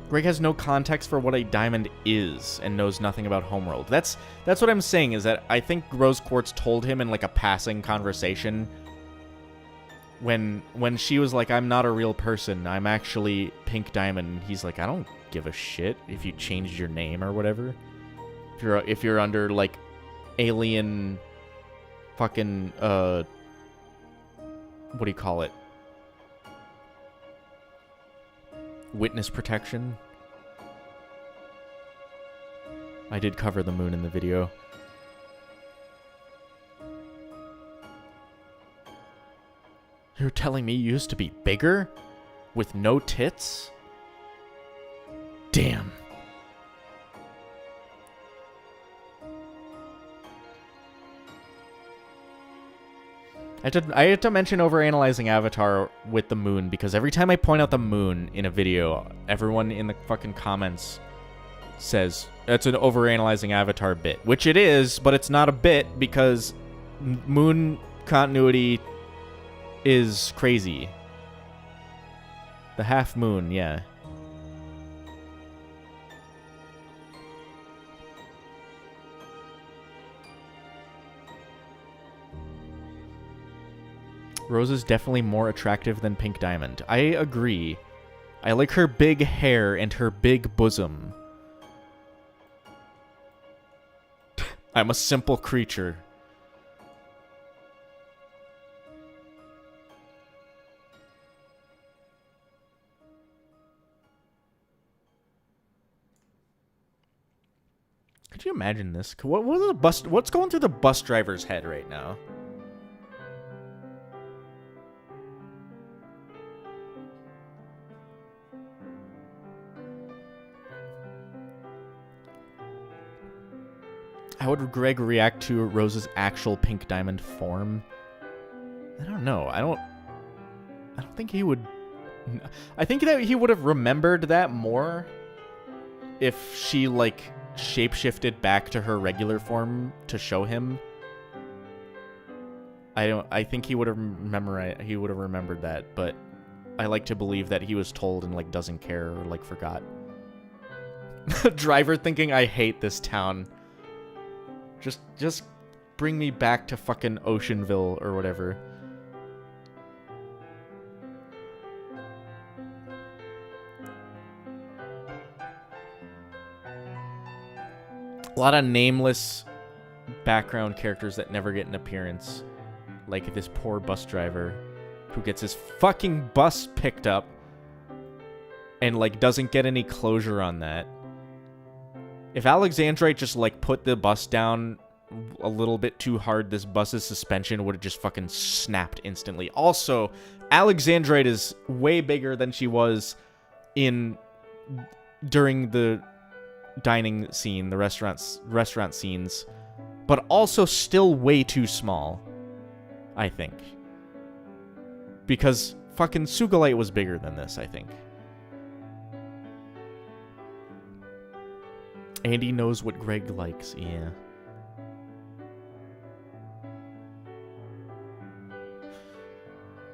Greg has no context for what a diamond is and knows nothing about Homeworld. That's what I'm saying, is that I think Rose Quartz told him in like a passing conversation when she was like, I'm not a real person, I'm actually Pink Diamond. He's like, I don't give a shit if you changed your name or whatever. If you're under like alien fucking what do you call it? Witness protection. I did cover the moon in the video. You're telling me you used to be bigger? With no tits? Damn. I had to mention overanalyzing Avatar with the moon, because every time I point out the moon in a video, everyone in the fucking comments says, that's an overanalyzing Avatar bit. Which it is, but it's not a bit, because moon continuity is crazy. The half moon, yeah. Rose is definitely more attractive than Pink Diamond. I agree. I like her big hair and her big bosom. I'm a simple creature. Could you imagine this? What's going through the bus driver's head right now? How would Greg react to Rose's actual Pink Diamond form? I don't know. I don't think he would. I think that he would have remembered that more if she like shapeshifted back to her regular form to show him. I think he would have remembered that, but I like to believe that he was told and like doesn't care or like forgot. Driver thinking, I hate this town. Just bring me back to fucking Oceanville or whatever. A lot of nameless background characters that never get an appearance. Like this poor bus driver who gets his fucking bus picked up and like doesn't get any closure on that. If Alexandrite just, like, put the bus down a little bit too hard, this bus's suspension would have just fucking snapped instantly. Also, Alexandrite is way bigger than she was during the dining scene, the restaurant scenes, but also still way too small, I think. Because fucking Sugalite was bigger than this, I think. Andy knows what Greg likes, yeah.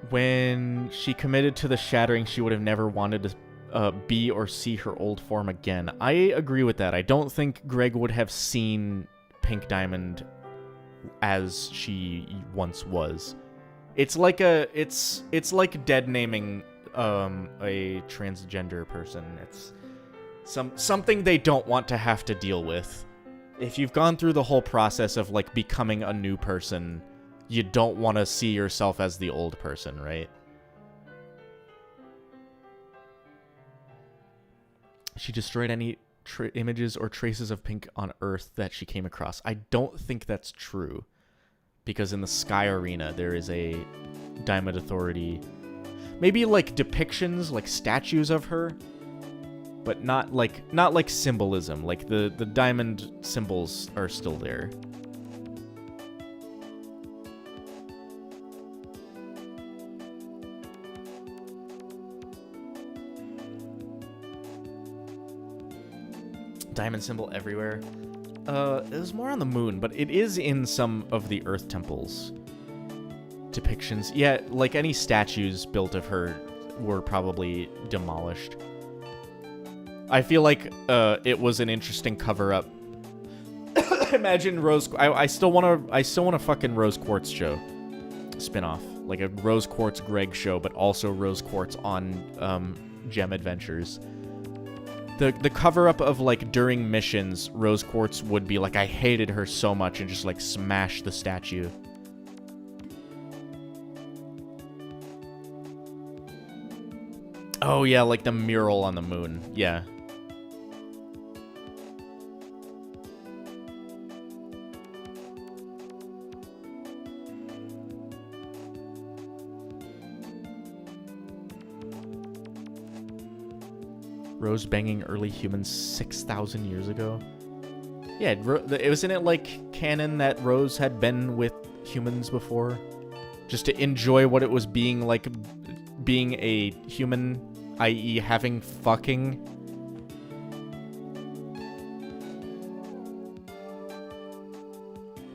When she committed to the shattering, she would have never wanted to be or see her old form again. I agree with that. I don't think Greg would have seen Pink Diamond as she once was. It's like dead naming a transgender person. It's something they don't want to have to deal with. If you've gone through the whole process of like becoming a new person, you don't want to see yourself as the old person, right? She destroyed any images or traces of Pink on Earth that she came across. I don't think that's true, because in the Sky Arena there is a Diamond Authority, maybe like depictions, like statues of her, but not like symbolism. Like the diamond symbols are still there. Diamond symbol everywhere. It was more on the moon, but it is in some of the Earth temples. Depictions. Yeah, like any statues built of her were probably demolished. I feel like it was an interesting cover-up. Imagine Rose. I still want a fucking Rose Quartz show spin-off, like a Rose Quartz Greg show, but also Rose Quartz on Gem Adventures. The cover-up of, like, during missions, Rose Quartz would be like, I hated her so much, and just, like, smash the statue. Oh, yeah, like the mural on the moon. Yeah. Rose banging early humans 6,000 years ago. Yeah, wasn't it like canon that Rose had been with humans before? Just to enjoy what it was being like being a human, i.e. having fucking.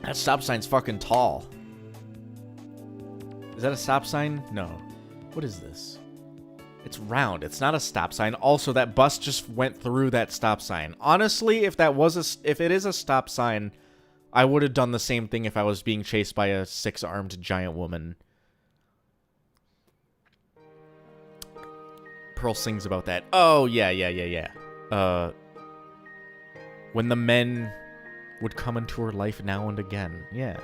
That stop sign's fucking tall. Is that a stop sign? No. What is this? It's round. It's not a stop sign. Also, that bus just went through that stop sign. Honestly, if it is a stop sign, I would have done the same thing if I was being chased by a 6-armed giant woman. Pearl sings about that. Oh, yeah. When the men would come into her life now and again. Yeah.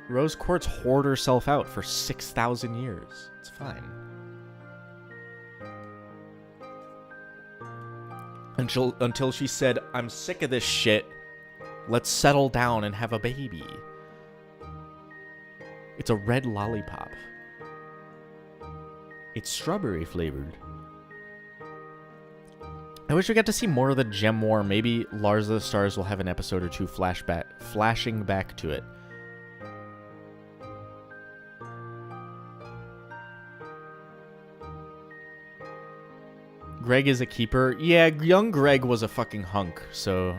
Rose Quartz hoard herself out for 6,000 years. It's fine. Until she said, I'm sick of this shit. Let's settle down and have a baby. It's a red lollipop. It's strawberry flavored. I wish we got to see more of the Gem War. Maybe Lars of the Stars will have an episode or two flashing back to it. Greg is a keeper. Yeah, young Greg was a fucking hunk, so...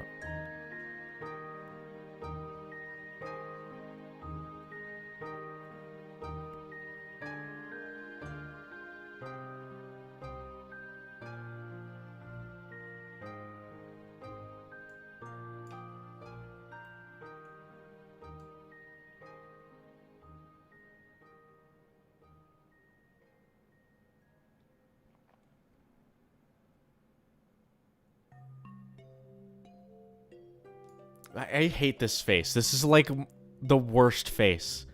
I hate this face. This is like the worst face.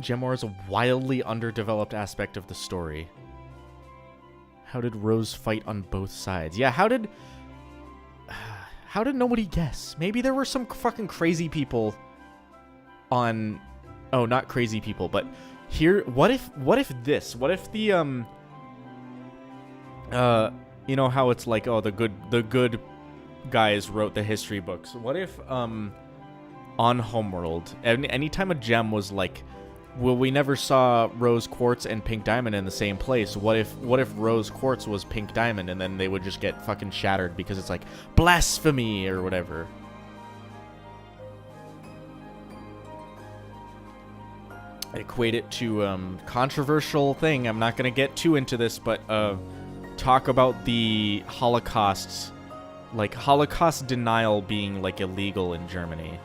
Gemor is a wildly underdeveloped aspect of the story. How did Rose fight on both sides? Yeah, how did nobody guess? Maybe there were some fucking crazy people on... Oh, not crazy people, but... Here, what if the you know how it's like, oh, the good guys wrote the history books. What if on Homeworld, anytime a gem was like well, we never saw rose quartz and pink diamond in the same place. What if rose quartz was pink diamond, and then they would just get fucking shattered because it's like blasphemy or whatever. I equate it to controversial thing. I'm not gonna get too into this, but talk about the Holocaust, like Holocaust denial being like illegal in Germany.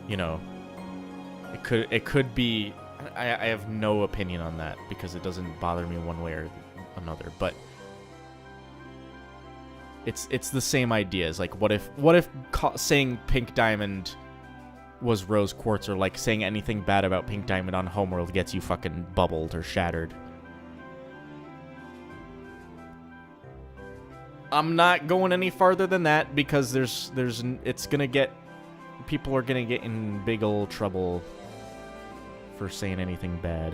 You know, it could be. I have no opinion on that because it doesn't bother me one way or another. But it's the same ideas. Like, what if saying pink diamond was rose quartz, or like saying anything bad about pink diamond on Homeworld gets you fucking bubbled or shattered. I'm not going any farther than that because it's gonna get, people are gonna get in big old trouble for saying anything bad.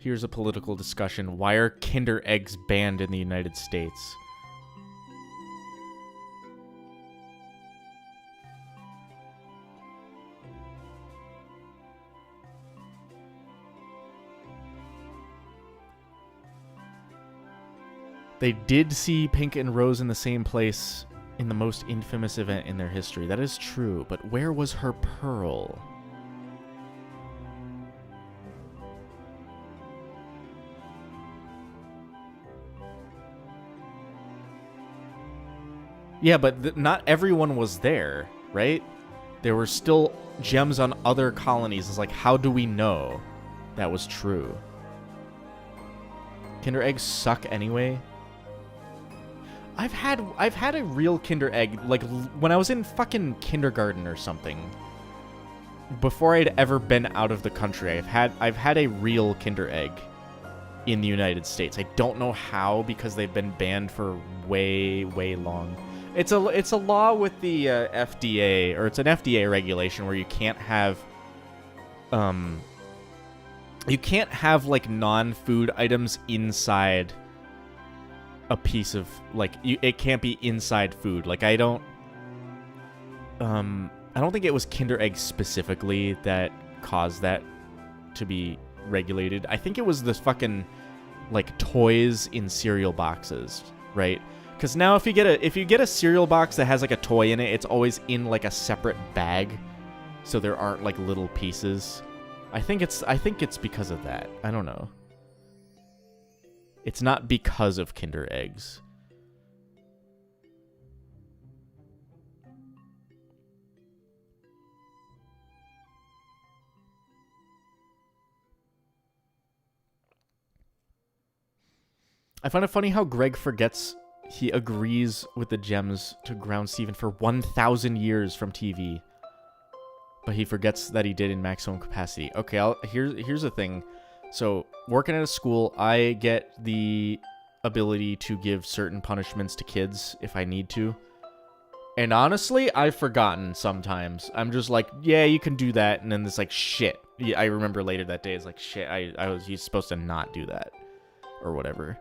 Here's a political discussion. Why are Kinder Eggs banned in the United States? They did see Pink and Rose in the same place in the most infamous event in their history. That is true, but where was her pearl? Yeah, but not everyone was there, right? There were still gems on other colonies. It's like, how do we know that was true? Kinder Eggs suck anyway. I've had a real Kinder Egg, like when I was in fucking kindergarten or something. Before I'd ever been out of the country, I've had a real Kinder Egg in the United States. I don't know how, because they've been banned for way, way long. It's a law with the FDA, or it's an FDA regulation where you can't have like non-food items inside a piece of, like, it can't be inside food. Like, I don't think it was Kinder Egg specifically that caused that to be regulated. I think it was this fucking, like, toys in cereal boxes, right? Because now if you get a cereal box that has like a toy in it, it's always in like a separate bag, so there aren't like little pieces. I think it's because of that. I don't know. It's not because of Kinder Eggs. I find it funny how Greg forgets he agrees with the gems to ground Steven for 1,000 years from TV. But he forgets that he did in maximum capacity. Okay, here's the thing. So, working at a school, I get the ability to give certain punishments to kids if I need to. And honestly, I've forgotten sometimes. I'm just like, yeah, you can do that. And then it's like, shit. I remember later that day, it's like, shit, he's supposed to not do that. Or whatever.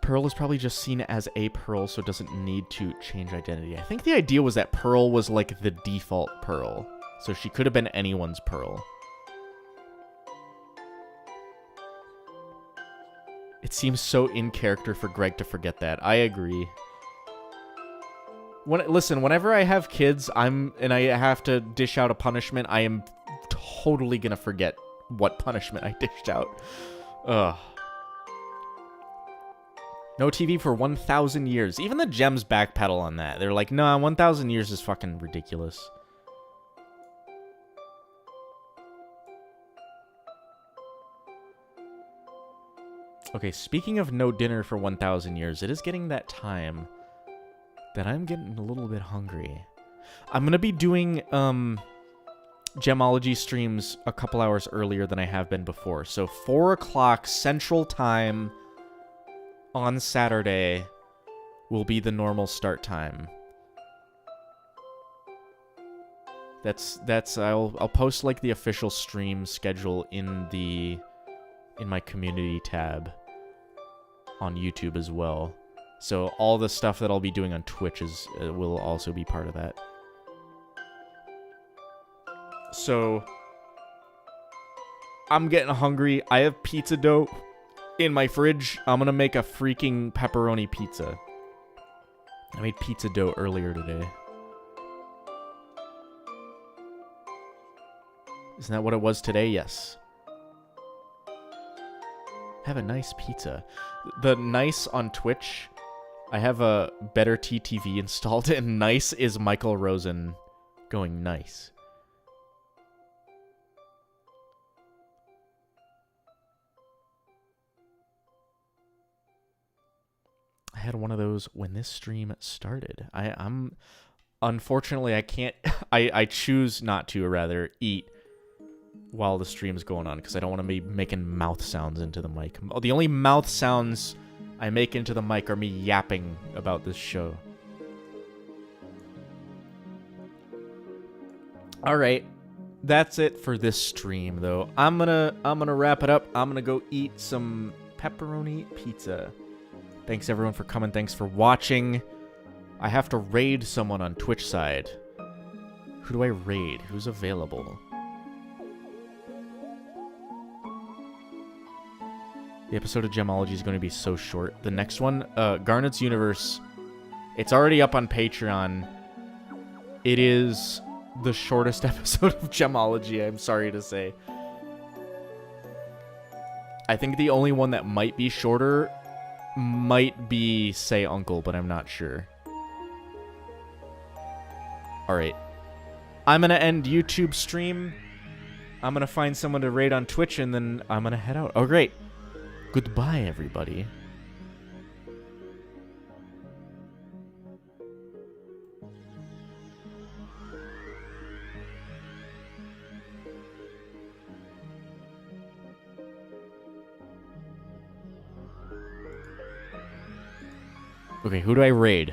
Pearl is probably just seen as a Pearl, so it doesn't need to change identity. I think the idea was that Pearl was like the default Pearl, so she could have been anyone's Pearl. It seems so in character for Greg to forget that. I agree. Listen, whenever I have kids, and I have to dish out a punishment, I am totally gonna forget what punishment I dished out. Ugh. No TV for 1,000 years. Even the gems backpedal on that. They're like, nah, 1,000 years is fucking ridiculous. Okay, speaking of no dinner for 1,000 years, it is getting that time that I'm getting a little bit hungry. I'm gonna be doing Gemology streams a couple hours earlier than I have been before. So 4 o'clock Central Time on Saturday will be the normal start time. I'll post like the official stream schedule in my community tab on YouTube as well. So all the stuff that I'll be doing on Twitch will also be part of that. So I'm getting hungry. I have pizza dough in my fridge. I'm gonna make a freaking pepperoni pizza. I made pizza dough earlier today. Isn't that what it was today? Yes. Have a nice pizza. The nice on Twitch, I have a better TTV installed, and nice is Michael Rosen going nice. I had one of those when this stream started. I'm unfortunately I can't I choose not to, or rather eat while the stream's going on, because I don't want to be making mouth sounds into the mic. The only mouth sounds I make into the mic are me yapping about this show. All right, that's it for this stream, though. I'm gonna wrap it up. I'm gonna go eat some pepperoni pizza. Thanks everyone for coming. Thanks for watching. I have to raid someone on Twitch side. Who do I raid? Who's available? The episode of Gemology is going to be so short. The next one, Garnet's Universe, it's already up on Patreon. It is the shortest episode of Gemology, I'm sorry to say. I think the only one that might be shorter might be Say Uncle, but I'm not sure. Alright. I'm going to end YouTube stream. I'm going to find someone to raid on Twitch, and then I'm going to head out. Oh, great. Goodbye, everybody. Okay, who do I raid?